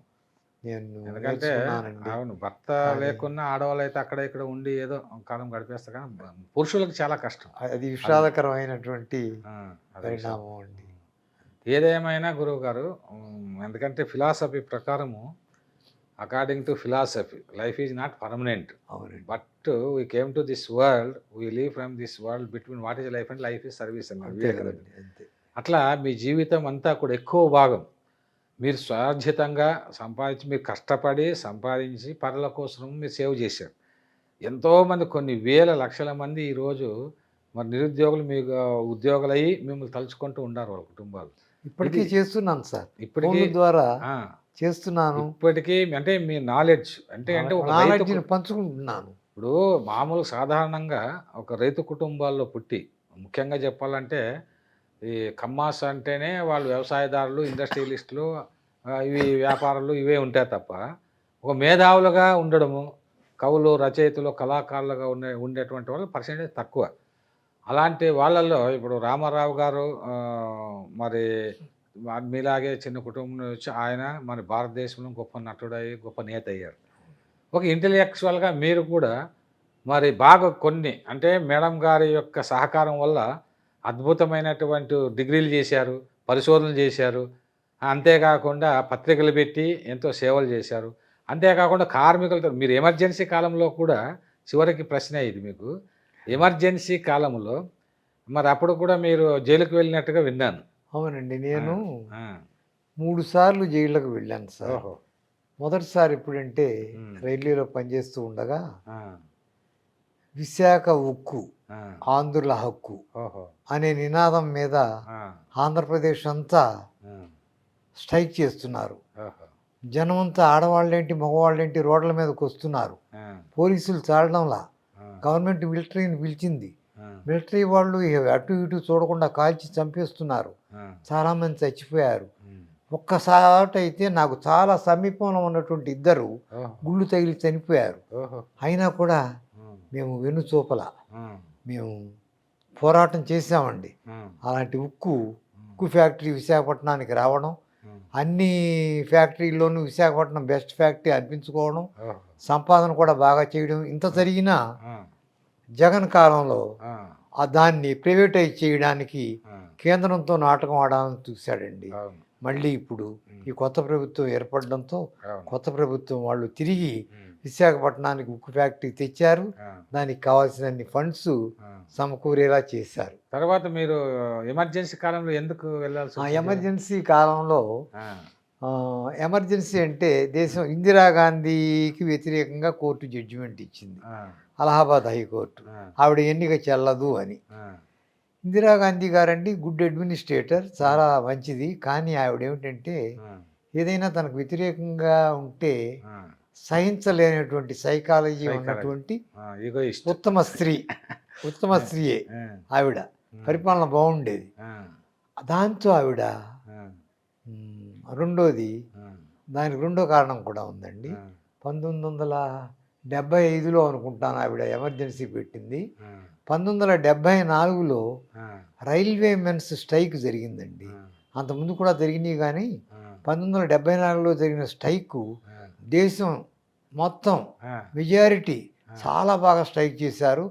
Speaker 2: నేను
Speaker 1: ఎందుకంటే
Speaker 2: నేర్చుకున్నానండి.
Speaker 1: అవును, భర్త లేకున్నా ఆడవాళ్ళు అయితే అక్కడ ఇక్కడ ఉండి ఏదో కాలం గడిపేస్తారు, కానీ పురుషులకు చాలా కష్టం.
Speaker 2: అది విషాదకరమైనటువంటి
Speaker 1: ఆ, అదే విషయం.
Speaker 2: పరిణామం అండి.
Speaker 1: ఏదేమైనా గురువు గారు, ఎందుకంటే ఫిలాసఫీ ప్రకారము, according to philosophy, life is not permanent.
Speaker 2: అవునండి.
Speaker 1: But we came to this world, we leave from this world between what is life and life is service అన్నారు
Speaker 2: అంతే
Speaker 1: వివేకానంద.
Speaker 2: కదండి, అంతే.
Speaker 1: అట్లా మీ జీవితం అంతా కూడా ఎక్కువ భాగం మీరు స్వార్జితంగా సంపాదించి, మీరు కష్టపడి సంపాదించి పరుల కోసం మీరు సేవ్ చేశారు. ఎంతోమంది, కొన్ని వేల లక్షల మంది ఈరోజు మరి నిరుద్యోగులు మీకు ఉద్యోగులయ్యి మిమ్మల్ని తలుచుకుంటూ ఉన్నారు వాళ్ళ కుటుంబాలు.
Speaker 2: ఇప్పటికీ చేస్తున్నాను సార్,
Speaker 1: ఇప్పటికీ
Speaker 2: ఫోన్ ద్వారా
Speaker 1: ఆ,
Speaker 2: చేస్తున్నాను.
Speaker 1: ఇప్పటికీ అంటే మీ నాలెడ్జ్ అంటే ఒక రైతు
Speaker 2: నాలెడ్జ్ని పంచుకుంటున్నాను.
Speaker 1: ఇప్పుడు మామూలు సాధారణంగా ఒక రైతు కుటుంబాల్లో పుట్టి, ముఖ్యంగా చెప్పాలంటే ఈ కమ్మాస్ అంటేనే వాళ్ళు వ్యవసాయదారులు, ఇండస్ట్రియలిస్టులు, ఇవి వ్యాపారులు, ఇవే ఉంటాయి తప్ప ఒక మేధావులుగా ఉండడము, కవులు, రచయితలు, కళాకారులుగా ఉండేటువంటి వాళ్ళు పర్సెంటేజ్ తక్కువ. అలాంటి వాళ్ళల్లో ఇప్పుడు రామారావు గారు మరి మీలాగే చిన్న కుటుంబం నుంచి వచ్చి ఆయన మన భారతదేశంలో గొప్ప నటుడై గొప్ప నేత అయ్యారు. ఒక ఇంటెలెక్చువల్గా మీరు కూడా మరి బాగా కొన్ని అంటే మేడం గారి యొక్క సహకారం వల్ల అద్భుతమైనటువంటి డిగ్రీలు చేశారు, పరిశోధనలు చేశారు. అంతేకాకుండా పత్రికలు పెట్టి ఎంతో సేవలు చేశారు. అంతేకాకుండా కార్మికులతో మీరు ఎమర్జెన్సీ కాలంలో కూడా, చివరికి ప్రశ్న ఇది మీకు, ఎమర్జెన్సీ కాలంలో మరి అప్పుడు కూడా మీరు జైలుకు వెళ్ళినట్టుగా విన్నాను.
Speaker 2: అవునండి, నేను 3 సార్లు జైళ్ళకు వెళ్ళాను సార్.
Speaker 1: ఓహో.
Speaker 2: మొదటిసారి ఎప్పుడంటే రైల్వేలో పనిచేస్తూ ఉండగా విశాఖ ఉక్కు ఆంధ్రుల హక్కు అనే నినాదం మీద ఆంధ్రప్రదేశ్ అంతా స్ట్రైక్ చేస్తున్నారు. జనమంతా ఆడవాళ్ళేంటి మగవాళ్ళేంటి రోడ్ల మీదకి వస్తున్నారు. పోలీసులు చాలడంలా గవర్నమెంట్ మిలిటరీని పిలిచింది. మిలిటరీ వాళ్ళు అటు ఇటు చూడకుండా కాల్చి చంపేస్తున్నారు. చాలామంది చచ్చిపోయారు. ఒక్కసారి అయితే నాకు చాలా సమీపంలో ఉన్నటువంటి 2 గుళ్ళు తగిలి చనిపోయారు. అయినా కూడా మేము వెన్నుచూపల మేము పోరాటం చేసామండి. అలాంటి ఉక్కు ఫ్యాక్టరీ విశాఖపట్నానికి రావడం, అన్ని ఫ్యాక్టరీల్లోనూ విశాఖపట్నం బెస్ట్ ఫ్యాక్టరీ అనిపించుకోవడం, సంపాదన కూడా బాగా చేయడం, ఇంత జరిగినా జగన్ కాలంలో దాన్ని ప్రైవేటైజ్ చేయడానికి కేంద్రంతో నాటకం ఆడాలని చూశాడండి. మళ్ళీ ఇప్పుడు ఈ కొత్త ప్రభుత్వం ఏర్పడడంతో కొత్త ప్రభుత్వం వాళ్ళు తిరిగి విశాఖపట్నానికి ఉక్కు ఫ్యాక్టరీ తెచ్చారు. దానికి కావాల్సిన ఫండ్స్ సమకూరేలా చేశారు.
Speaker 1: తర్వాత మీరు ఎమర్జెన్సీ కాలంలో ఎందుకు వెళ్ళాల్సి?
Speaker 2: ఎమర్జెన్సీ కాలంలో ఎమర్జెన్సీ అంటే దేశం ఇందిరాగాంధీకి వ్యతిరేకంగా కోర్టు జడ్జిమెంట్ ఇచ్చింది, అలహాబాద్ హైకోర్టు. ఆవిడ ఎన్నిక చెల్లదు అని. ఇందిరాగాంధీ గారండి గుడ్ అడ్మినిస్ట్రేటర్, చాలా మంచిది. కానీ ఆవిడ ఏమిటంటే ఏదైనా తనకు వ్యతిరేకంగా ఉంటే సహించలేనటువంటి సైకాలజీ ఉన్నటువంటి ఉత్తమ స్త్రీయే ఆవిడ. పరిపాలన బాగుండేది. దాంతో ఆవిడ రెండోది, దానికి రెండో కారణం కూడా ఉందండి. 1975లో అనుకుంటాను ఆవిడ ఎమర్జెన్సీ పెట్టింది. 1974లో రైల్వే మెన్స్ స్ట్రైక్ జరిగిందండి. అంతకుముందు కూడా జరిగినాయి, కానీ 1974లో జరిగిన స్ట్రైకు దేశం మొత్తం మెజారిటీ చాలా బాగా స్ట్రైక్ చేశారు,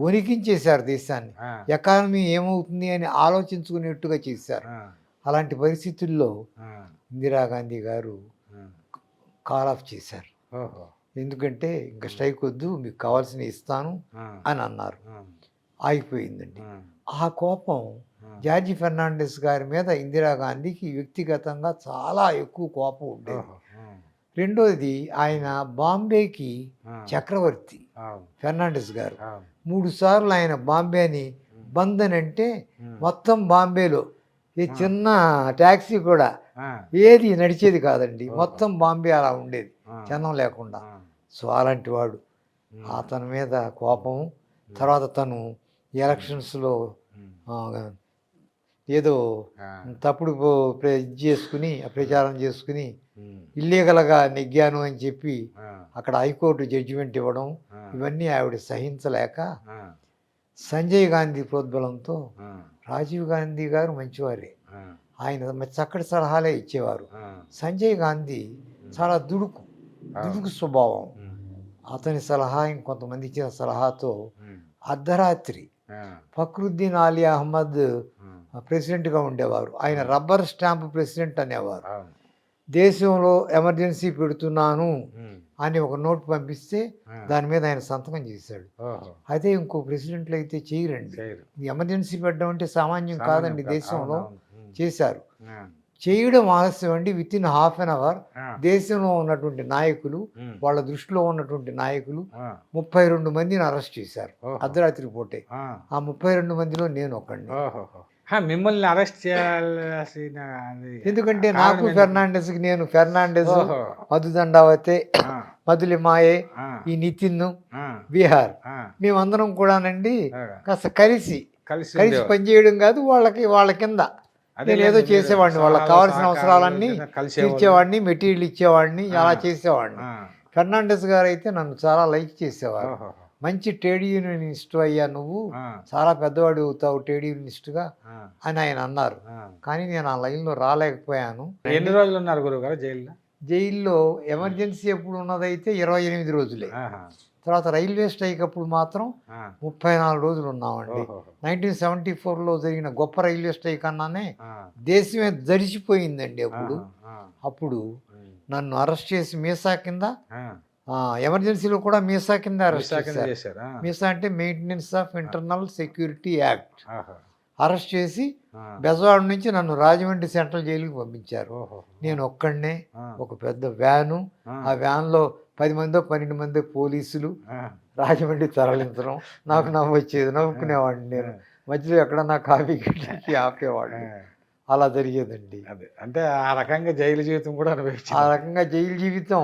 Speaker 2: వణికించేశారు దేశాన్ని. ఎకానమీ ఏమవుతుంది అని ఆలోచించుకునేట్టుగా చేశారు. అలాంటి పరిస్థితుల్లో ఇందిరాగాంధీ గారు కాల్ ఆఫ్ చేశారు. ఎందుకంటే ఇంకా స్ట్రైక్ వద్దు, మీకు కావాల్సినవి ఇస్తాను అని అన్నారు. ఆగిపోయిందండి. ఆ కోపం జార్జి ఫెర్నాండెస్ గారి మీద ఇందిరాగాంధీకి వ్యక్తిగతంగా చాలా ఎక్కువ కోపం ఉండేది. రెండోది, ఆయన బాంబేకి చక్రవర్తి ఫెర్నాండెస్ గారు. 3 సార్లు ఆయన బాంబేని బంద్ అని అంటే మొత్తం బాంబేలో ఈ చిన్న ట్యాక్సీ కూడా ఏది నడిచేది కాదండి. మొత్తం బాంబే అలా ఉండేది జనం లేకుండా. సో అలాంటి వాడు, అతని మీద కోపం. తర్వాత తను ఎలక్షన్స్లో ఏదో తప్పుడు చేసుకుని ప్రచారం చేసుకుని ఇల్లీగల్గా నెగ్గాను అని చెప్పి అక్కడ హైకోర్టు జడ్జిమెంట్ ఇవ్వడం, ఇవన్నీ ఆవిడ సహించలేక సంజయ్ గాంధీ ప్రోద్బలంతో, రాజీవ్ గాంధీ గారు మంచివారే, ఆయన చక్కటి సలహాలే ఇచ్చేవారు. సంజయ్ గాంధీ చాలా దుడుకు స్వభావం. అతని సలహా ఇంకొంతమంది ఇచ్చిన సలహాతో అర్ధరాత్రి ఫక్రుద్దీన్ అలీ అహ్మద్ ప్రెసిడెంట్గా ఉండేవారు. ఆయన రబ్బర్ స్టాంప్ ప్రెసిడెంట్ అనేవారు. దేశంలో ఎమర్జెన్సీ పెడుతున్నాను అని ఒక నోట్ పంపిస్తే దాని మీద ఆయన సంతకం చేశాడు. అయితే ఇంకో ప్రెసిడెంట్లు అయితే చేయరండి. ఎమర్జెన్సీ పెట్టడం అంటే సామాన్యం కాదండి. దేశంలో చేశారు. చేయడం ఆలస్యం అండి. Within half an hour దేశంలో ఉన్నటువంటి నాయకులు, వాళ్ళ దృష్టిలో ఉన్నటువంటి నాయకులు 32 మందిని అరెస్ట్ చేశారు అర్ధరాత్రి పూటే. ఆ 32 మందిలో నేను ఒకడిని.
Speaker 1: మిమ్మల్ని అరెస్ట్ చేయాల్సిన
Speaker 2: ఎందుకంటే నాకు నేను ఫెర్నాండెస్, మధుదండావతే, మధులిమాయే, ఈ నితిన్, బీహార్, మేమందరం కూడానండి కాస్త కలిసి పనిచేయడం కాదు, వాళ్ళ కింద నేను ఏదో చేసేవాడిని. వాళ్ళకి కావాల్సిన అవసరాలన్నీ తీర్చేవాడిని, మెటీరియల్ ఇచ్చేవాడిని, అలా చేసేవాడిని. ఫెర్నాండెస్ గారు అయితే నన్ను చాలా లైక్ చేసేవారు. మంచి ట్రేడ్ యూనియనిస్ట్ అయ్యా నువ్వు, చాలా పెద్దవాడు అవుతావు ట్రేడ్ యూనియనిస్ట్గా అని ఆయన అన్నారు. కానీ నేను ఆ లైన్లో రాలేకపోయాను.
Speaker 1: ఎన్ని రోజులు ఉన్నారు గురువుగారు జైల్లో?
Speaker 2: జైల్లో ఎమర్జెన్సీ ఎప్పుడు ఉన్నదైతే 28 రోజులే. తర్వాత రైల్వే స్ట్రైక్ అప్పుడు మాత్రం 34 రోజులు ఉన్నామండి. 1974లో జరిగిన గొప్ప రైల్వే స్ట్రైక్ అన్నానే దేశమే దడిచిపోయిందండి. అప్పుడు నన్ను అరెస్ట్ చేసి మీసా కింద, ఎమర్జెన్సీలో కూడా మీసా కింద అరెస్ట్ చేశారు. మీసా అంటే maintenance of internal security act. Arrest చేసి బెజవాడ నుంచి నన్ను రాజమండ్రి సెంట్రల్ జైలుకి పంపించారు. నేను ఒక్కడనే, ఒక పెద్ద వ్యాను, ఆ వ్యాన్లో 10 మందో 12 మంది పోలీసులు రాజమండ్రి తరలించడం. నాకు నవ్వు వచ్చేది, నవ్వుకునేవాడిని. నేను మధ్యలో ఎక్కడన్నా కాఫీ గిట్లకి ఆపేవాడిని. అలా జరిగేదండి.
Speaker 1: అదే అంటే ఆ రకంగా జైలు జీవితం కూడా అనుభవించారు.
Speaker 2: ఆ రకంగా జైలు జీవితం,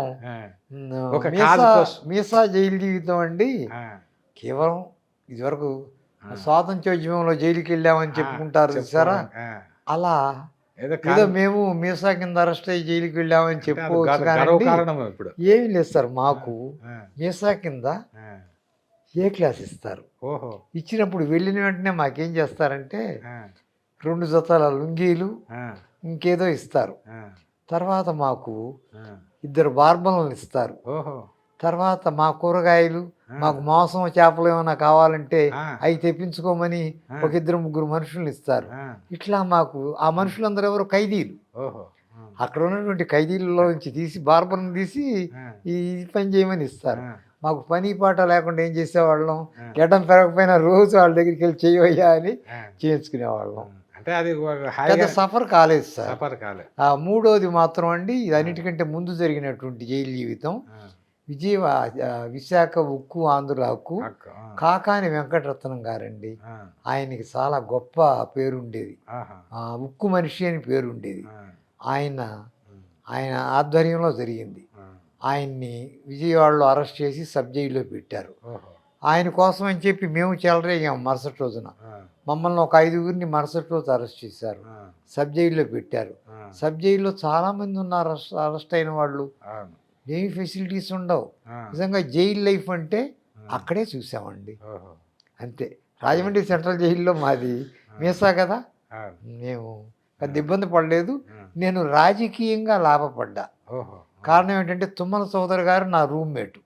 Speaker 2: మీసా జైలు జీవితం అండి. కేవలం ఇదివరకు స్వాతంత్ర్యోద్యమంలో జైలుకి వెళ్ళామని చెప్పుకుంటారు చూసారా, అలా ఏదో మేము మీసా కింద అరెస్ట్ అయ్యి జైలుకి వెళ్ళామని చెప్పుకోవచ్చు. కానీ ఏమి లేదు సార్, మాకు మీసా కింద ఏ క్లాస్ ఇస్తారు. ఇచ్చినప్పుడు వెళ్ళిన వెంటనే మాకేం చేస్తారంటే 2 జతల లుంగీలు, ఇంకేదో ఇస్తారు. తర్వాత మాకు 2 బార్బలను ఇస్తారు. తర్వాత మా కూరగాయలు, మాకు మాంసం, చేపలు ఏమైనా కావాలంటే అవి తెప్పించుకోమని ఒక 2-3 మనుషులను ఇస్తారు. ఇట్లా మాకు ఆ మనుషులందరూ ఎవరు ఖైదీలు. అక్కడ ఉన్నటువంటి ఖైదీలలో నుంచి తీసి బార్బర్ను తీసి ఈ పని చేయమని ఇస్తారు. మాకు పని పాట లేకుండా ఏం చేసేవాళ్ళం, గడ్డం పెరగకపోయినా రోజు వాళ్ళ దగ్గరికి వెళ్ళి చేయవయ్యా అని చేయించుకునేవాళ్ళం.
Speaker 1: అంటే అది
Speaker 2: పెద్ద సఫర్ కాలేదు సార్.
Speaker 1: సఫర్ కాలేదు.
Speaker 2: మూడోది మాత్రం అండి, ఇది అన్నిటికంటే ముందు జరిగినటువంటి జైలు జీవితం విశాఖ ఉక్కు ఆంధ్ర హక్కు కాకాని వెంకటరత్నం గారండి. ఆయనకి చాలా గొప్ప పేరుండేది, ఉక్కు మనిషి అని పేరుండేది. ఆయన ఆధ్వర్యంలో జరిగింది. ఆయన్ని విజయవాడలో అరెస్ట్ చేసి సబ్ జైల్లో పెట్టారు. ఆయన కోసం అని చెప్పి మేము చెలరేగాం. మరుసటి రోజున మమ్మల్ని ఒక 5గురిని మరుసటి రోజు అరెస్ట్ చేశారు, సబ్ జైల్లో పెట్టారు. సబ్ జైల్లో చాలామంది ఉన్నారు అరెస్ట్ అయిన వాళ్ళు. ఏమి ఫెసిలిటీస్ ఉండవు. నిజంగా జైలు లైఫ్ అంటే అక్కడే చూసామండి, అంతే. రాజమండ్రి సెంట్రల్ జైల్లో మాది మీసా కదా, మేము పెద్ద ఇబ్బంది పడలేదు. నేను రాజకీయంగా లాభపడ్డా. కారణం ఏంటంటే తుమ్మల సోదరు గారు నా రూమ్మేట్.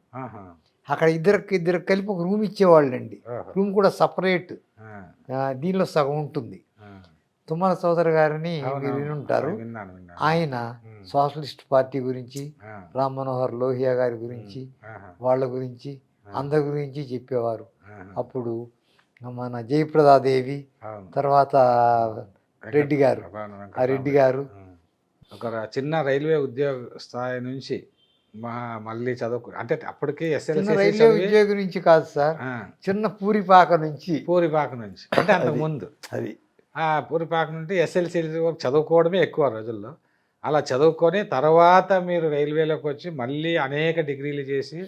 Speaker 2: అక్కడ ఇద్దరు కలిపి ఒక రూమ్ ఇచ్చేవాళ్ళండి. రూమ్ కూడా సపరేట్, దీనిలో సగం ఉంటుంది. తుమ్మల సోదరు గారిని మీరు వినుంటారు. ఆయన సోషలిస్ట్ పార్టీ గురించి, రామ్ మనోహర్ లోహియా గారి గురించి, వాళ్ళ గురించి, అందరి గురించి చెప్పేవారు. అప్పుడు మన జయప్రదాదేవి, తర్వాత రెడ్డి గారు, ఆ రెడ్డి గారు
Speaker 1: ఒక చిన్న రైల్వే ఉద్యోగ స్థాయి నుంచి మళ్ళీ చదువుకు, అంటే అప్పటికి
Speaker 2: రైల్వే ఉద్యోగం నుంచి కాదు సార్, చిన్న పూరిపాక నుంచి
Speaker 1: అంటే అంతకు ముందు
Speaker 2: అది
Speaker 1: పూరిపాక నుండి ఎస్ఎల్సీ వరకు చదువుకోవడమే ఎక్కువ రోజుల్లో. అలా చదువుకొని తర్వాత మీరు రైల్వేలోకి వచ్చి మళ్ళీ అనేక డిగ్రీలు చేసి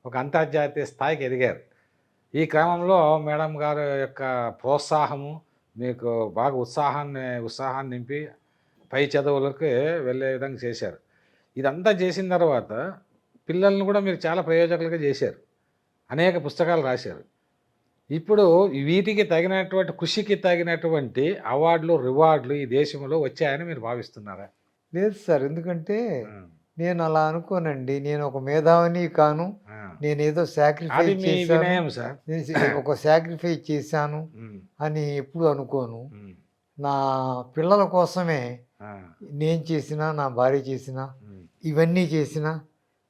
Speaker 1: ఒక అంతర్జాతీయ స్థాయికి ఎదిగారు. ఈ క్రమంలో మేడం గారు యొక్క ప్రోత్సాహము మీకు బాగా ఉత్సాహాన్ని నింపి పై చదువులకు వెళ్ళే విధంగా చేశారు. ఇదంతా చేసిన తర్వాత పిల్లల్ని కూడా మీరు చాలా ప్రయోజకులుగా చేశారు, అనేక పుస్తకాలు రాశారు. ఇప్పుడు వీటికి తగినటువంటి కృషికి తగినటువంటి అవార్డులు, రివార్డులు ఈ దేశంలో వచ్చాయని మీరు భావిస్తున్నారా?
Speaker 2: లేదు సార్, ఎందుకంటే నేను అలా అనుకోనండి. నేను ఒక మేధావిని కాను.
Speaker 1: ఆ.
Speaker 2: నేనేదో
Speaker 1: అది
Speaker 2: సాక్రిఫైస్
Speaker 1: మీ
Speaker 2: చేశాను.
Speaker 1: వినయం సార్.
Speaker 2: ఒక సాక్రిఫైస్ చేశాను
Speaker 1: ఉమ్,
Speaker 2: అని ఎప్పుడు అనుకోను.
Speaker 1: ఉమ్,
Speaker 2: నా పిల్లల కోసమే
Speaker 1: ఆ,
Speaker 2: నేను చేసినా, నా భార్య చేసినా,
Speaker 1: ఉమ్,
Speaker 2: ఇవన్నీ చేసినా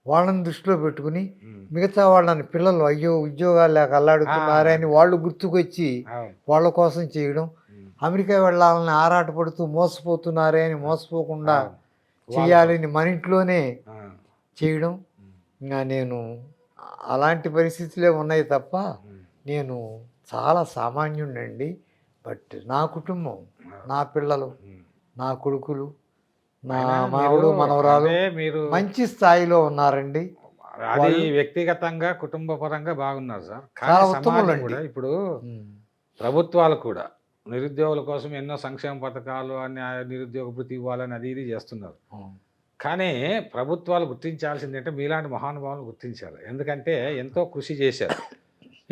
Speaker 2: వాళ్ళని దృష్టిలో పెట్టుకుని
Speaker 1: ఉమ్.
Speaker 2: మిగతా వాళ్ళని పిల్లలు అయ్యో ఉద్యోగాలు లేక అల్లాడుతున్నారే అని వాళ్ళు గుర్తుకొచ్చి
Speaker 1: అవును.
Speaker 2: వాళ్ళ కోసం చేయడం,
Speaker 1: ఉమ్,
Speaker 2: అమెరికా వెళ్ళాలని ఆరాటపడుతూ మోసపోతున్నారే అని మోసపోకుండా
Speaker 1: అవును. వాళ్ళ
Speaker 2: చేయాలని మన ఇంట్లోనే
Speaker 1: ఆ,
Speaker 2: చేయడం.
Speaker 1: ఉమ్,
Speaker 2: ఇంకా నేను అలాంటి పరిస్థితులే ఉన్నాయి తప్ప
Speaker 1: ఉమ్,
Speaker 2: నేను చాలా సామాన్యుడినండి. బట్ నా కుటుంబం, నా పిల్లలు,
Speaker 1: ఉమ్.
Speaker 2: నా కొడుకులు, నా
Speaker 1: అయినా
Speaker 2: మనవడు
Speaker 1: మీరు
Speaker 2: మనవరాలు
Speaker 1: అంటే మీరు
Speaker 2: మంచి స్థాయిలో ఉన్నారండి.
Speaker 1: అది
Speaker 2: వాళ్ళు
Speaker 1: వ్యక్తిగతంగా కుటుంబ పరంగా బాగున్నారు సార్. కానీ
Speaker 2: చాలా
Speaker 1: సమాజం
Speaker 2: ఉత్తములండి.
Speaker 1: కూడా ఇప్పుడు
Speaker 2: ఉమ్.
Speaker 1: ప్రభుత్వాలు కూడా నిరుద్యోగుల కోసం ఎన్నో సంక్షేమ పథకాలు అని ఆ నిరుద్యోగ భృతి ఇవ్వాలని అది ఇది చేస్తున్నారు.
Speaker 2: ఉమ్.
Speaker 1: కానీ ప్రభుత్వాలు గుర్తించాల్సింది అంటే మీలాంటి మహానుభావులు గుర్తించారు. ఎందుకంటే ఎంతో కృషి చేశారు.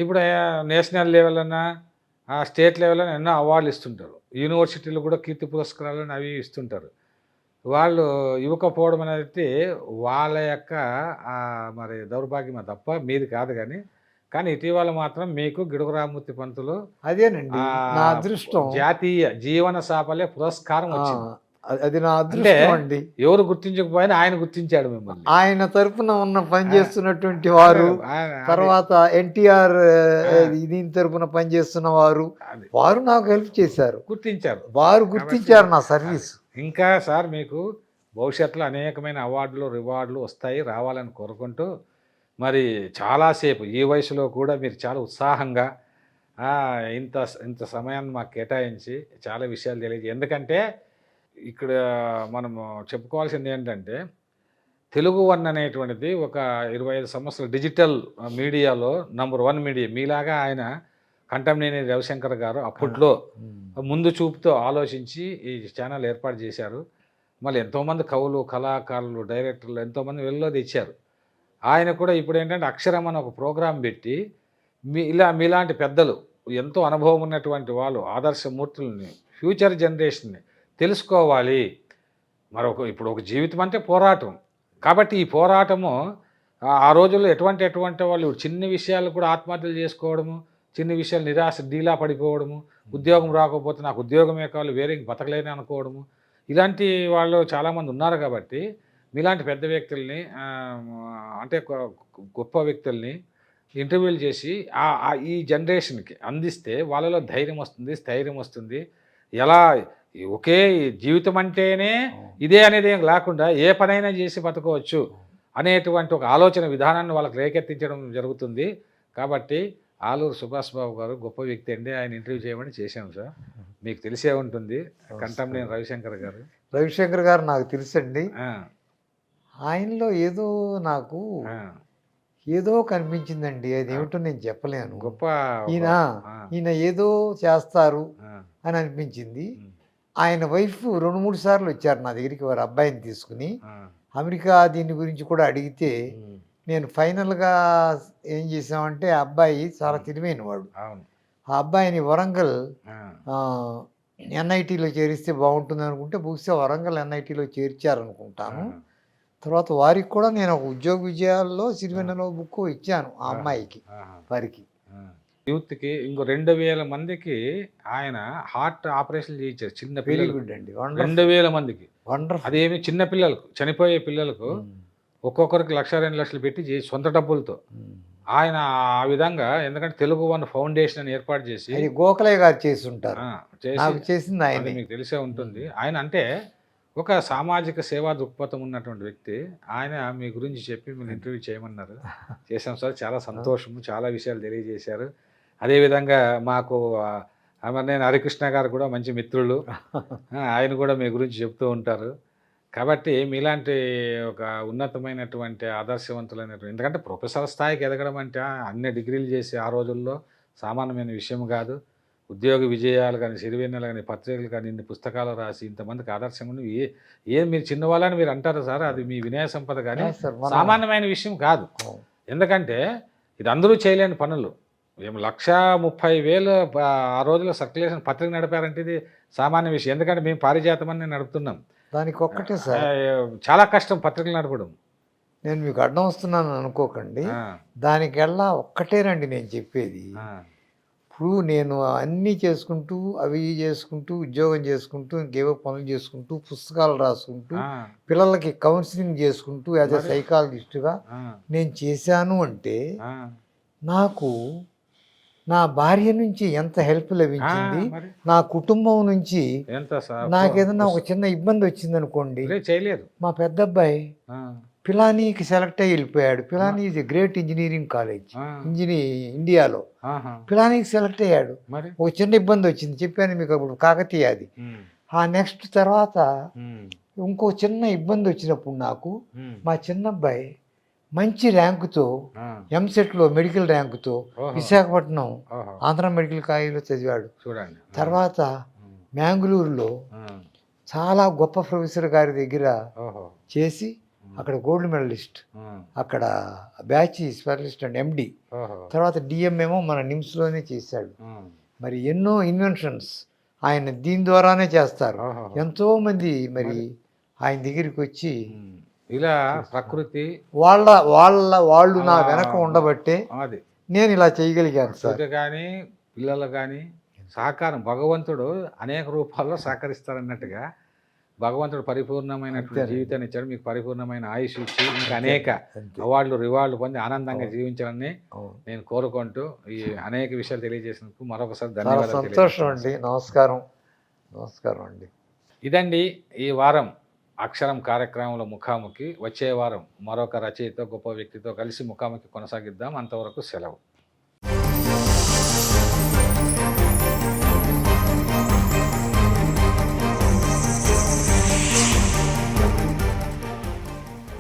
Speaker 1: ఇప్పుడు నేషనల్ లెవెల్ అన్నా స్టేట్ లెవెల్ అని ఎన్నో అవార్డులు ఇస్తుంటారు. యూనివర్సిటీలు కూడా కీర్తి పురస్కారాలను అవి ఇస్తుంటారు. వాళ్ళు ఇవ్వకపోవడం అనేది వాళ్ళ యొక్క మరి దౌర్భాగ్యమే తప్ప మీది కాదు. కానీ ఇటీవల మాత్రం మీకు గిడుగు రామ్మూర్తి పంతులు
Speaker 2: అదేనండి నా అదృష్టం.
Speaker 1: జాతీయ జీవన సాఫల్య పురస్కారం
Speaker 2: ఆ,
Speaker 1: వచ్చింది.
Speaker 2: అది నా
Speaker 1: అంటే
Speaker 2: అదృష్టం అండి.
Speaker 1: ఎవరు గుర్తించకపోయినా ఆయన గుర్తించాడు మిమ్మల్ని.
Speaker 2: ఆయన తరపున ఉన్న పనిచేస్తున్నటువంటి వారు,
Speaker 1: అది
Speaker 2: తర్వాత ఎన్టీఆర్ దీని తరపున పనిచేస్తున్న వారు,
Speaker 1: అది
Speaker 2: వారు నాకు హెల్ప్ చేశారు.
Speaker 1: గుర్తించారు.
Speaker 2: వారు గుర్తించారు నా సర్వీస్.
Speaker 1: ఇంకా సార్ మీకు భవిష్యత్తులో అనేకమైన అవార్డులు రివార్డులు వస్తాయి, రావాలని కోరుకుంటూ మరి చాలాసేపు ఈ వయసులో కూడా మీరు చాలా ఉత్సాహంగా ఇంత ఇంత సమయాన్ని మాకు కేటాయించి చాలా విషయాలు తెలియజేయ. ఎందుకంటే ఇక్కడ మనము చెప్పుకోవాల్సింది ఏంటంటే తెలుగు వన్ అనేటువంటిది ఒక 25 సంవత్సరాలు డిజిటల్ మీడియాలో నంబర్ 1 మీడియా. మీలాగా ఆయన కంటంనేని రవిశంకర్ గారు అప్పట్లో ముందు చూపుతో ఆలోచించి ఈ ఛానల్ ఏర్పాటు చేశారు. మళ్ళీ ఎంతోమంది కవులు, కళాకారులు, డైరెక్టర్లు ఎంతోమంది వెళ్ళలో తెచ్చారు. ఆయన కూడా ఇప్పుడు ఏంటంటే అక్షరం అని ఒక ప్రోగ్రాం పెట్టి మీలాంటి పెద్దలు ఎంతో అనుభవం ఉన్నటువంటి వాళ్ళు ఆదర్శమూర్తుల్ని, ఫ్యూచర్ జనరేషన్ని తెలుసుకోవాలి. ఇప్పుడు ఒక జీవితం అంటే పోరాటం. కాబట్టి ఈ పోరాటము ఆ రోజుల్లో ఎటువంటి వాళ్ళు చిన్న విషయాలు కూడా ఆత్మహత్యలు చేసుకోవడము, చిన్న విషయాలు నిరాశ డీలా పడిపోవడము, ఉద్యోగం రాకపోతే నాకు ఉద్యోగమే కావాలి వేరే బతకలేని అనుకోవడము, ఇలాంటి వాళ్ళు చాలామంది ఉన్నారు. కాబట్టి మీలాంటి పెద్ద వ్యక్తుల్ని అంటే గొప్ప వ్యక్తుల్ని ఇంటర్వ్యూలు చేసి ఈ జనరేషన్కి అందిస్తే వాళ్ళలో ధైర్యం వస్తుంది, స్థైర్యం వస్తుంది. ఎలా ఒకే జీవితం అంటేనే ఇదే అనేది ఏం లేకుండా ఏ పనైనా చేసి బతకవచ్చు అనేటువంటి ఒక ఆలోచన విధానాన్ని వాళ్ళకి రేకెత్తించడం జరుగుతుంది. కాబట్టి ఆలూరు సుభాష్ బాబు గారు గొప్ప వ్యక్తి అండి. ఆయన ఇంటర్వ్యూ చేయమని చేశాను సార్. మీకు తెలిసే ఉంటుంది. కంటంనేని రవిశంకర్ గారు.
Speaker 2: రవిశంకర్ గారు నాకు తెలుసండి. ఆయనలో ఏదో నాకు ఏదో కనిపించిందండి. అదేమిటో నేను చెప్పలేను.
Speaker 1: గొప్ప
Speaker 2: ఈయన ఏదో చేస్తారు అని అనిపించింది. ఆయన వైఫ్ 2-3 సార్లు వచ్చారు నా దగ్గరికి వారి అబ్బాయిని తీసుకుని. అమెరికా దీని గురించి కూడా అడిగితే నేను ఫైనల్గా ఏం చేసామంటే ఆ అబ్బాయి చాలా తెలివైన వాడు. ఆ అబ్బాయిని వరంగల్ ఎన్ఐటీలో చేరిస్తే బాగుంటుంది అనుకుంటే బహుశా వరంగల్ ఎన్ఐటీలో చేర్చారనుకుంటాను. తర్వాత వారికి కూడా నేను ఒక ఉద్యోగ విజయాల్లో సిరివెన్నెల బుక్ ఇచ్చాను ఆ అమ్మాయికి వారికి.
Speaker 1: యూత్కి ఇంకో 2000 మందికి ఆయన హార్ట్ ఆపరేషన్ చేయించారు. చిన్న పిల్లలు
Speaker 2: అండి,
Speaker 1: 2000 మందికి. అదేమి చిన్న పిల్లలకు, చనిపోయే పిల్లలకు ఒక్కొక్కరికి 1,00,000-2 లక్షలు పెట్టి సొంత డబ్బులతో ఆయన ఆ విధంగా. ఎందుకంటే తెలుగు వన్ ఫౌండేషన్ అని ఏర్పాటు చేసి
Speaker 2: గోఖలే గారు చేసి ఉంటారు. చేసింది ఆయన,
Speaker 1: మీకు తెలిసే ఉంటుంది. ఆయన అంటే ఒక సామాజిక సేవా దృక్పథం ఉన్నటువంటి వ్యక్తి. ఆయన మీ గురించి చెప్పి మీరు ఇంటర్వ్యూ చేయమన్నారు. చేశాం సార్. చాలా సంతోషము. చాలా విషయాలు తెలియజేశారు. అదేవిధంగా మాకు నేను హరికృష్ణ గారు కూడా మంచి మిత్రులు. ఆయన కూడా మీ గురించి చెప్తూ ఉంటారు. కాబట్టి మీలాంటి ఒక ఉన్నతమైనటువంటి ఆదర్శవంతులైనటువంటి, ఎందుకంటే ప్రొఫెసర్ స్థాయికి ఎదగడం అంటే అన్ని డిగ్రీలు చేసి ఆ రోజుల్లో సామాన్యమైన విషయం కాదు. ఉద్యోగ విజయాలు కానీ, సిరివెన్నెల కానీ, పత్రికలు కానీ, ఇన్ని పుస్తకాలు రాసి ఇంతమందికి ఆదర్శంగా మీరు చిన్నవాళ్ళని మీరు అంటారు సార్. అది మీ వినయ సంపద. కానీ సామాన్యమైన విషయం కాదు. ఎందుకంటే ఇది అందరూ చేయలేని పనులు. 1,30,000 ఆ రోజుల్లో సర్క్యులేషన్ పత్రిక నడిపారంటే ఇది సామాన్య విషయం. ఎందుకంటే మేము పారిజాతం అని నడుపుతున్నాం.
Speaker 2: దానికి ఒక్కటే సార్,
Speaker 1: చాలా కష్టం పత్రికలు నడపడం.
Speaker 2: నేను మీకు అడ్డం వస్తున్నాను అనుకోకండి. దానికెల్లా ఒక్కటేనండి నేను చెప్పేది. ఇప్పుడు నేను అన్నీ చేసుకుంటూ, అవి చేసుకుంటూ, ఉద్యోగం చేసుకుంటూ, ఇంకేవో పనులు చేసుకుంటూ, పుస్తకాలు రాసుకుంటూ, పిల్లలకి కౌన్సిలింగ్ చేసుకుంటూ, యాజ్ ఎ సైకాలజిస్ట్గా నేను చేశాను అంటే నాకు నా భార్య నుంచి ఎంత హెల్ప్ లభించింది, నా కుటుంబం నుంచి నాకేదన్నా ఒక చిన్న ఇబ్బంది వచ్చింది అనుకోండి,
Speaker 1: చేయలేదు.
Speaker 2: మా పెద్ద అబ్బాయి పిలానీకి సెలెక్ట్ అయ్యి వెళ్ళిపోయాడు. Pilani is a great engineering college ఇండియాలో. పిలానీకి సెలెక్ట్ అయ్యాడు. ఒక చిన్న ఇబ్బంది వచ్చింది, చెప్పాను మీకు అప్పుడు, కాకతీయ అది. ఆ నెక్స్ట్ తర్వాత ఇంకో చిన్న ఇబ్బంది వచ్చినప్పుడు నాకు మా చిన్నబ్బాయి మంచి ర్యాంకుతో ఎంసెట్లో మెడికల్ ర్యాంకుతో విశాఖపట్నం ఆంధ్ర మెడికల్ కాలేజీలో చదివాడు.
Speaker 1: చూడండి.
Speaker 2: తర్వాత మ్యాంగ్లూరులో చాలా గొప్ప ప్రొఫెసర్ గారి దగ్గర చేసి అక్కడ గోల్డ్ మెడలిస్ట్, అక్కడ బ్యాచ్ స్పెషలిస్ట్ అండ్ ఎండి. తర్వాత డిఎంఏమో మన నిమ్స్లోనే చేశాడు. మరి ఎన్నో ఇన్వెన్షన్స్ ఆయన దీని ద్వారానే చేస్తారు. ఎంతోమంది మరి ఆయన దగ్గరికి వచ్చి
Speaker 1: ఇలా ప్రకృతి
Speaker 2: వాళ్ళు నా వెనక ఉండబట్టే నేను ఇలా చేయగలిగాను సార్.
Speaker 1: కానీ పిల్లలు కానీ సహకారం భగవంతుడు అనేక రూపాల్లో సహకరిస్తారన్నట్టుగా భగవంతుడు పరిపూర్ణమైనటువంటి జీవితాన్ని ఇచ్చాడు. మీకు పరిపూర్ణమైన ఆయుష్ ఇచ్చి ఇంకా అనేక అవార్డులు రివార్డులు పొంది ఆనందంగా జీవించాలని నేను కోరుకుంటూ ఈ అనేక విషయాలు తెలియజేసినందుకు మరొకసారి ధన్యవాదాలు.
Speaker 2: సంతోషం అండి. నమస్కారం అండి.
Speaker 1: ఇదండి ఈ వారం అక్షరం కార్యక్రమంలో ముఖాముఖి. వచ్చే వారం మరొక రచయిత గొప్ప వ్యక్తితో కలిసి ముఖాముఖి కొనసాగిద్దాం. అంతవరకు సెలవు.